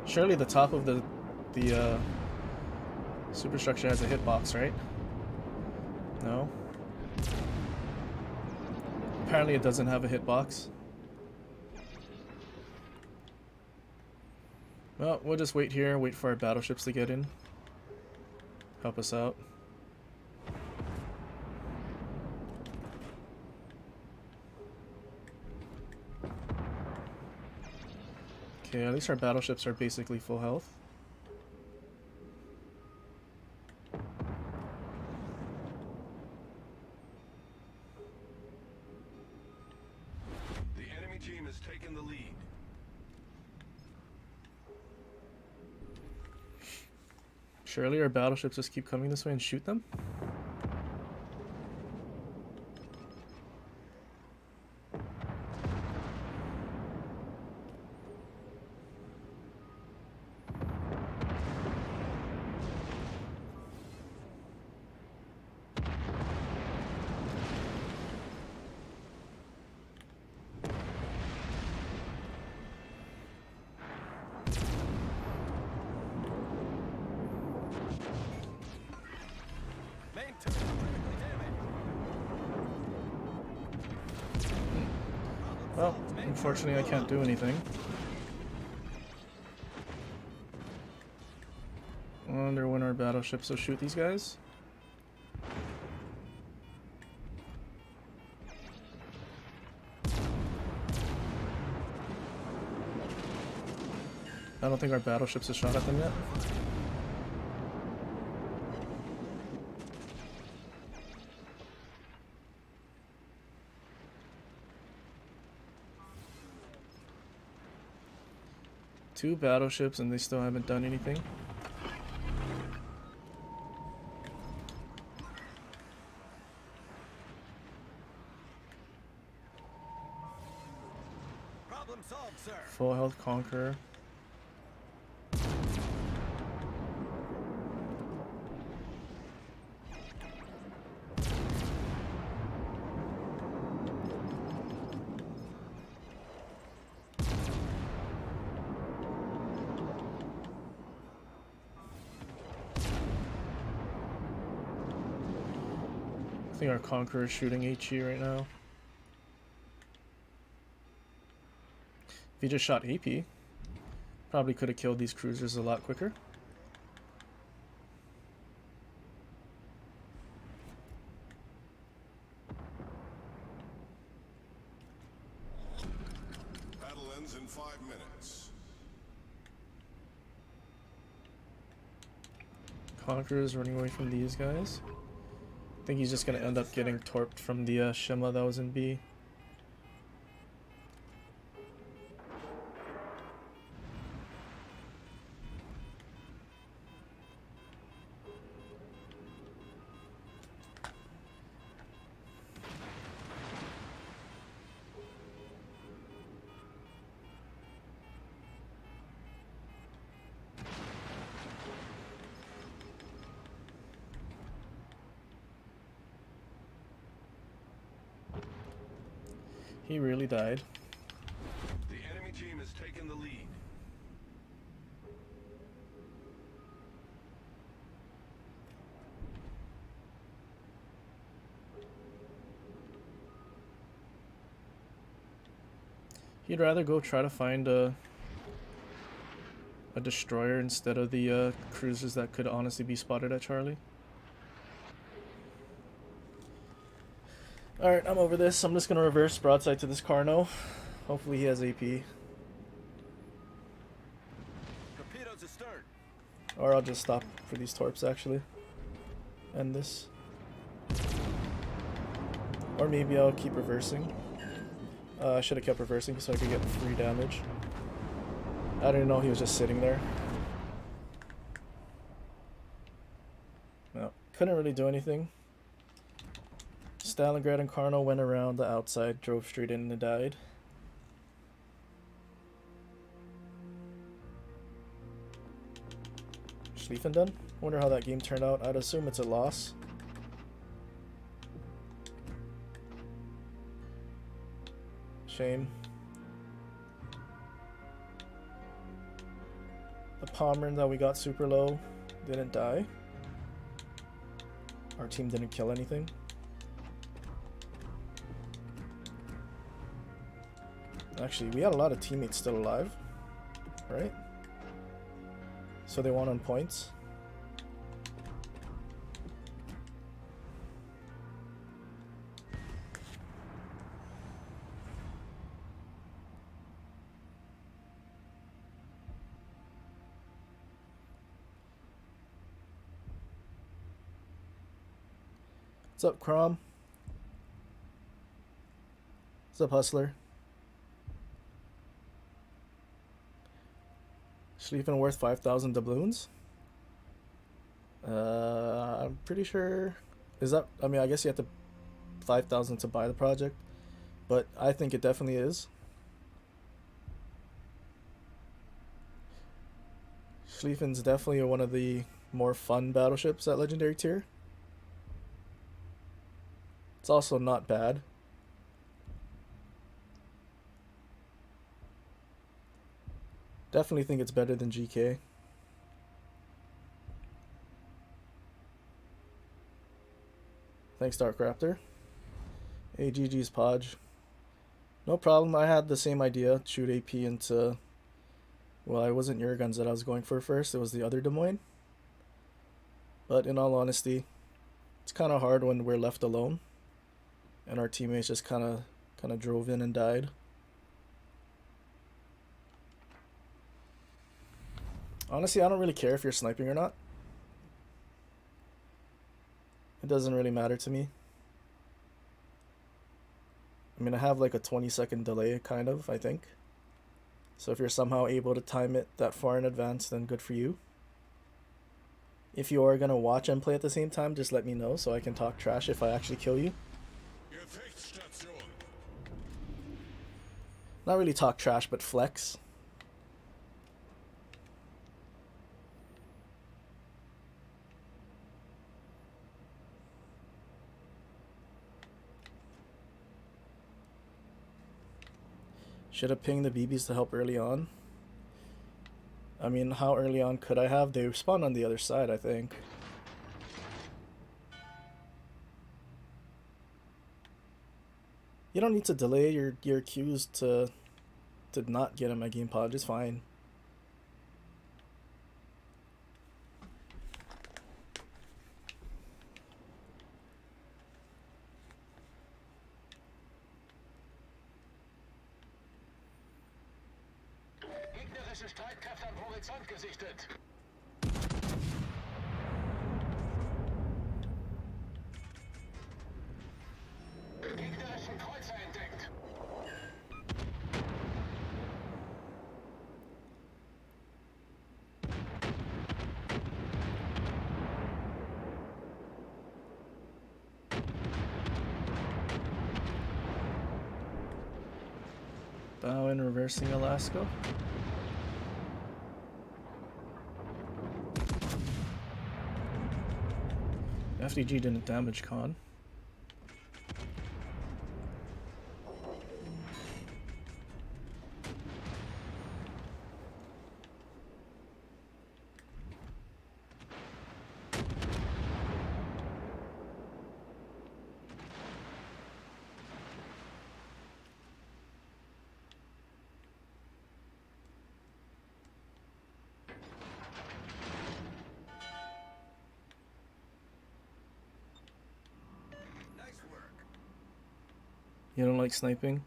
Surely the top of the superstructure has a hitbox, right? No? Apparently it doesn't have a hitbox. Well, we'll just wait here, wait for our battleships to get in. Help us out. Okay, at least our battleships are basically full health. Surely our battleships just keep coming this way and shoot them? Main turret critically damaged. Well, unfortunately I can't do anything. I wonder when our battleships will shoot these guys. I don't think our battleships have shot at them yet. Two battleships and they still haven't done anything. Problem solved, sir. Full health Conqueror. I think our Conqueror is shooting HE right now. If he just shot AP, probably could have killed these cruisers a lot quicker. Battle ends in 5 minutes. Conqueror is running away from these guys. I think he's just gonna end up getting torped from the Shima that was in B. He really died. The enemy team has taken the lead. He'd rather go try to find a destroyer instead of the cruisers that could honestly be spotted at Charlie. Alright, I'm over this. I'm just gonna reverse broadside to this Carno. Hopefully he has AP. Torpedoes astern. Or I'll just stop for these torps actually. End this. Or maybe I'll keep reversing. I should have kept reversing so I could get free damage. I didn't know he was just sitting there. No, couldn't really do anything. Stalingrad and Karno went around the outside, drove straight in and died. Schlieffen done? Wonder how that game turned out. I'd assume it's a loss. Shame. The Pommern that we got super low didn't die. Our team didn't kill anything. Actually, we had a lot of teammates still alive, right? So they won on points. What's up, Crom? What's up, Hustler? Schlieffen worth 5,000 doubloons? I'm pretty sure. Is that? I mean, I guess you have to 5,000 to buy the project, but I think it definitely is. Schlieffen's definitely one of the more fun battleships at Legendary tier. It's also not bad. Definitely think it's better than GK. Thanks, Dark Raptor. Hey, GG's Podge. No problem. I had the same idea. Shoot AP into... Well, it wasn't your guns that I was going for first. It was the other Des Moines. But in all honesty, it's kind of hard when we're left alone. And our teammates just kind of drove in and died. Honestly, I don't really care if you're sniping or not. It doesn't really matter to me. I mean, I have like a 20-second delay, kind of, I think. So if you're somehow able to time it that far in advance, then good for you. If you are going to watch and play at the same time, just let me know so I can talk trash if I actually kill you. Gefechtsstation. Not really talk trash, but flex. Should have pinged the BBs to help early on. I mean, how early on could I have? They spawned on the other side, I think. You don't need to delay your Qs to not get in my game pod. It's fine. Gegnerische Streitkräfte am Horizont gesichtet. Gegnerischen Kreuzer entdeckt. Bow in reversing Alaska. FDG didn't damage Con. You don't like sniping?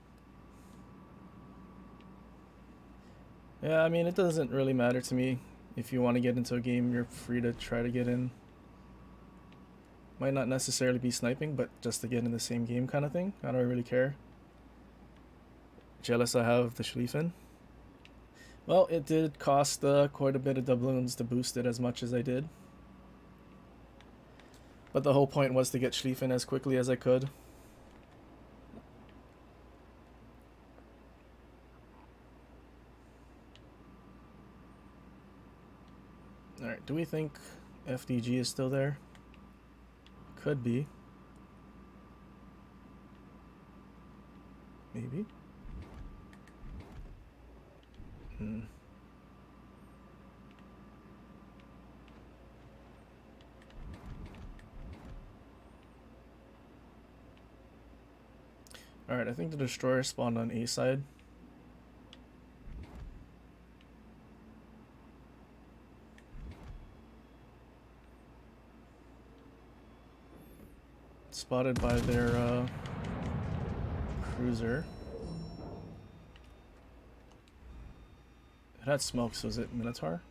Yeah, I mean, it doesn't really matter to me. If you want to get into a game, you're free to try to get in. Might not necessarily be sniping, but just to get in the same game kind of thing. I don't really care. Jealous I have the Schlieffen. Well, it did cost quite a bit of doubloons to boost it as much as I did. But the whole point was to get Schlieffen as quickly as I could. Alright, do we think FDG is still there? Could be. Maybe. Alright, I think the destroyer spawned on A side. Spotted by their cruiser. It had smokes, was it Minotaur?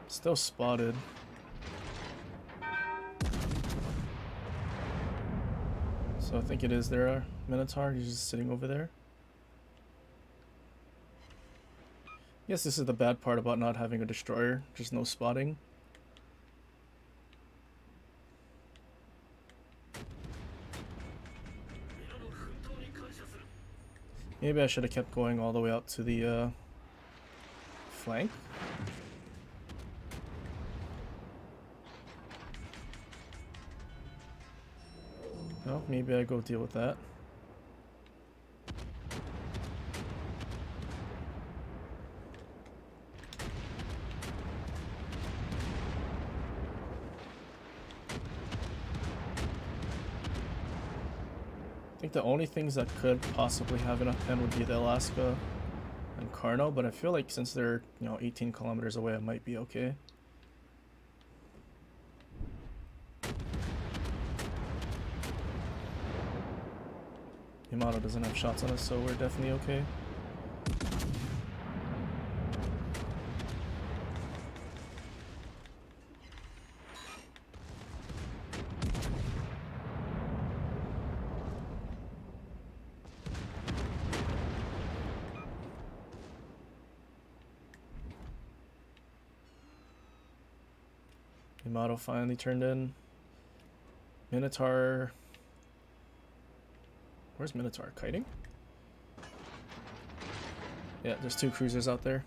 Still spotted. So I think it is their Minotaur. He's just sitting over there. Yes, this is the bad part about not having a destroyer. Just no spotting. Maybe I should have kept going all the way out to the flank. Well, maybe I go deal with that. I think the only things that could possibly have enough pen would be the Alaska and Carno, but I feel like since they're, 18 kilometers away, it might be okay. Yamato doesn't have shots on us, so we're definitely okay. Yamato finally turned in. Minotaur. Where's Minotaur? Kiting? Yeah, there's 2 cruisers out there.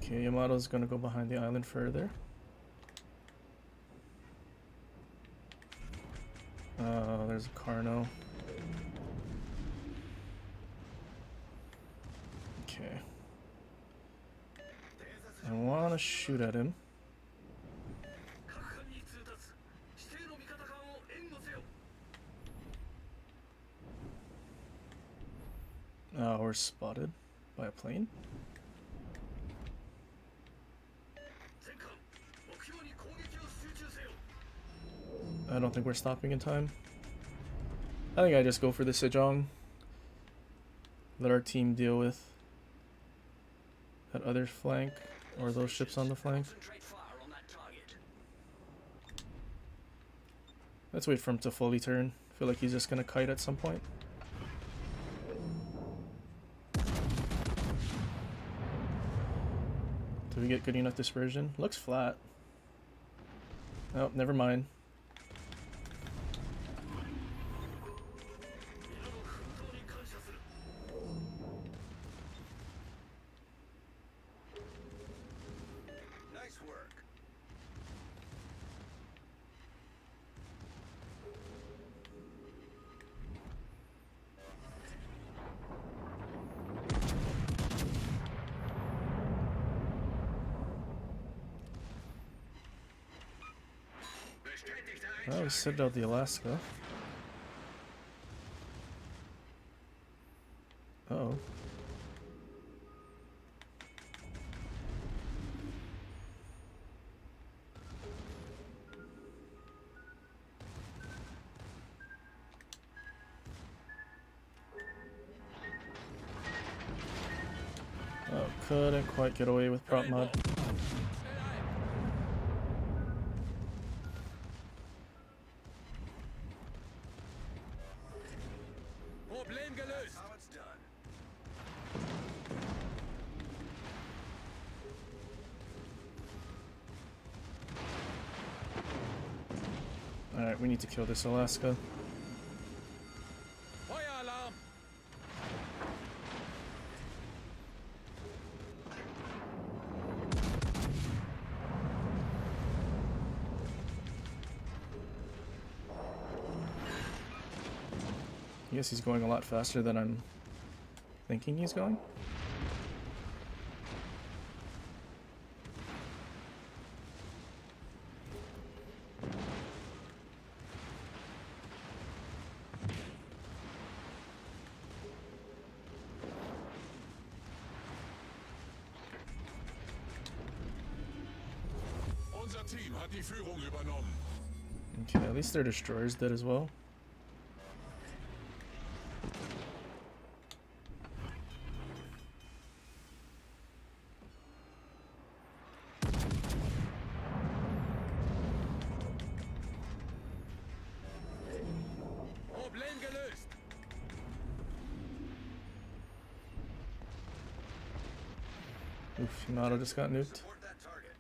Okay, Yamato's gonna go behind the island further. There's a Carno. Okay. I wanna shoot at him. We're spotted by a plane. I don't think we're stopping in time. I think I just go for the Sejong. Let our team deal with that other flank, or those ships on the flank. Let's wait for him to fully turn. I feel like he's just gonna kite at some point. Do we get good enough dispersion? Looks flat. Oh, never mind. Nice work. Oh, we set out the Alaska. Uh-oh. Oh, couldn't quite get away with prop mod. Problem gelöst. How it's done. Alright, we need to kill this Alaska. Feueralarm. I guess he's going a lot faster than I'm thinking he's going. Unser Team hat die Führung übernommen. Okay, at least their destroyer's dead as well. Problem gelöst. Oof, Yamato just got nuked. Support that target.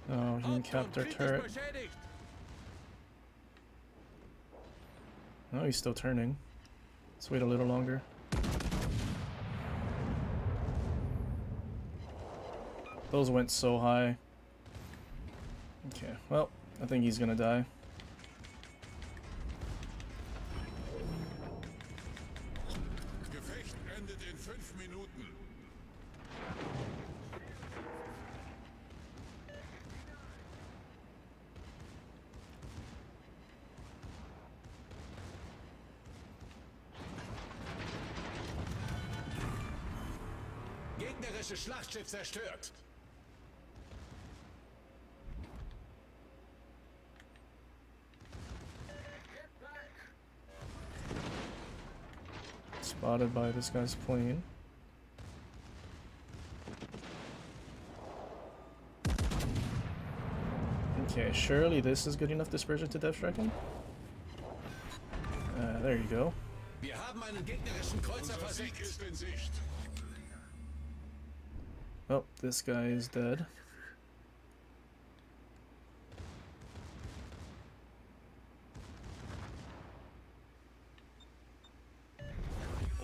Oh, he capped our kritisch turret. beschädigt. Oh, he's still turning. Let's wait a little longer. Those went so high. Okay, well, I think he's gonna die. Gefecht endet in 5 Minuten. Gegnerisches Schlachtschiff zerstört. Spotted by this guy's plane. Okay, surely this is good enough dispersion to death strike him. There you go. Wir haben einen gegnerischen Kreuzer Unser Sieg versenkt. ist in Sicht. Oh, this guy is dead.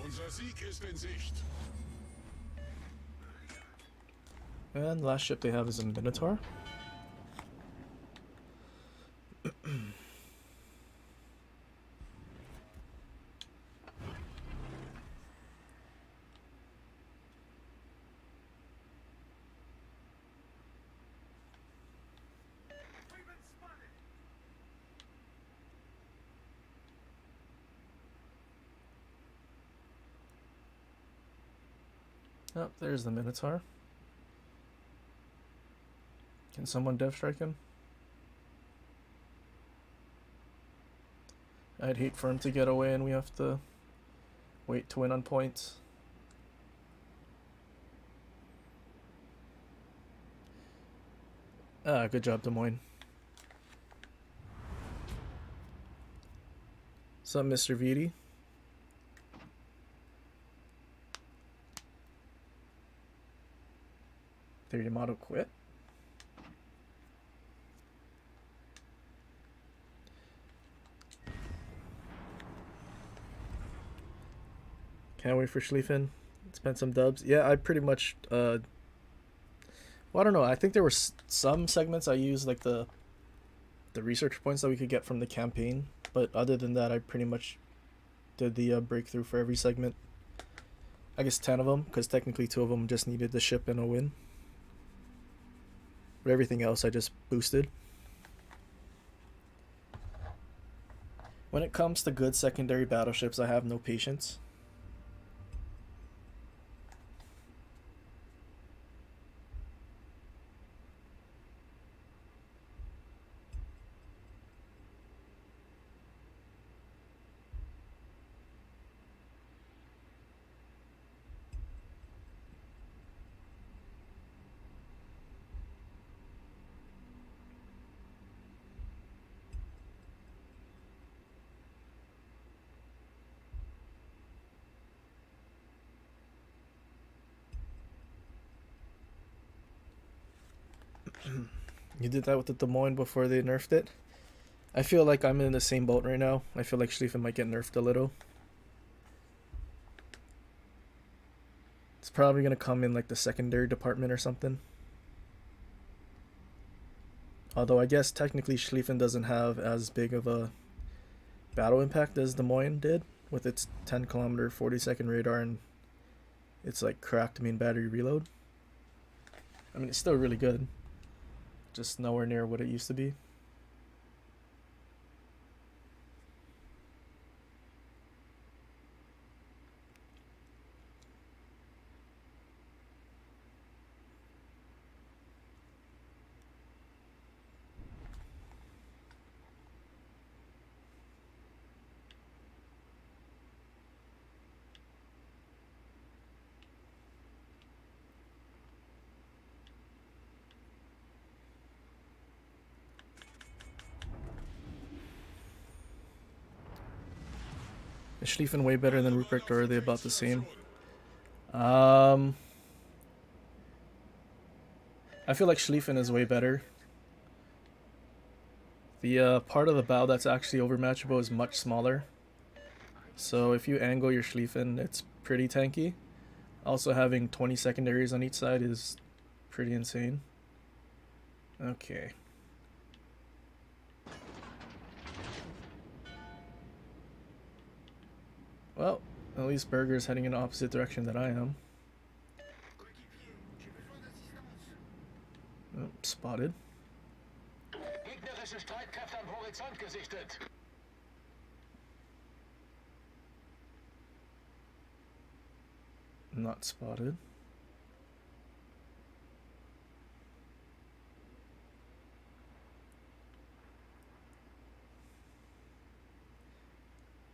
Unser Sieg ist in Sicht. And the last ship they have is a Minotaur. We've been spotted. Oh, there's the Minotaur. Can someone death strike him? I'd hate for him to get away and we have to wait to win on points. Ah, good job, Des Moines. What's up, Mr. Viti? Did Yamato quit? Can't wait for Schlieffen. Spent some dubs. Yeah, I pretty much, well, I don't know. I think there were some segments I used, like the research points that we could get from the campaign. But other than that, I pretty much did the breakthrough for every segment. I guess 10 of them, because technically 2 of them just needed the ship and a win. But everything else I just boosted. When it comes to good secondary battleships, I have no patience. You did that with the Des Moines before they nerfed it? I feel like I'm in the same boat right now. I feel like Schlieffen might get nerfed a little. It's probably going to come in like the secondary department or something. Although I guess technically Schlieffen doesn't have as big of a battle impact as Des Moines did with its 10 kilometer 40-second radar and its like cracked main battery reload. I mean, it's still really good. Just nowhere near what it used to be. Is Schlieffen way better than Ruprecht, or are they about the same? I feel like Schlieffen is way better. The part of the bow that's actually overmatchable is much smaller. So if you angle your Schlieffen, it's pretty tanky. Also having 20 secondaries on each side is pretty insane. Okay. Well, at least Berger's heading in the opposite direction that I am. Oh, spotted. Gegnerische Streitkräfte am Horizont gesichtet. Not spotted.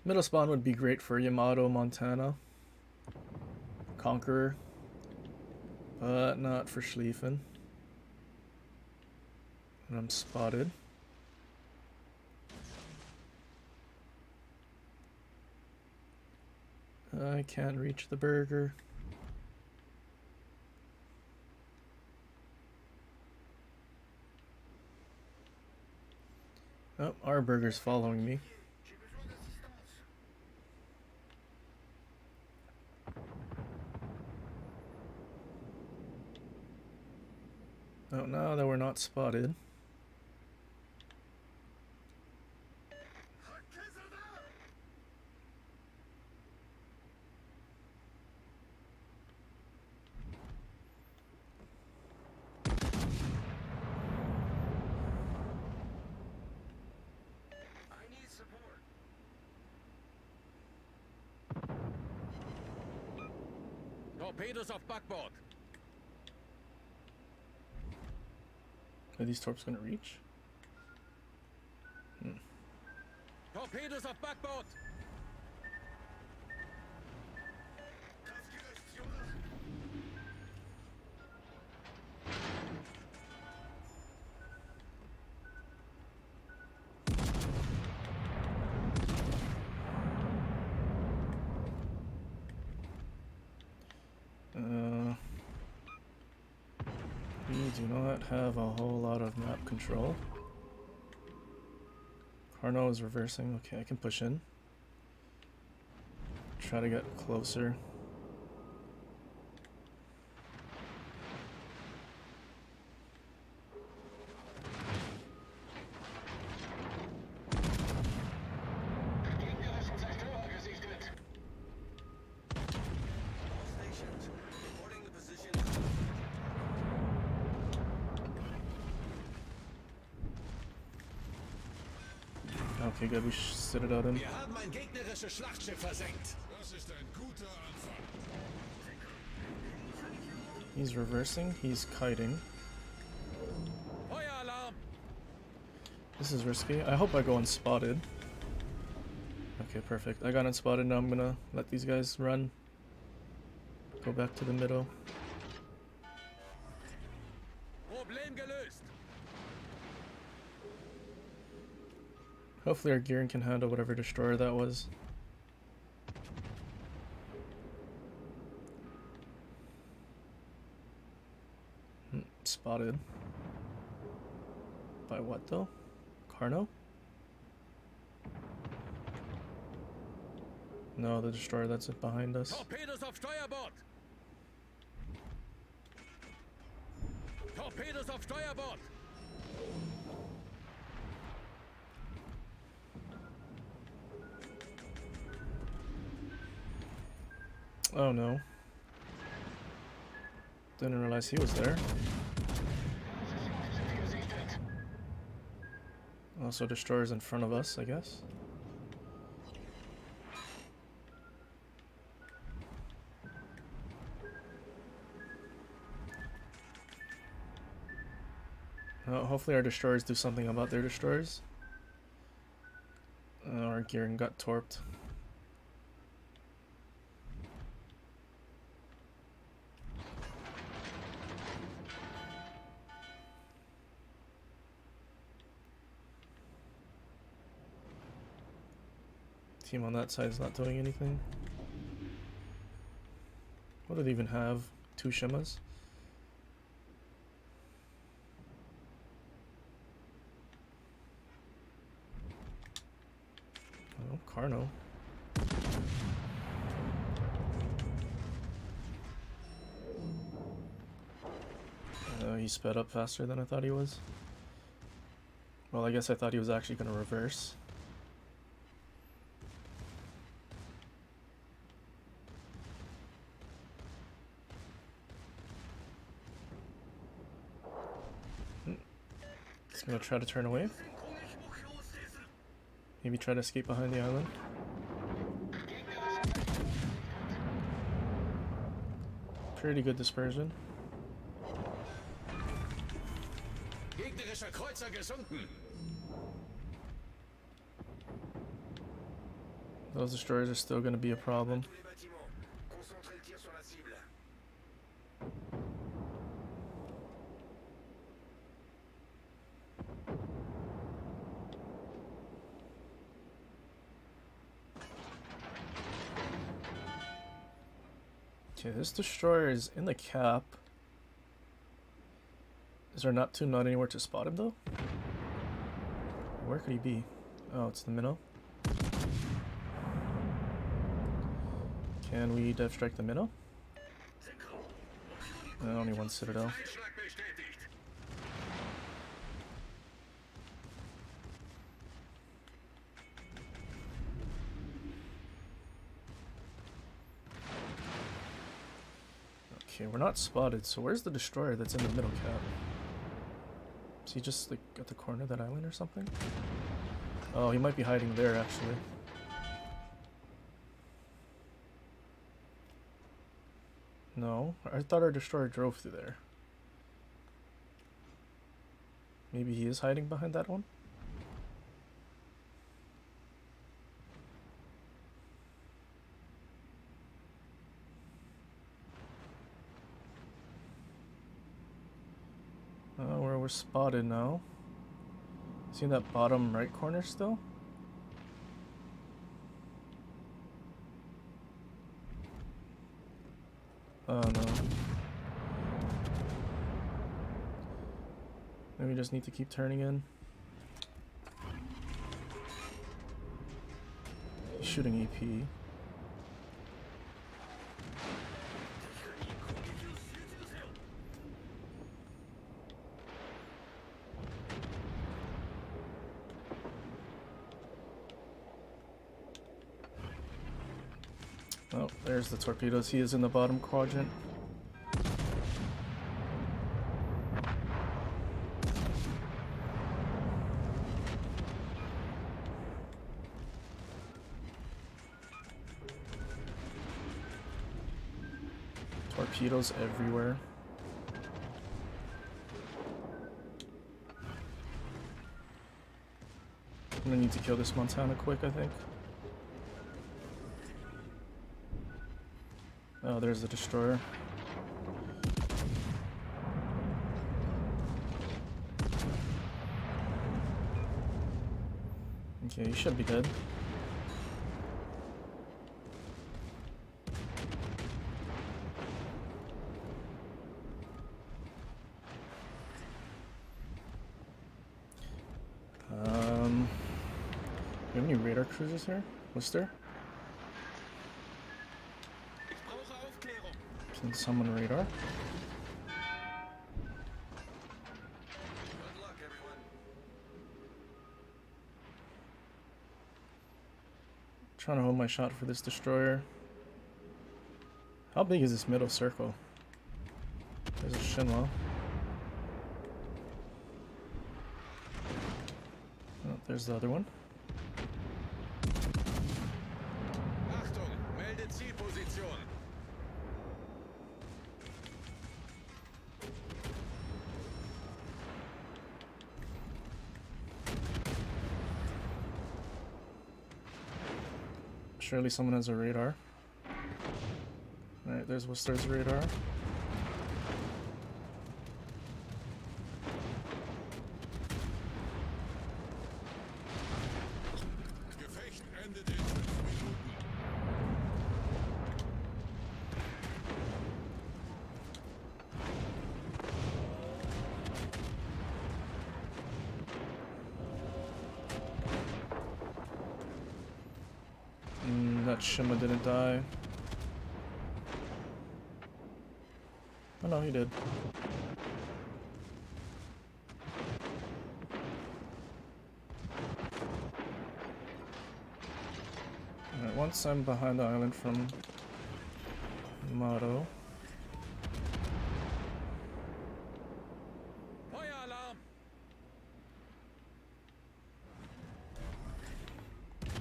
Middle spawn would be great for Yamato, Montana, Conqueror, but not for Schlieffen. And I'm spotted. I can't reach the Berger. Oh, our Berger's following me. Oh, now that we're not spotted. I need support. Torpedoes auf Backbord. Are these torps gonna reach? Torpedoes auf Backbord. We do not have a whole lot of map control. Carno is reversing. Okay, I can push in. Try to get closer. Gegnerischen Zerstörer gesichtet. All stations, reporting the position. Okay, good. We sit it out in. Wir haben ein gegnerisches Schlachtschiff versenkt. Das ist ein guter Anfang. He's reversing. He's kiting. Feueralarm. This is risky. I hope I go unspotted. Okay, perfect. I got unspotted. Now I'm gonna let these guys run. Go back to the middle. Problem gelöst. Hopefully our gearing can handle whatever destroyer that was. Spotted. By what though? Carno? No, the destroyer that's behind us. Torpedos auf Steuerbord. Torpedos auf Steuerbord. Oh no. Didn't realize he was there. Also destroyers in front of us, I guess. Hopefully our destroyers do something about their destroyers. Our gearing got torped. Team on that side is not doing anything. What do they even have? 2 Shimas? Oh, Carno. He sped up faster than I thought he was. Well, I guess I thought he was actually going to reverse. He's going to try to turn away. Maybe try to escape behind the island. Pretty good dispersion. Gegnerischer Kreuzer gesunken. Those destroyers are still going to be a problem. Tous les bâtiments. Concentrez le tir sur la cible. Okay, this destroyer is in the cap. Is there not anywhere to spot him though? Where could he be? Oh, it's the minnow. Can we dev strike the minnow? Only one citadel. Einschlag bestätigt. Okay, we're not spotted, so where's the destroyer that's in the middle cap? Is he just like at the corner of that island or something? Oh, he might be hiding there actually. No, I thought our destroyer drove through there. Maybe he is hiding behind that one? Oh, we're spotted now. See in that bottom right corner still? Oh no. Then we just need to keep turning in. He's shooting EP. Oh, there's the torpedoes. He is in the bottom quadrant. Torpedoes everywhere. I'm gonna need to kill this Montana quick, I think. Oh, there's the destroyer. Okay, he should be dead. Do you have any radar cruisers here? Lister? Ich brauche Aufklärung. Can someone radar? Good luck, everyone. Trying to hold my shot for this destroyer. How big is this middle circle? There's a Shinwa. Oh, there's the other one. Achtung, melde Zielposition. Surely someone has a radar. Alright, there's Worcester's radar. Gefecht endet in 5 that Shima didn't die. Oh no, he did. Alright, once I'm behind the island from Motto. Feueralarm!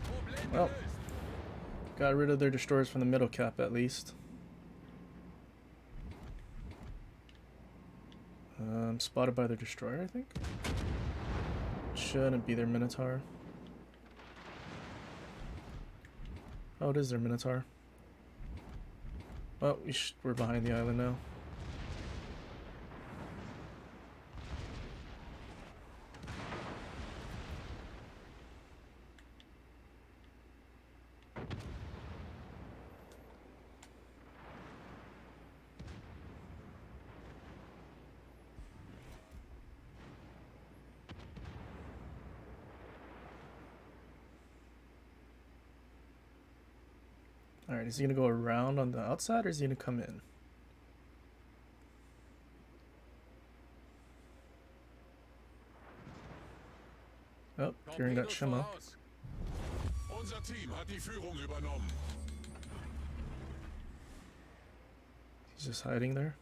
Problem Well, gelöst! got rid of their destroyers from the middle cap at least. Spotted by their destroyer, I think. Shouldn't be their Minotaur. Oh, it is their Minotaur. Well, we're behind the island now. Alright, is he gonna go around on the outside or is he gonna come in? Oh, Kieran got Torpedos Shima. voraus! Unser Team hat die Führung übernommen. He's just hiding there.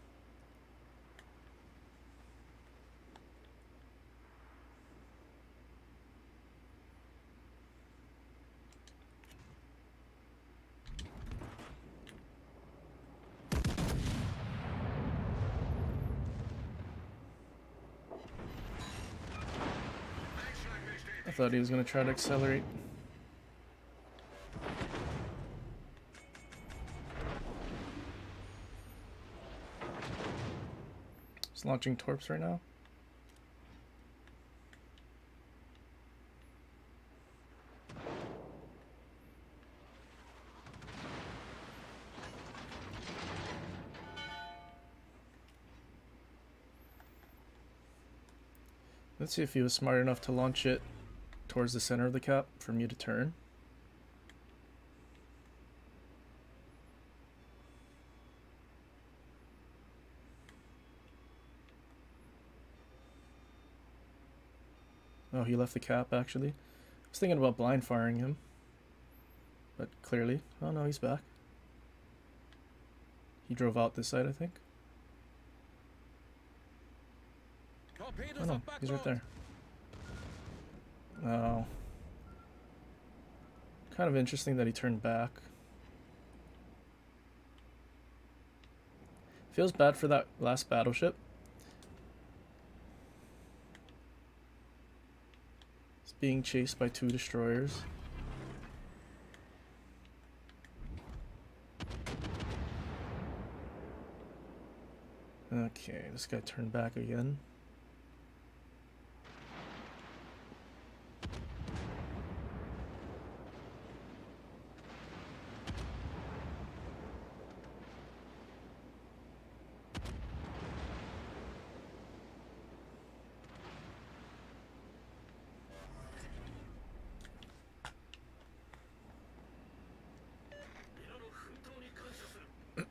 I thought he was gonna try to accelerate. He's launching torps right now. Let's see if he was smart enough to launch it towards the center of the cap for me to turn. Oh, he left the cap actually. I was thinking about blind firing him, but clearly, oh no, he's back. He drove out this side, I think. Torpedos Oh no, auf he's right Backbord! there. Oh. Kind of interesting that he turned back. Feels bad for that last battleship. It's being chased by 2 destroyers. Okay, this guy turned back again.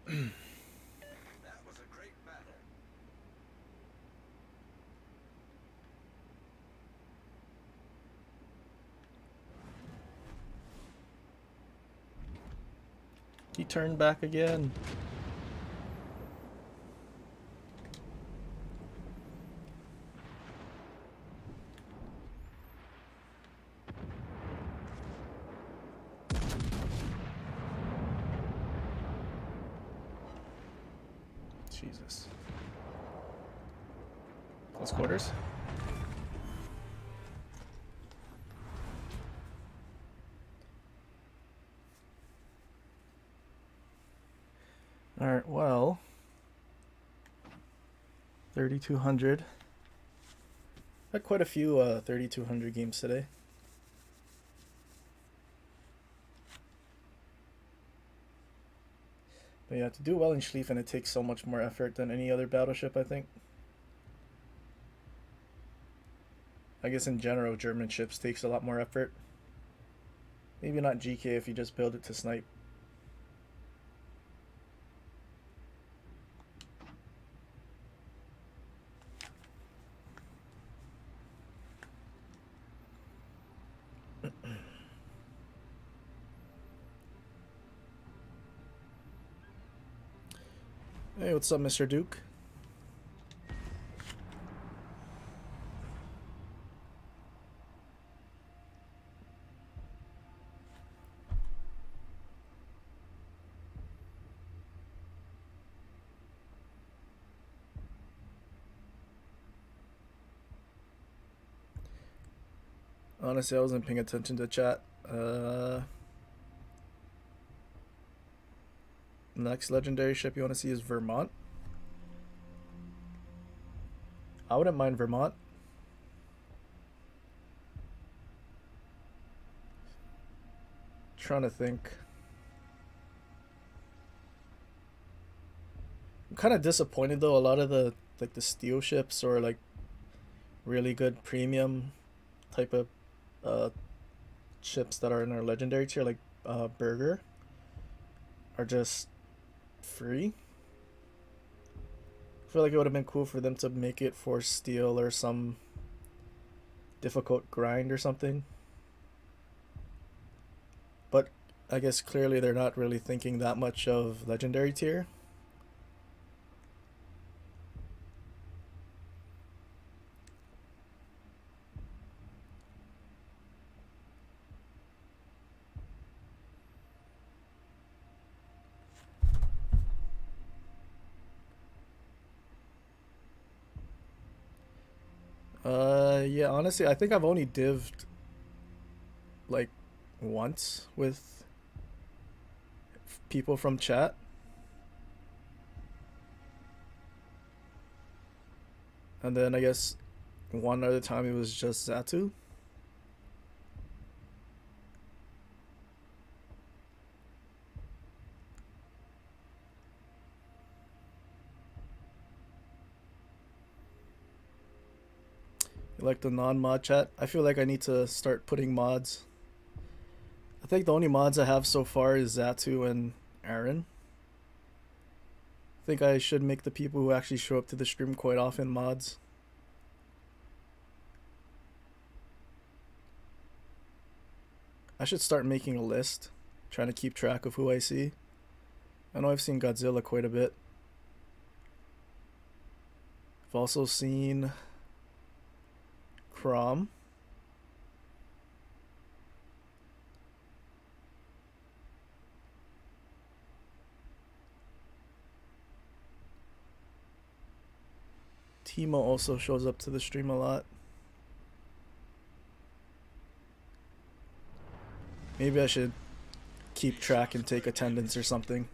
That was a great battle. He turned back again. Jesus. Close quarters. Alright, well, 3,200. Had quite a few 3,200 games today. But yeah, to do well in Schlieffen, it takes so much more effort than any other battleship, I think. I guess in general, German ships takes a lot more effort. Maybe not GK if you just build it to snipe. Hey, what's up, Mr. Duke? Honestly, I wasn't paying attention to chat. Next legendary ship you want to see is Vermont. I wouldn't mind Vermont. Trying to think. I'm kind of disappointed though. A lot of the steel ships or like really good premium type of ships that are in our legendary tier, like Burger, are just free. I feel like it would have been cool for them to make it for steel or some difficult grind or something. But I guess clearly they're not really thinking that much of legendary tier. Yeah, honestly, I think I've only dived like once with people from chat. And then I guess one other time it was just Zatu. Like the non-mod chat. I feel like I need to start putting mods. I think the only mods I have so far is Zatu and Aaron. I think I should make the people who actually show up to the stream quite often mods. I should start making a list, trying to keep track of who I see. I know I've seen Godzilla quite a bit. I've also seen Crom. Timo also shows up to the stream a lot. Maybe I should keep track and take attendance or something.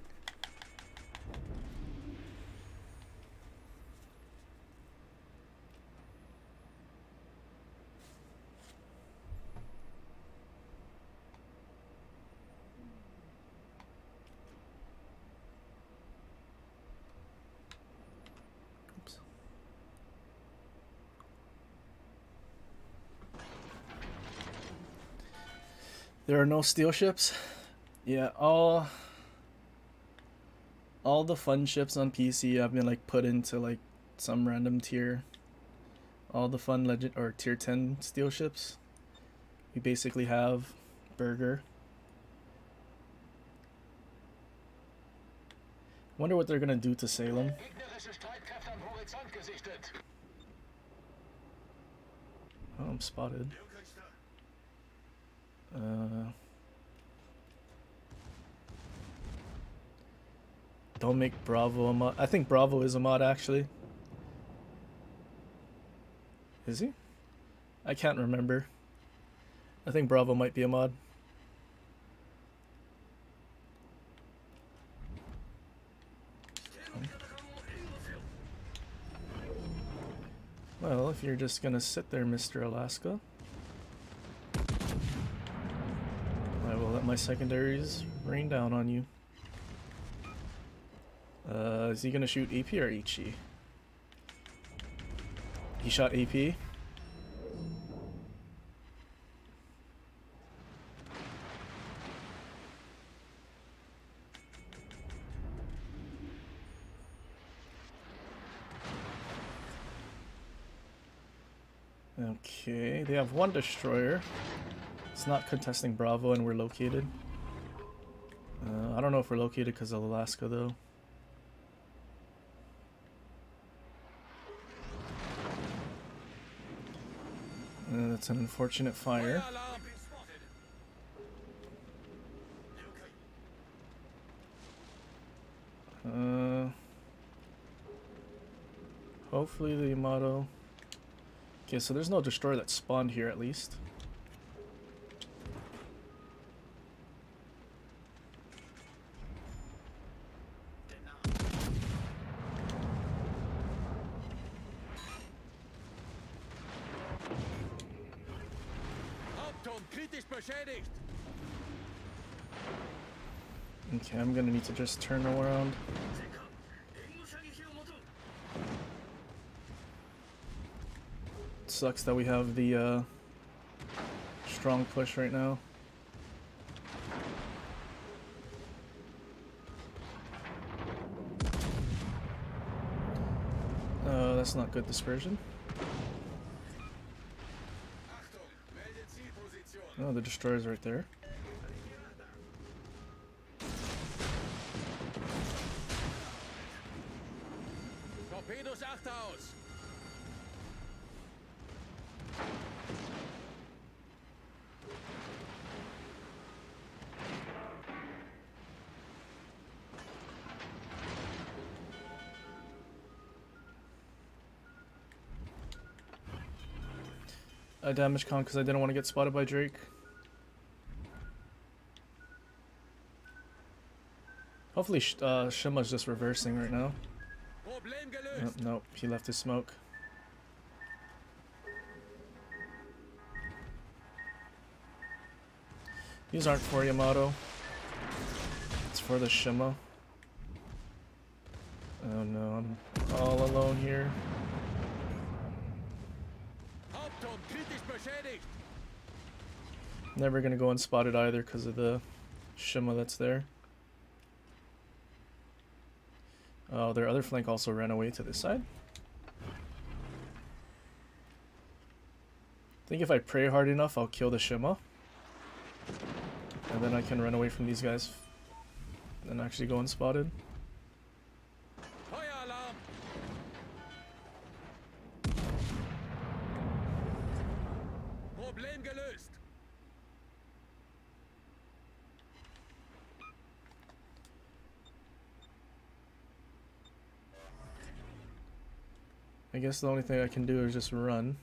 There are no steel ships? Yeah, all the fun ships on PC have been like put into like some random tier. All the fun legend or tier 10 steel ships. We basically have Burger. Wonder what they're gonna do to Salem. Gegnerische Streitkräfte am Horizont gesichtet. Oh, I'm spotted. Don't make Bravo a mod. I think Bravo is a mod actually. Is he? I can't remember. I think Bravo might be a mod. Well, if you're just gonna sit there, Mr. Alaska, I will let my secondaries rain down on you. Is he gonna shoot AP or Ichi? He shot AP. Okay, they have one destroyer. It's not contesting Bravo and we're located. I don't know if we're located because of Alaska though. That's an unfortunate fire. Feueralarm! Hopefully the Yamato. Okay, so there's no destroyer that spawned here at least. Hauptturm kritisch beschädigt! Okay, I'm gonna need to just turn around. Sucks that we have the strong push right now. That's not good dispersion. Achtung, meldet Zielposition. Oh, the destroyer's right there. Torpedos achter aus! I damaged Con because I didn't want to get spotted by Drake. Hopefully Shima's just reversing right now. Problem Nope, gelöst! nope, he left his smoke. These aren't for Yamato. It's for the Shima. Oh no, I'm all alone here. Hauptturm kritisch beschädigt! Never gonna go unspotted either because of the Shima that's there. Oh, their other flank also ran away to this side. I think if I pray hard enough, I'll kill the Shima. And then I can run away from these guys and actually go unspotted. Feueralarm! Problem gelöst! I guess the only thing I can do is just run.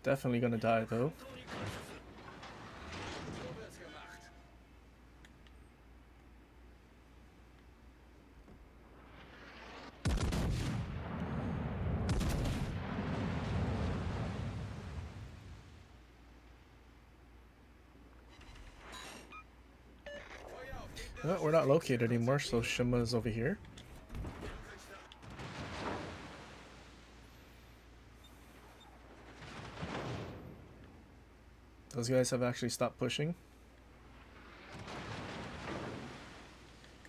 Definitely gonna die though. So wird's gemacht. Feuer auf Gegner. Well, we're not located anymore, so Shima is over here. Those guys have actually stopped pushing.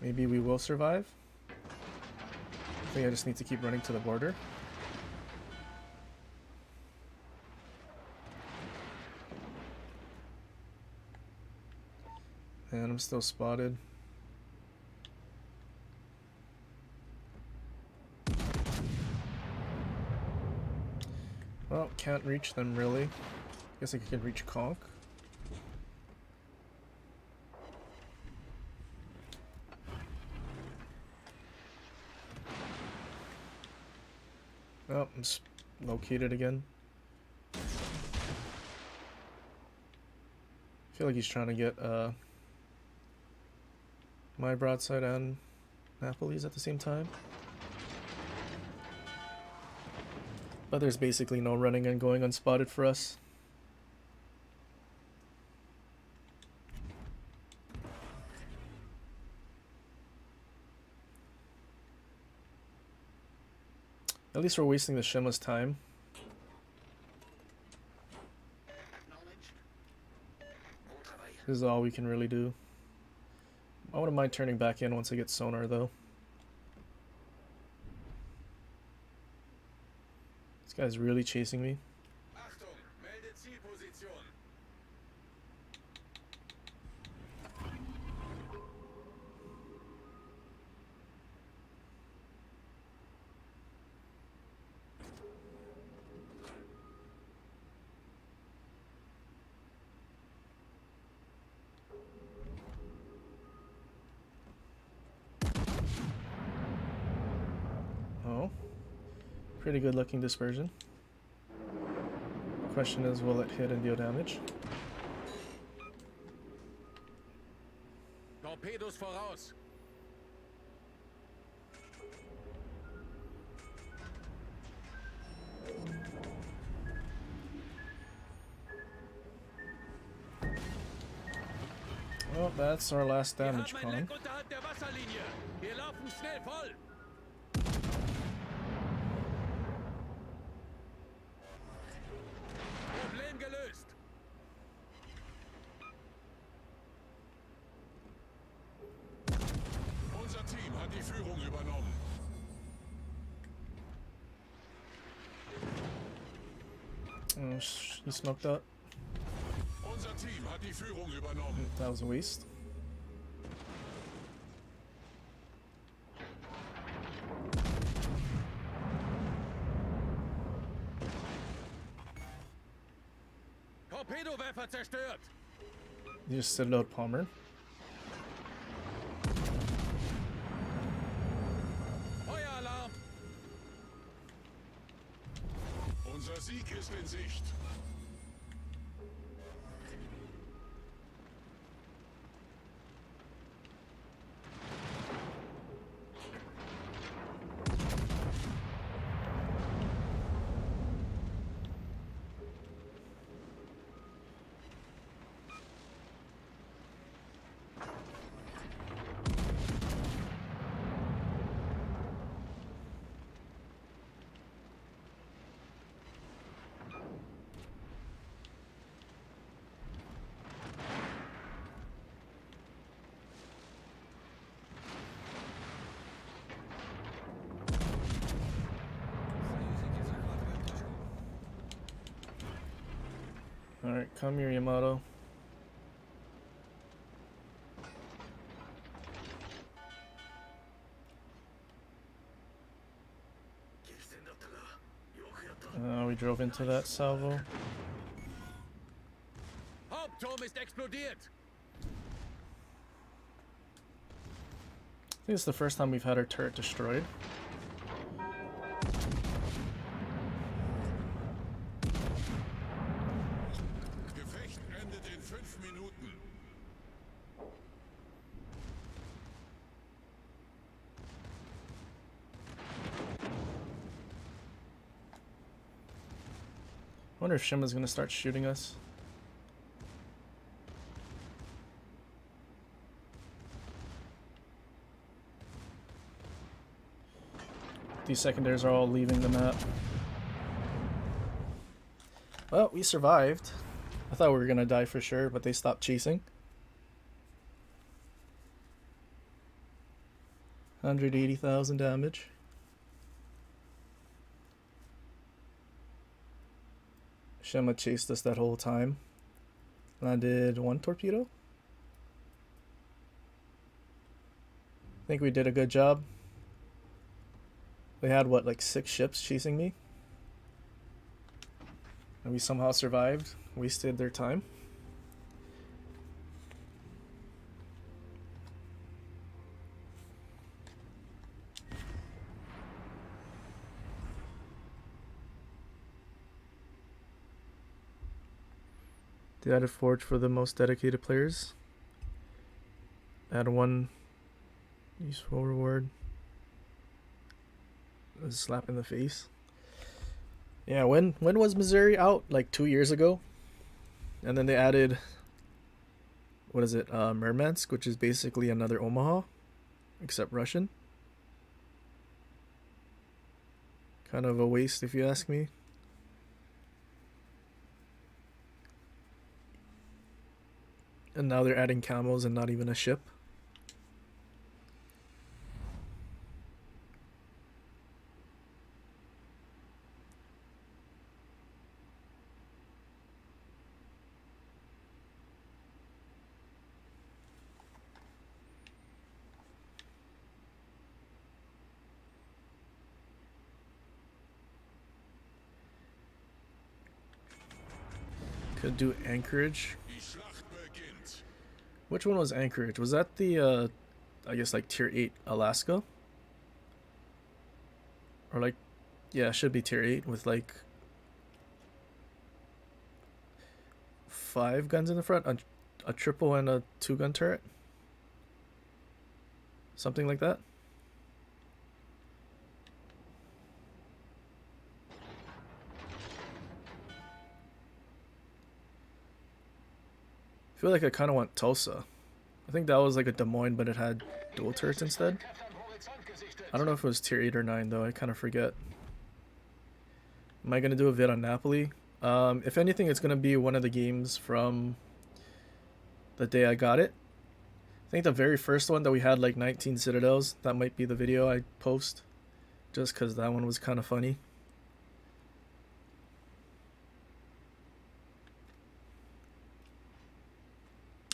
Maybe we will survive. I think I just need to keep running to the border. And I'm still spotted. Well, can't reach them really. Guess I could reach Conk. Oh, I'm located again. I feel like he's trying to get my broadside and Napoli's at the same time. But there's basically no running and going unspotted for us. At least we're wasting the Shima's time. This is all we can really do. I wouldn't mind turning back in once I get sonar though. This guy's really chasing me. Achtung, melde Zielposition. Oh. Pretty good looking dispersion. Question is, will it hit and deal damage? Torpedos voraus. Well, that's our last Wir damage haben ein con. Leck unterhalb der Wasserlinie. Wir laufen schnell voll. Problem gelöst. Unser Team hat die Führung übernommen. Oh, he smoked up. Unser Team hat die Führung übernommen. That was a waste. Torpedowerfer zerstört. You just sit out Palmer. Feueralarm. Unser Sieg ist in Sicht. Alright, come here, Yamato. We drove into that salvo. Hauptturm ist explodiert. I think it's the first time we've had our turret destroyed. Gefecht endet in 5 Minuten. I wonder if Shima's gonna start shooting us. These secondaries are all leaving the map. Well, we survived. I thought we were gonna die for sure, but they stopped chasing. 180,000 damage. Shima chased us that whole time. Landed 1 torpedo. I think we did a good job. They had what, like 6 ships chasing me? And we somehow survived, wasted their time. They added Forge for the most dedicated players. Add 1 useful reward. A slap in the face. Yeah, when was Missouri out? Like 2 years ago? And then they added, what is it, Murmansk, which is basically another Omaha, except Russian. Kind of a waste if you ask me. And now they're adding camos and not even a ship. Could do Anchorage. Die Schlacht beginnt. Which one was Anchorage? Was that the, I guess like tier 8 Alaska? Or like, yeah, it should be tier 8 with like 5 guns in the front, a triple and a 2-gun turret. Something like that. I feel like I kind of want Tulsa. I think that was like a Des Moines, but it had dual turrets instead. Streitkräfte am Horizont gesichtet. I don't know if it was tier 8 or 9 though, I kind of forget. Am I going to do a vid on Napoli? If anything, it's going to be one of the games from the day I got it. I think the very first one that we had like 19 citadels, that might be the video I post. Just because that one was kind of funny.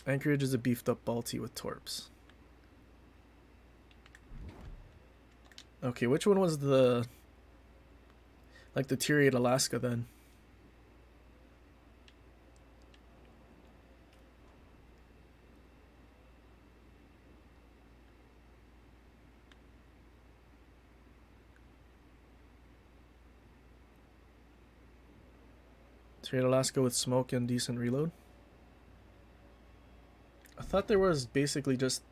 Anchorage is a beefed up Balti with torps. Okay, which one was the... like the tier 8 Alaska then? Tier 8 Alaska with smoke and decent reload. I thought there was basically just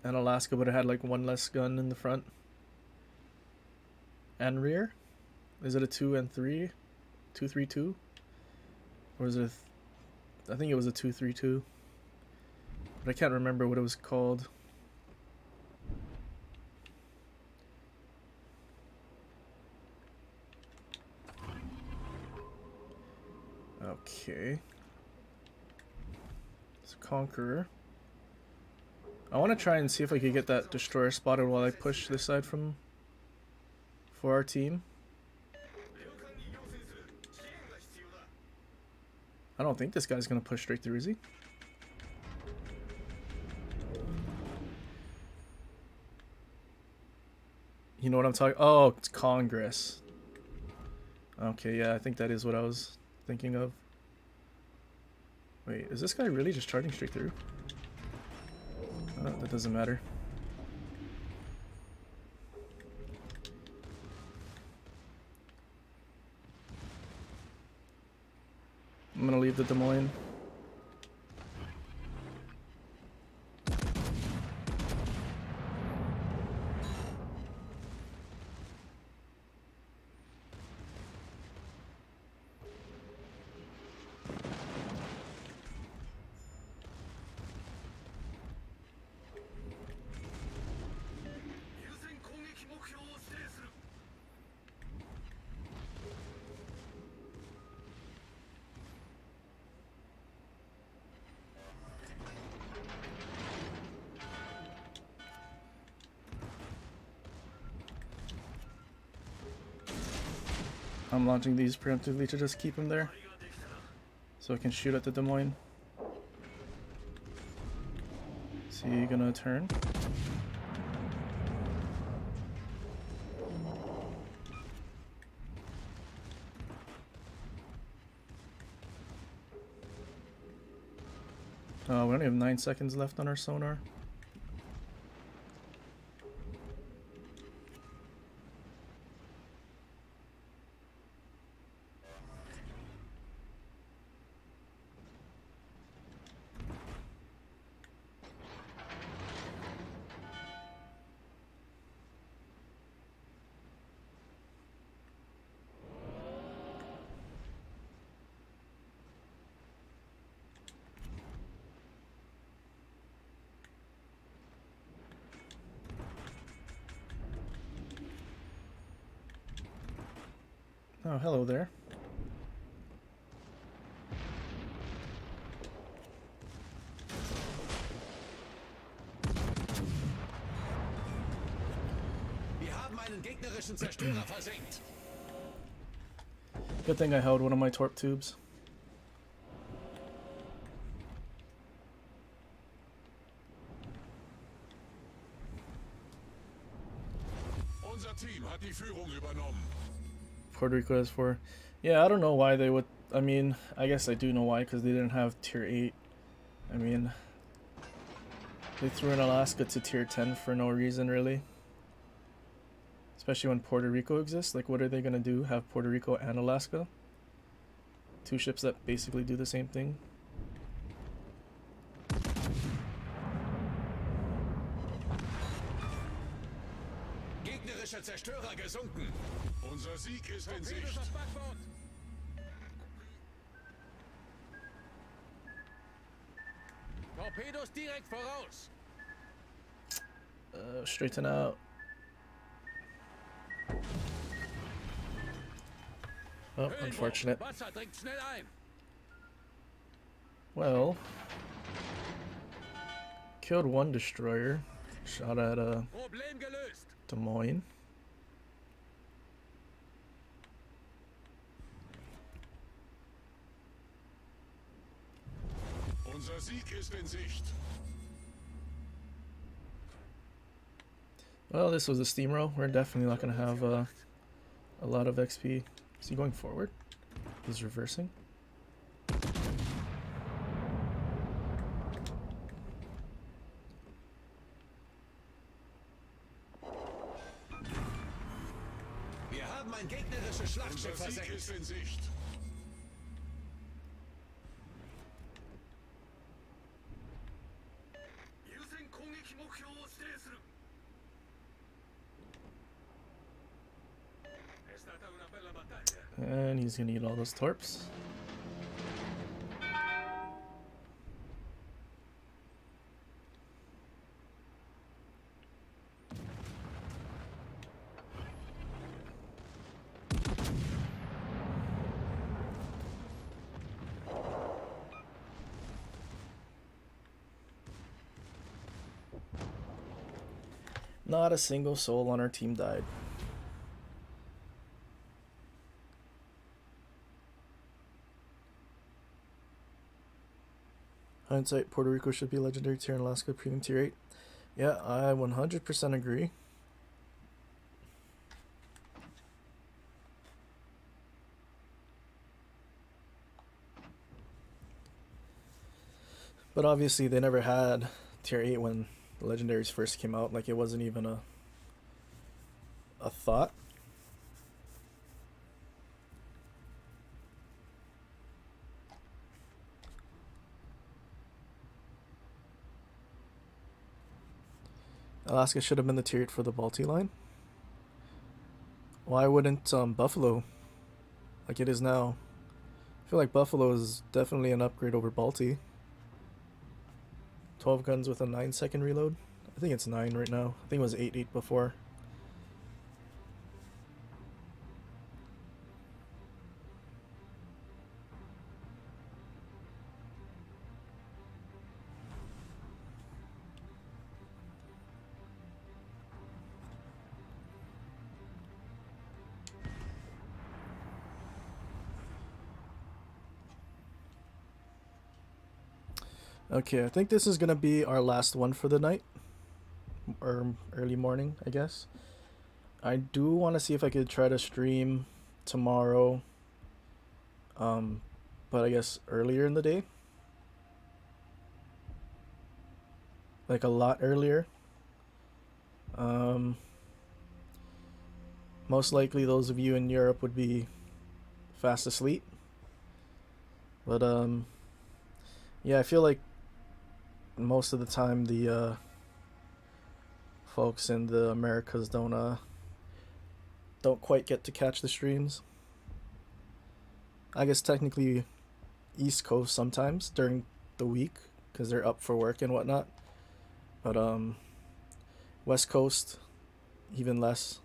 an Alaska, but it had like one less gun in the front and rear. Is it a 2 and 3? 2-3-2? Or is it I think it was a 2-3-2. But I can't remember what it was called. Okay. It's a Conqueror. I want to try and see if I could get that destroyer spotted while I push this side for our team. I don't think this guy's gonna push straight through, is he? You know what I'm talking? Oh, it's Congress. Okay, yeah, I think that is what I was thinking of. Wait, is this guy really just charging straight through? Oh, that doesn't matter. I'm gonna leave the Des Moines. I'm launching these preemptively to just keep him there, so I can shoot at the Des Moines. Is he gonna turn? Oh, we only have 9 seconds left on our sonar. Oh, hello there. Wir haben einen gegnerischen Zerstörer versenkt. Good thing I held one of my torp tubes. Unser Team hat die Führung übernommen. Puerto Rico has 4. Yeah, I don't know why they would I mean, I guess I do know why, because they didn't have tier 8. I mean, they threw in Alaska to tier 10 for no reason, really. Especially when Puerto Rico exists. Like, what are they going to do? Have Puerto Rico and Alaska? Two ships that basically do the same thing. Gegnerischer Zerstörer gesunken. Unser Sieg ist in Torpedos Sicht. auf Backbord. Torpedos direkt voraus. Straighten out. Oh, Hüllenbruch. unfortunate. Wasser dringt schnell ein. Well, killed one destroyer. Shot at Problem gelöst. Des Moines. Unser Sieg ist in Sicht. Well, this was a steamroll. We're definitely not going to have a lot of XP. Is he going forward? He's reversing. Wir haben ein gegnerisches Schlachtschiff versenkt. Unser Sieg ist in Sicht. And he's going to eat all those torps. Not a single soul on our team died. Hindsight, Puerto Rico should be legendary tier and Alaska premium tier 8. Yeah, I 100% agree. But obviously they never had tier 8 when the legendaries first came out. Like, it wasn't even a thought. Alaska should have been the tier 8 for the Balti line. Why wouldn't Buffalo, like it is now? I feel like Buffalo is definitely an upgrade over Balti. 12 guns with a 9-second reload. I think it's 9 right now. I think it was 8 before. Okay, I think this is gonna be our last one for the night, or early morning, I guess. I do want to see if I could try to stream tomorrow, but I guess earlier in the day, like a lot earlier. Most likely those of you in Europe would be fast asleep, but yeah, I feel like most of the time the folks in the Americas don't quite get to catch the streams. I guess technically East Coast sometimes during the week because they're up for work and whatnot, but West Coast even less.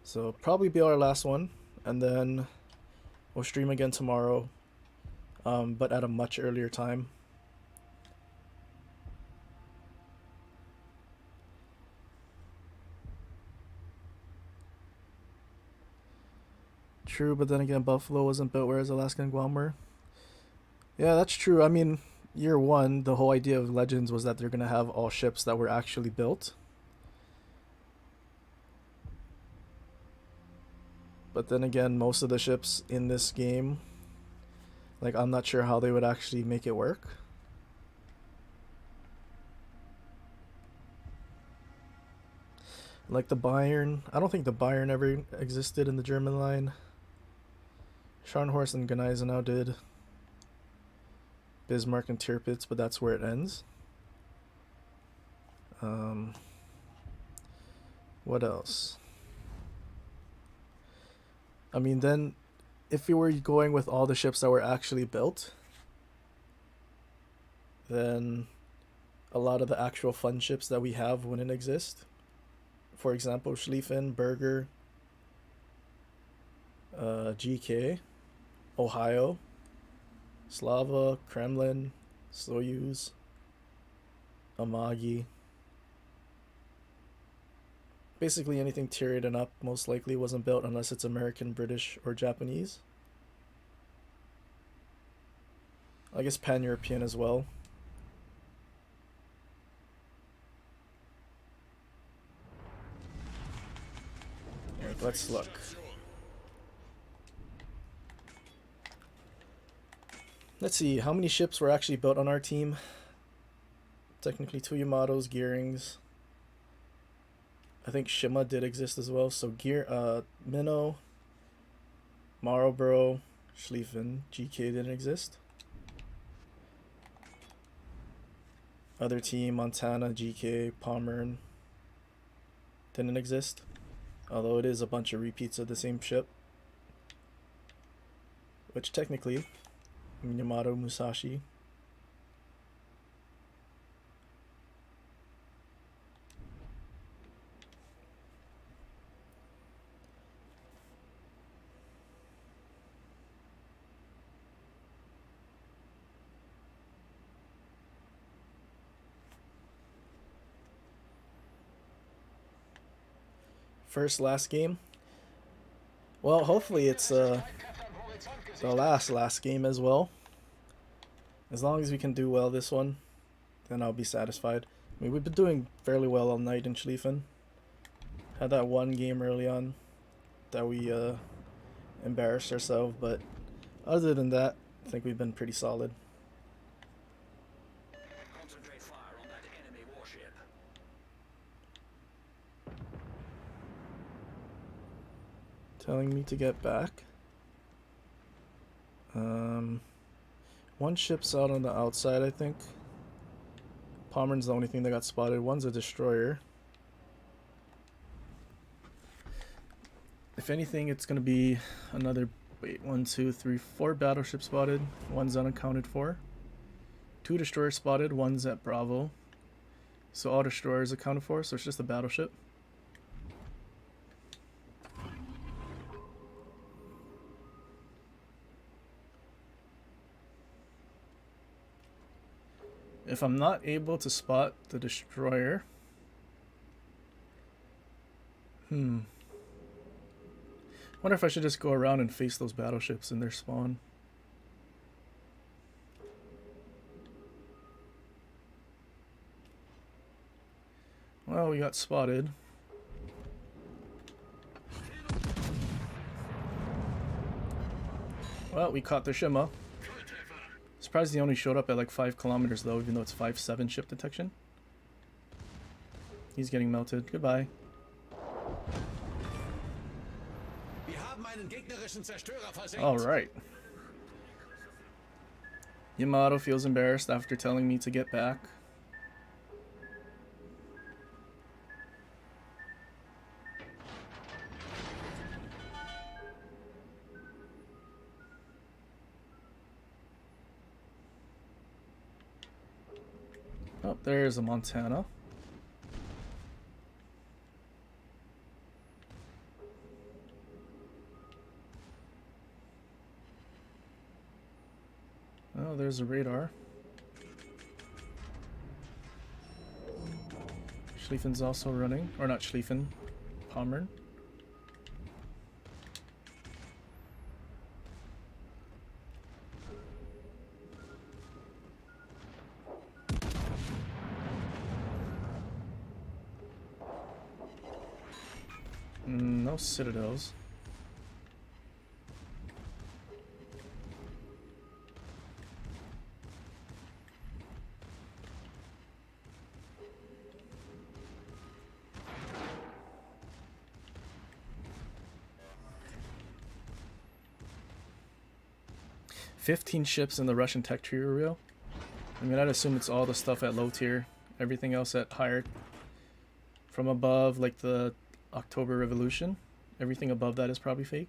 So probably be our last one, and then we'll stream again tomorrow, but at a much earlier time. True, but then again, Buffalo wasn't built, whereas Alaska and Guam were. Yeah, that's true. I mean, year one, the whole idea of Legends was that they're going to have all ships that were actually built. But then again, most of the ships in this game, like, I'm not sure how they would actually make it work. Like the Bayern, I don't think the Bayern ever existed in the German line. Scharnhorst and Gneisenau did. Bismarck and Tirpitz, but that's where it ends. What else? I mean, then, if we were going with all the ships that were actually built, then a lot of the actual fun ships that we have wouldn't exist. For example, Schlieffen, Berger, GK, Ohio, Slava, Kremlin, Soyuz, Amagi. Basically anything tiered and up most likely wasn't built unless it's American, British, or Japanese. I guess Pan-European as well. Alright, let's look. Let's see, how many ships were actually built on our team? Technically 2 Yamatos, Gearings. I think Shima did exist as well. So Minnow, Marlborough, Schlieffen, GK didn't exist. Other team, Montana, GK, Pommern didn't exist. Although it is a bunch of repeats of the same ship. Which technically, Yamato, Musashi. Last game. Well, hopefully it's the last game as well. As long as we can do well this one, then I'll be satisfied. I mean, we've been doing fairly well all night in Schlieffen. Had that one game early on that we embarrassed ourselves, but other than that, I think we've been pretty solid. Concentrate fire on that enemy warship. Telling me to get back. One ship's out on the outside, I think. Pommern's the only thing that got spotted. One's a destroyer. If anything, it's gonna be another, wait, 1, 2, 3, 4 battleships spotted. One's unaccounted for. 2 destroyers spotted. One's at Bravo. So all destroyers accounted for. So it's just a battleship. If I'm not able to spot the destroyer, wonder if I should just go around and face those battleships in their spawn. Well, we got spotted. Well, we caught their Shima. Surprised he only showed up at like 5 kilometers though, even though it's 5-7 ship detection. He's getting melted. Goodbye. Wir haben einen gegnerischen Zerstörer versenkt. Alright. Yamato feels embarrassed after telling me to get back. Oh, there's a Montana. Oh, there's a radar. Schlieffen's also running. Or not Schlieffen, Pommern. No citadels. 15 ships in the Russian tech tree are real. I mean, I'd assume it's all the stuff at low tier. Everything else at higher. From above, like the October Revolution. Everything above that is probably fake.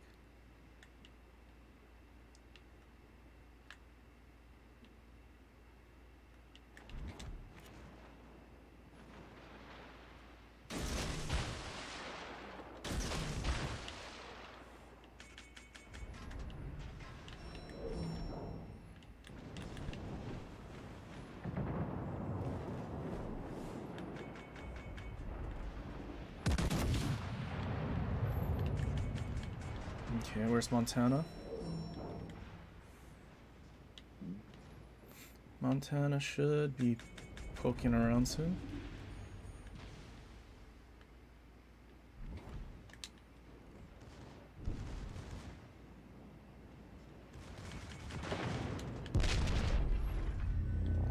Okay, where's Montana? Montana should be poking around soon.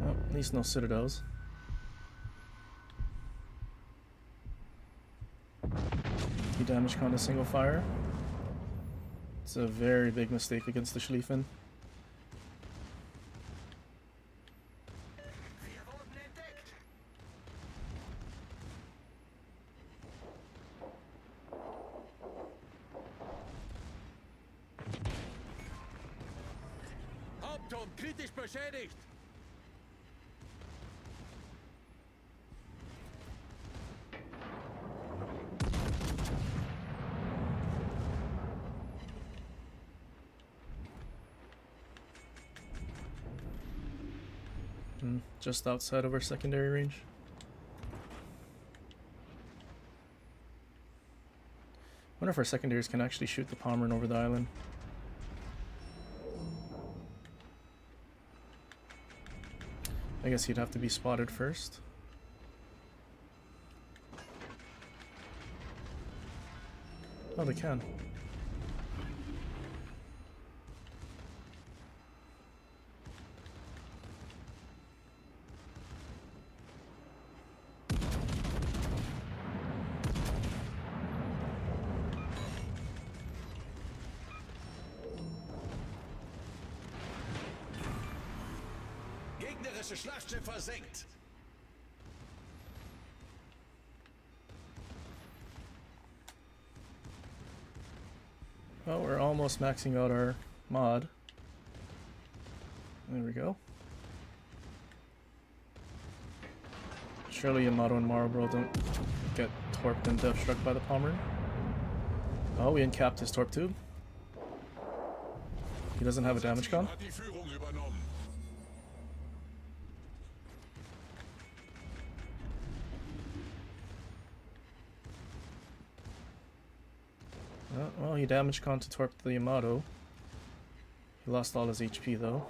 Oh, at least no citadels. He damage con to single fire. It's a very big mistake against the Schlieffen. Wir wurden entdeckt. Hauptturm kritisch beschädigt. Just outside of our secondary range. Wonder if our secondaries can actually shoot the Pommern over the island. I guess he'd have to be spotted first. Oh, they can. Gegnerische Schlachtschiff versenkt. Well, we're almost maxing out our mod. There we go. Surely Yamato and Marlboro don't get torped and death struck by the Pommern. Oh, we uncapped his torp tube. He doesn't have a damage con. Hat die Führung übernommen. Well, he damage con to torp the Yamato. He lost all his HP though.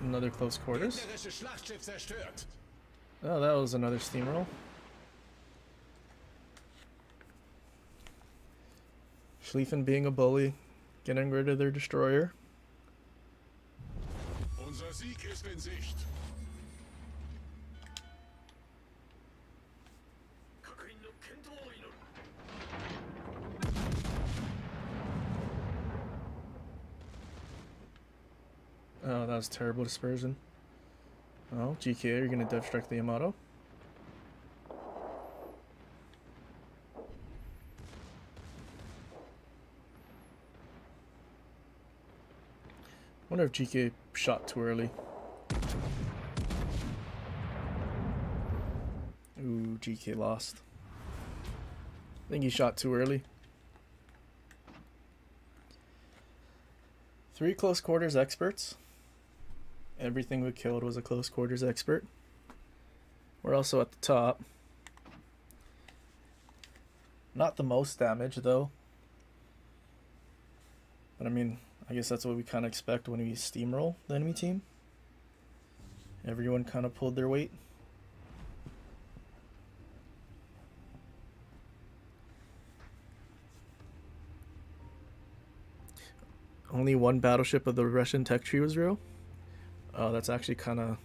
Another close quarters. Gegnerische Schlachtschiff zerstört. Oh, that was another steamroll. Schlieffen being a bully, getting rid of their destroyer. Unser Sieg ist in Sicht. Oh, that was terrible dispersion. Oh, GK, you're gonna dev strike the Yamato. Wonder if GK shot too early. Ooh, GK lost. I think he shot too early. 3 close quarters experts. Everything we killed was a close quarters expert. We're also at the top. Not the most damage though. But I mean, I guess that's what we kind of expect when we steamroll the enemy team. Everyone kind of pulled their weight. Only one battleship of the Russian tech tree was real. Oh, that's actually kind of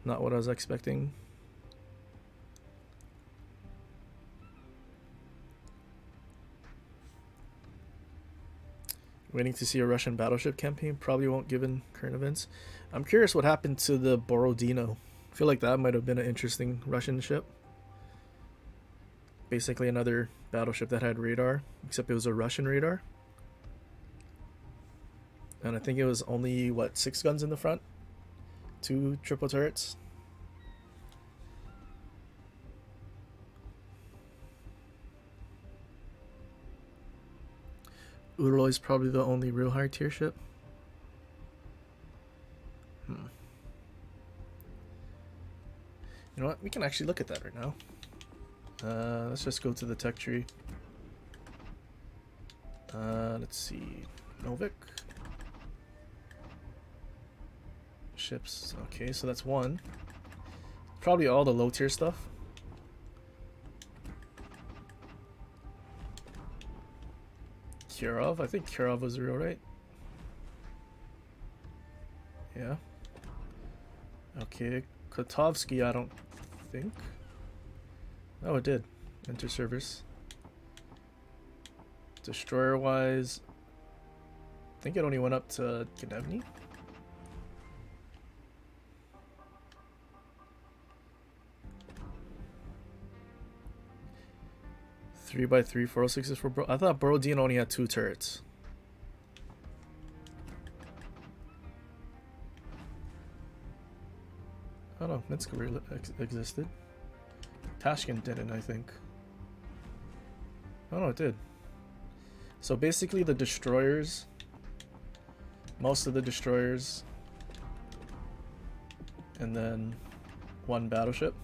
not what I was expecting. Waiting to see a Russian battleship campaign. Probably won't given current events. I'm curious what happened to the Borodino. I feel like that might have been an interesting Russian ship. Basically another battleship that had radar, except it was a Russian radar. And I think it was only, what, 6 guns in the front? 2 triple turrets. Uruloy is probably the only real high tier ship. You know what? We can actually look at that right now. Let's just go to the tech tree. Let's see. Novik. Ships. Okay, so that's 1. Probably all the low tier stuff. Kirov. I think Kirov was real, right? Yeah. Okay. Kotovsky, I don't think. Oh, it did. Enter service. Destroyer wise, I think it only went up to Gnevny. Three by 3 406 is for Bro. I thought Borodino only had 2 turrets. Oh no, Minsk existed. Tashkent didn't, I think. Oh no, it did. So basically the destroyers, most of the destroyers, and then 1 battleship.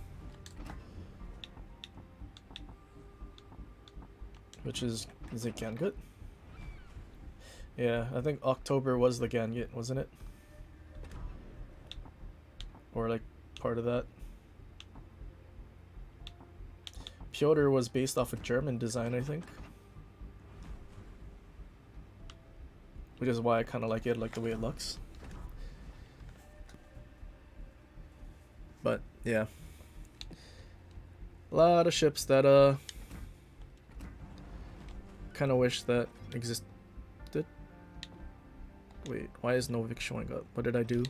Which is it Gangut? Yeah, I think October was the Gangut, wasn't it? Or like part of that. Pyotr was based off a German design, I think. Which is why I kind of like it, like the way it looks. But yeah, a lot of ships that kind of wish that existed. Wait, why is Novik showing up? What did I do?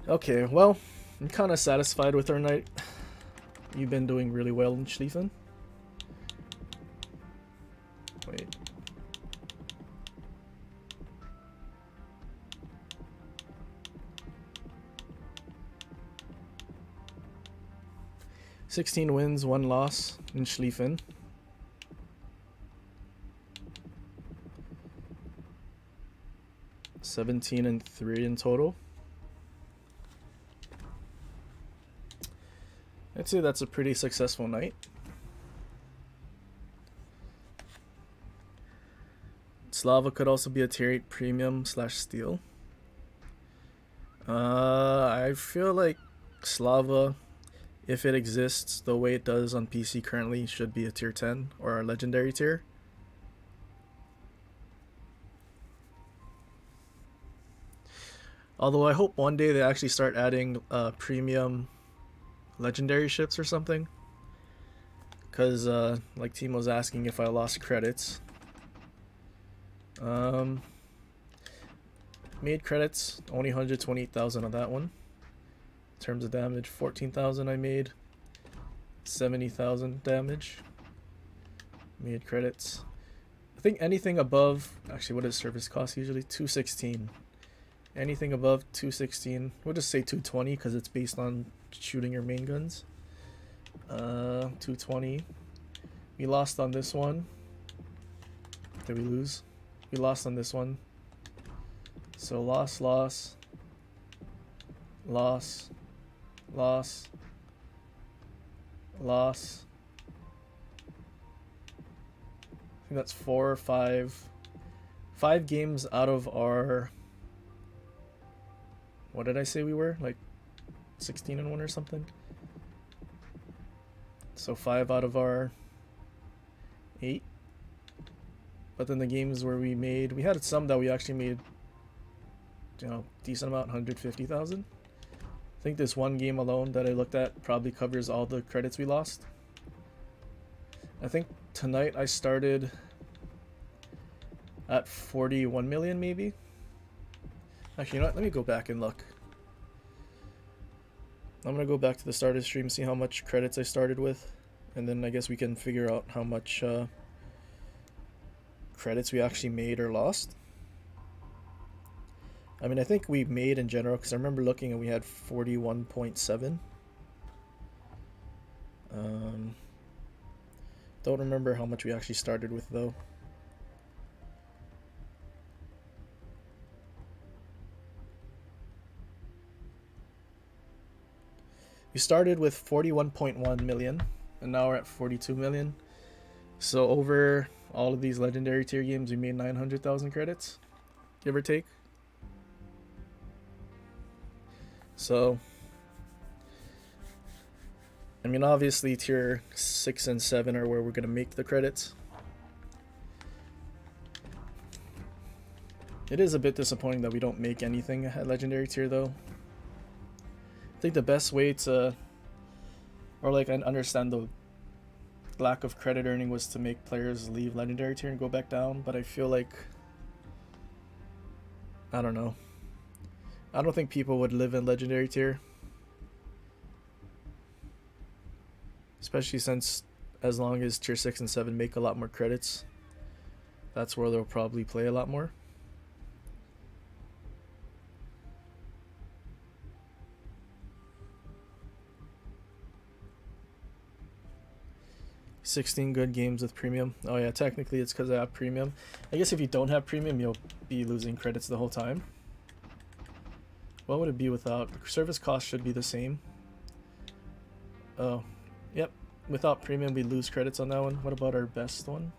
Okay, well, I'm kind of satisfied with our night. You've been doing really well in Schlieffen. Wait. "16 wins, 1 loss in Schlieffen. "17-3 in total. I'd say that's a pretty successful night. Slava could also be a tier 8 premium / steel. I feel like Slava, if it exists the way it does on PC currently, should be a tier 10 or a legendary tier. Although I hope one day they actually start adding premium legendary ships or something. Because like Timo's asking if I lost credits. Made credits, only 128,000 on that one. In terms of damage, 14,000 I made. 70,000 damage. Made credits. I think anything above, actually what does service cost usually? 216. Anything above 216, we'll just say 220 because it's based on shooting your main guns. 220. We lost on this one. Did we lose? We lost on this one. So loss, loss, loss, loss, loss. I think that's 4 or 5. 5 games out of our... What did I say we were? Like 16-1 or something? So 5 out of our 8. But then the games where we had some that we actually made, you know, decent amount, 150,000. I think this one game alone that I looked at probably covers all the credits we lost. I think tonight I started at 41 million maybe. Actually, you know what? Let me go back and look. I'm gonna go back to the start of the stream, see how much credits I started with, and then I guess we can figure out how much credits we actually made or lost. I mean, I think we made in general, because I remember looking and we had 41.7. Don't remember how much we actually started with though. We started with 41.1 million and now we're at 42 million. So over all of these legendary tier games, we made 900,000 credits, give or take. So, I mean, obviously tier 6 and 7 are where we're going to make the credits. It is a bit disappointing that we don't make anything at legendary tier though. I think the best way to, or like I understand the lack of credit earning was to make players leave legendary tier and go back down, but I feel like, I don't know. I don't think people would live in legendary tier. Especially since as long as tier 6 and 7 make a lot more credits, that's where they'll probably play a lot more. $16 good games with premium. Oh yeah, technically it's because I have premium. I guess if you don't have premium, you'll be losing credits the whole time. What would it be without? The service cost should be the same. Oh, yep. Without premium, we lose credits on that one. What about our best one?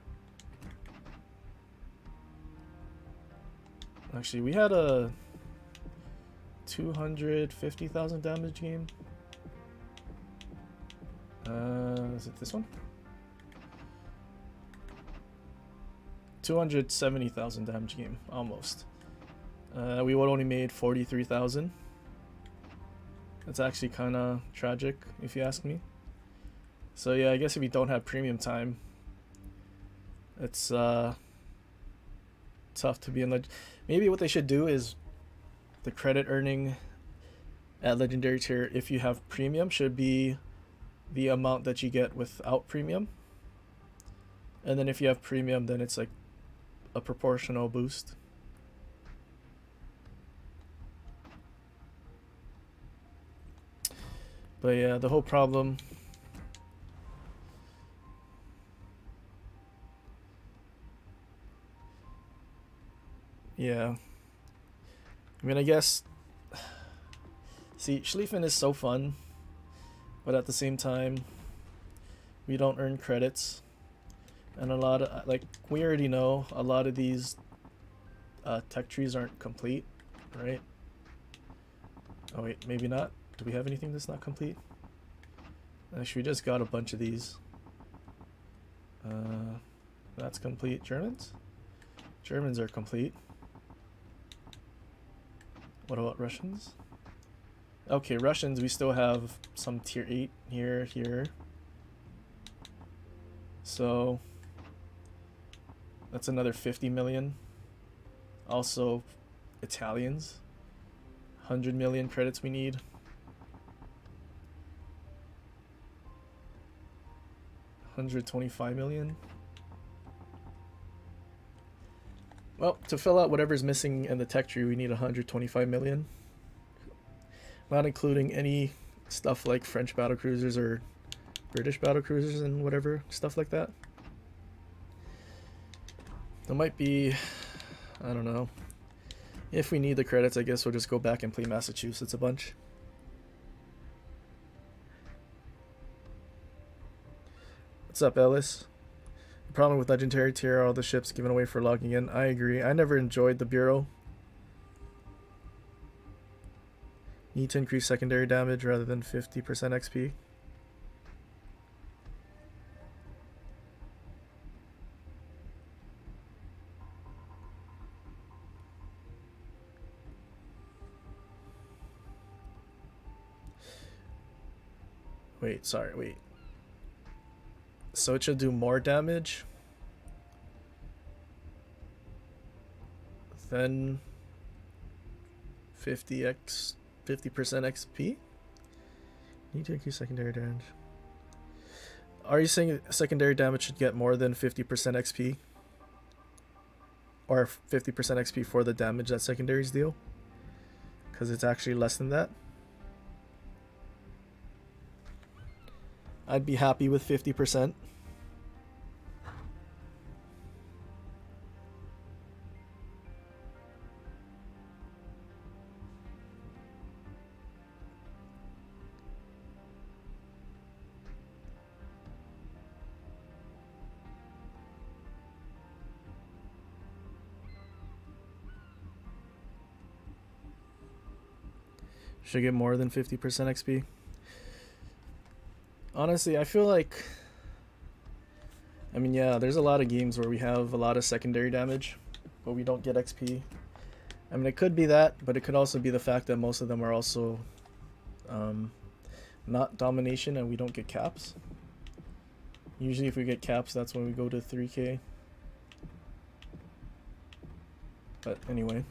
Actually, we had a 250,000 damage game. Is it this one? 270,000 damage game, almost. We would only made 43,000. That's actually kind of tragic, if you ask me. So yeah, I guess if you don't have premium time, it's tough to be in maybe what they should do is the credit earning at legendary tier, if you have premium, should be the amount that you get without premium. And then if you have premium, then it's like a proportional boost. But yeah, the whole problem, yeah, I mean, I guess, see, Schlieffen is so fun, but at the same time, we don't earn credits, and a lot of, like, we already know a lot of these tech trees aren't complete, right? Oh wait, maybe not. Do we have anything that's not complete? Actually, we just got a bunch of these. That's complete. Germans? Germans are complete. What about Russians? Okay, Russians, we still have some tier 8 here. So that's another 50 million. Also, Italians. 100 million credits we need. 125 million. Well, to fill out whatever's missing in the tech tree, we need 125 million. Not including any stuff like French battlecruisers or British battlecruisers and whatever, stuff like that. There might be, I don't know. If we need the credits, I guess we'll just go back and play Massachusetts a bunch. What's up, Ellis? The problem with legendary tier are all the ships given away for logging in. I agree. I never enjoyed the bureau. Need to increase secondary damage rather than 50% XP. Wait, sorry, wait. So it should do more damage than 50% XP? Need to increase secondary damage. Are you saying secondary damage should get more than 50% XP? Or 50% XP for the damage that secondaries deal? Because it's actually less than that. I'd be happy with 50%. Should get more than 50% XP. Honestly, I feel like... I mean, yeah, there's a lot of games where we have a lot of secondary damage, but we don't get XP. I mean, it could be that, but it could also be the fact that most of them are also not domination and we don't get caps. Usually if we get caps, that's when we go to 3k. But anyway.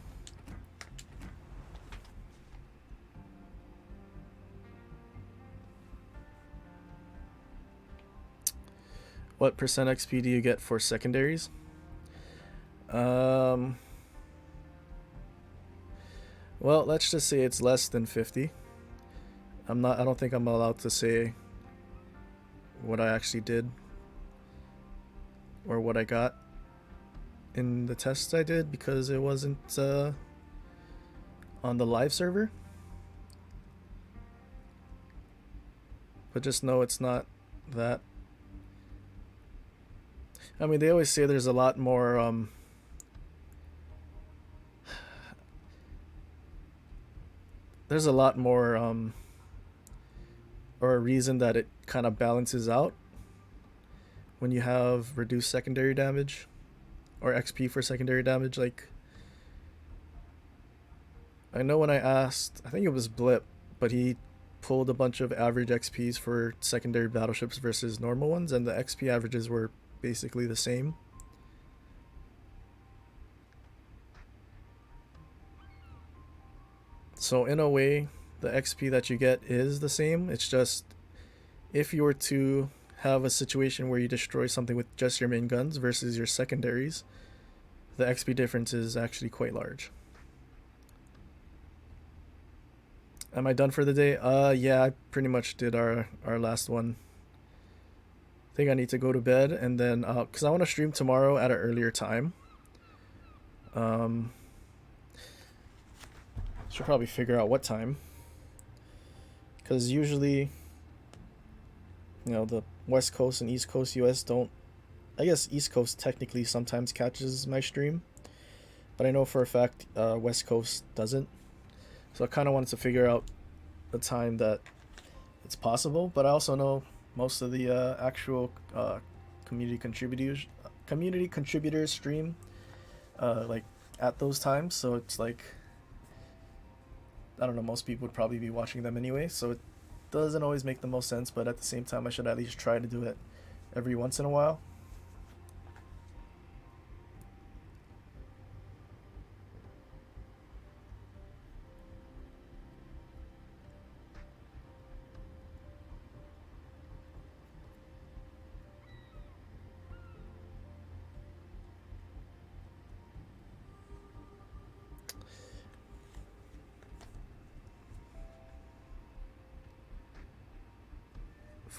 What percent XP do you get for secondaries? Well, let's just say it's less than 50. I don't think I'm allowed to say what I actually did or what I got in the tests I did because it wasn't on the live server. But just know it's not that. I mean, they always say there's a lot more there's a lot more or a reason that it kind of balances out when you have reduced secondary damage or XP for secondary damage. Like, I know when I asked, I think it was Blip, but he pulled a bunch of average XPs for secondary battleships versus normal ones, and the XP averages were basically the same. So in a way, the XP that you get is the same. It's just if you were to have a situation where you destroy something with just your main guns versus your secondaries, the XP difference is actually quite large. Am I done for the day? Yeah, I pretty much did our last one. I think I need to go to bed and then because I want to stream tomorrow at an earlier time. Should probably figure out what time, because usually, you know, the West Coast and East Coast US don't. I guess East Coast technically sometimes catches my stream, but I know for a fact West Coast doesn't. So I kind of wanted to figure out the time that it's possible, but I also know most of the actual community contributors stream like at those times, so it's like, I don't know, most people would probably be watching them anyway, so it doesn't always make the most sense, but at the same time I should at least try to do it every once in a while.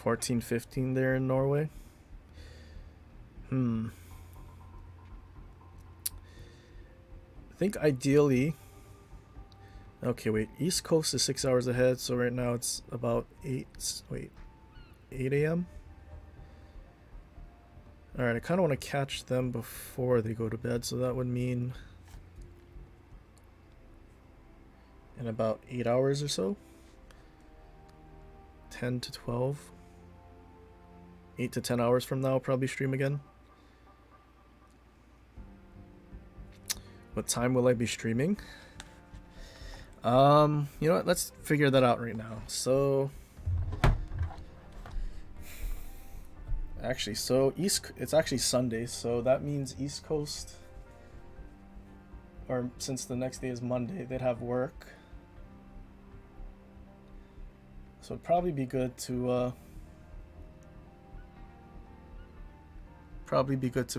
$14.15 there in Norway. I think ideally, okay, wait, East Coast is 6 hours ahead, so right now it's about 8 a.m. Alright, I kind of want to catch them before they go to bed, so that would mean in about 8 hours or so. 10 to 12. 8 to 10 hours from now, I'll probably stream again. What time will I be streaming? You know what? Let's figure that out right now. So, Actually, so it's actually Sunday, so that means East Coast, or since the next day is Monday, they'd have work. So it'd probably be good to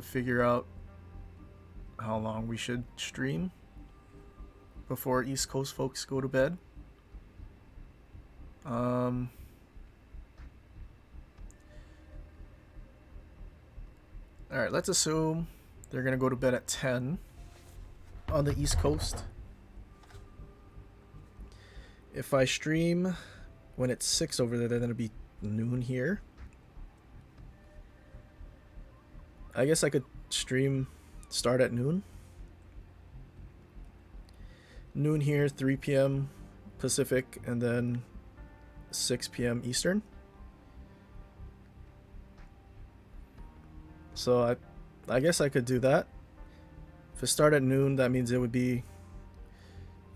figure out how long we should stream before East Coast folks go to bed. Alright, let's assume they're gonna go to bed at 10 on the East Coast. If I stream when it's 6 over there, then it'll be noon here. I guess I could start at noon. Noon here, 3 p.m. Pacific, and then 6 p.m. Eastern. So I guess I could do that. If it start at noon, that means it would be,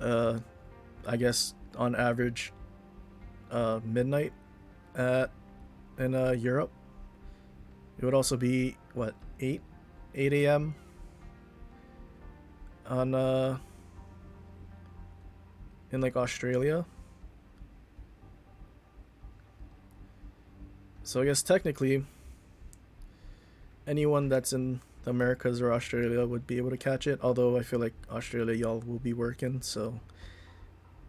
I guess on average, midnight in Europe. It would also be what, 8 a.m. on in like Australia. So I guess technically anyone that's in the Americas or Australia would be able to catch it, although I feel like Australia, y'all will be working, so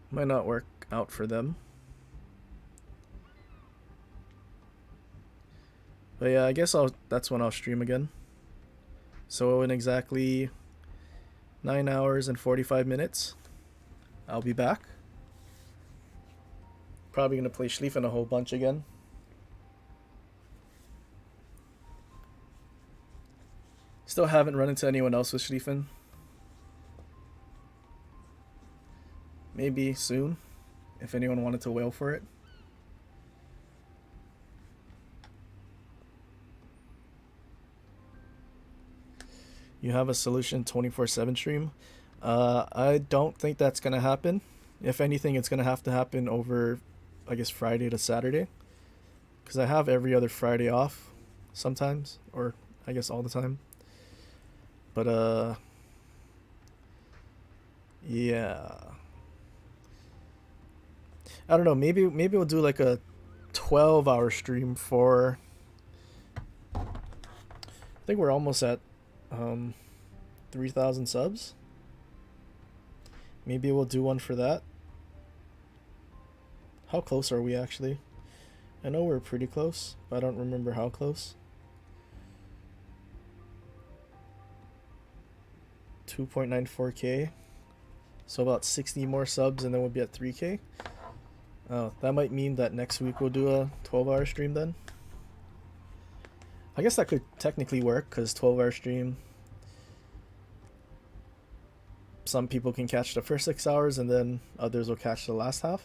might not work out for them. But yeah, I guess that's when I'll stream again. So in exactly 9 hours and 45 minutes, I'll be back. Probably gonna play Schlieffen a whole bunch again. Still haven't run into anyone else with Schlieffen. Maybe soon, if anyone wanted to whale for it. You have a solution 24/7 stream. I don't think that's gonna happen. If anything, it's gonna have to happen over, I guess, Friday to Saturday, because I have every other Friday off sometimes, or I guess all the time. But yeah, I don't know. Maybe we'll do like a 12-hour stream for. I think we're almost at 3,000 subs. Maybe we'll do one for that. How close are we actually? I know we're pretty close, but I don't remember how close. 2.94k. So about 60 more subs and then we'll be at 3k. Oh, that might mean that next week we'll do a 12-hour stream then. I guess that could technically work, because 12-hour stream, some people can catch the first 6 hours and then others will catch the last half.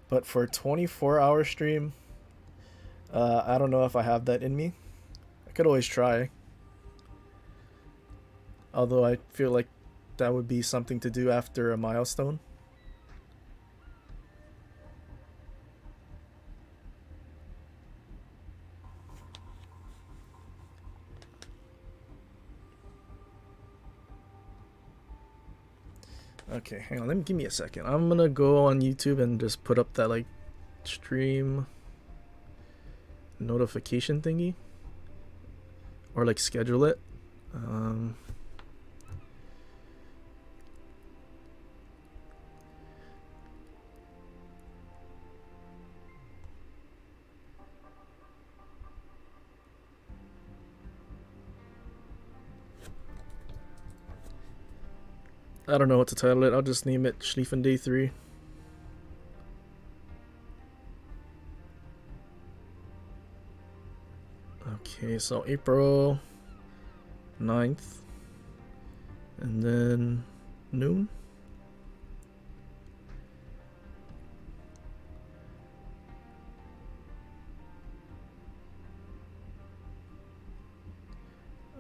But for a 24-hour stream, I don't know if I have that in me. I could always try. Although I feel like that would be something to do after a milestone. Okay, hang on, give me a second. I'm gonna go on YouTube and just put up that like stream notification thingy, or like schedule it. I don't know what to title it. I'll just name it Schlieffen Day 3. Okay, so April 9th. And then noon.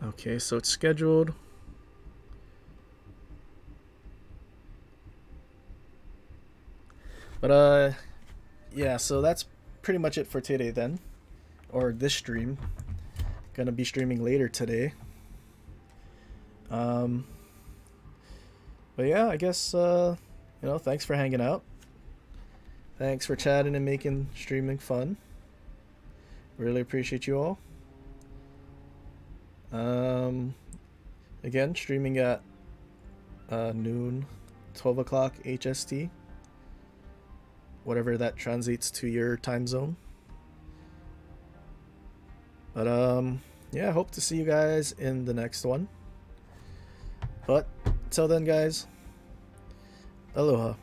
Okay, so it's scheduled. But yeah, so that's pretty much it for today then. or this stream. Gonna be streaming later today. But yeah, I guess you know, thanks for hanging out. Thanks for chatting and making streaming fun. Really appreciate you all. Again, streaming at noon, 12 o'clock HST. Whatever that translates to your time zone. But yeah, hope to see you guys in the next one. But till then, guys, aloha.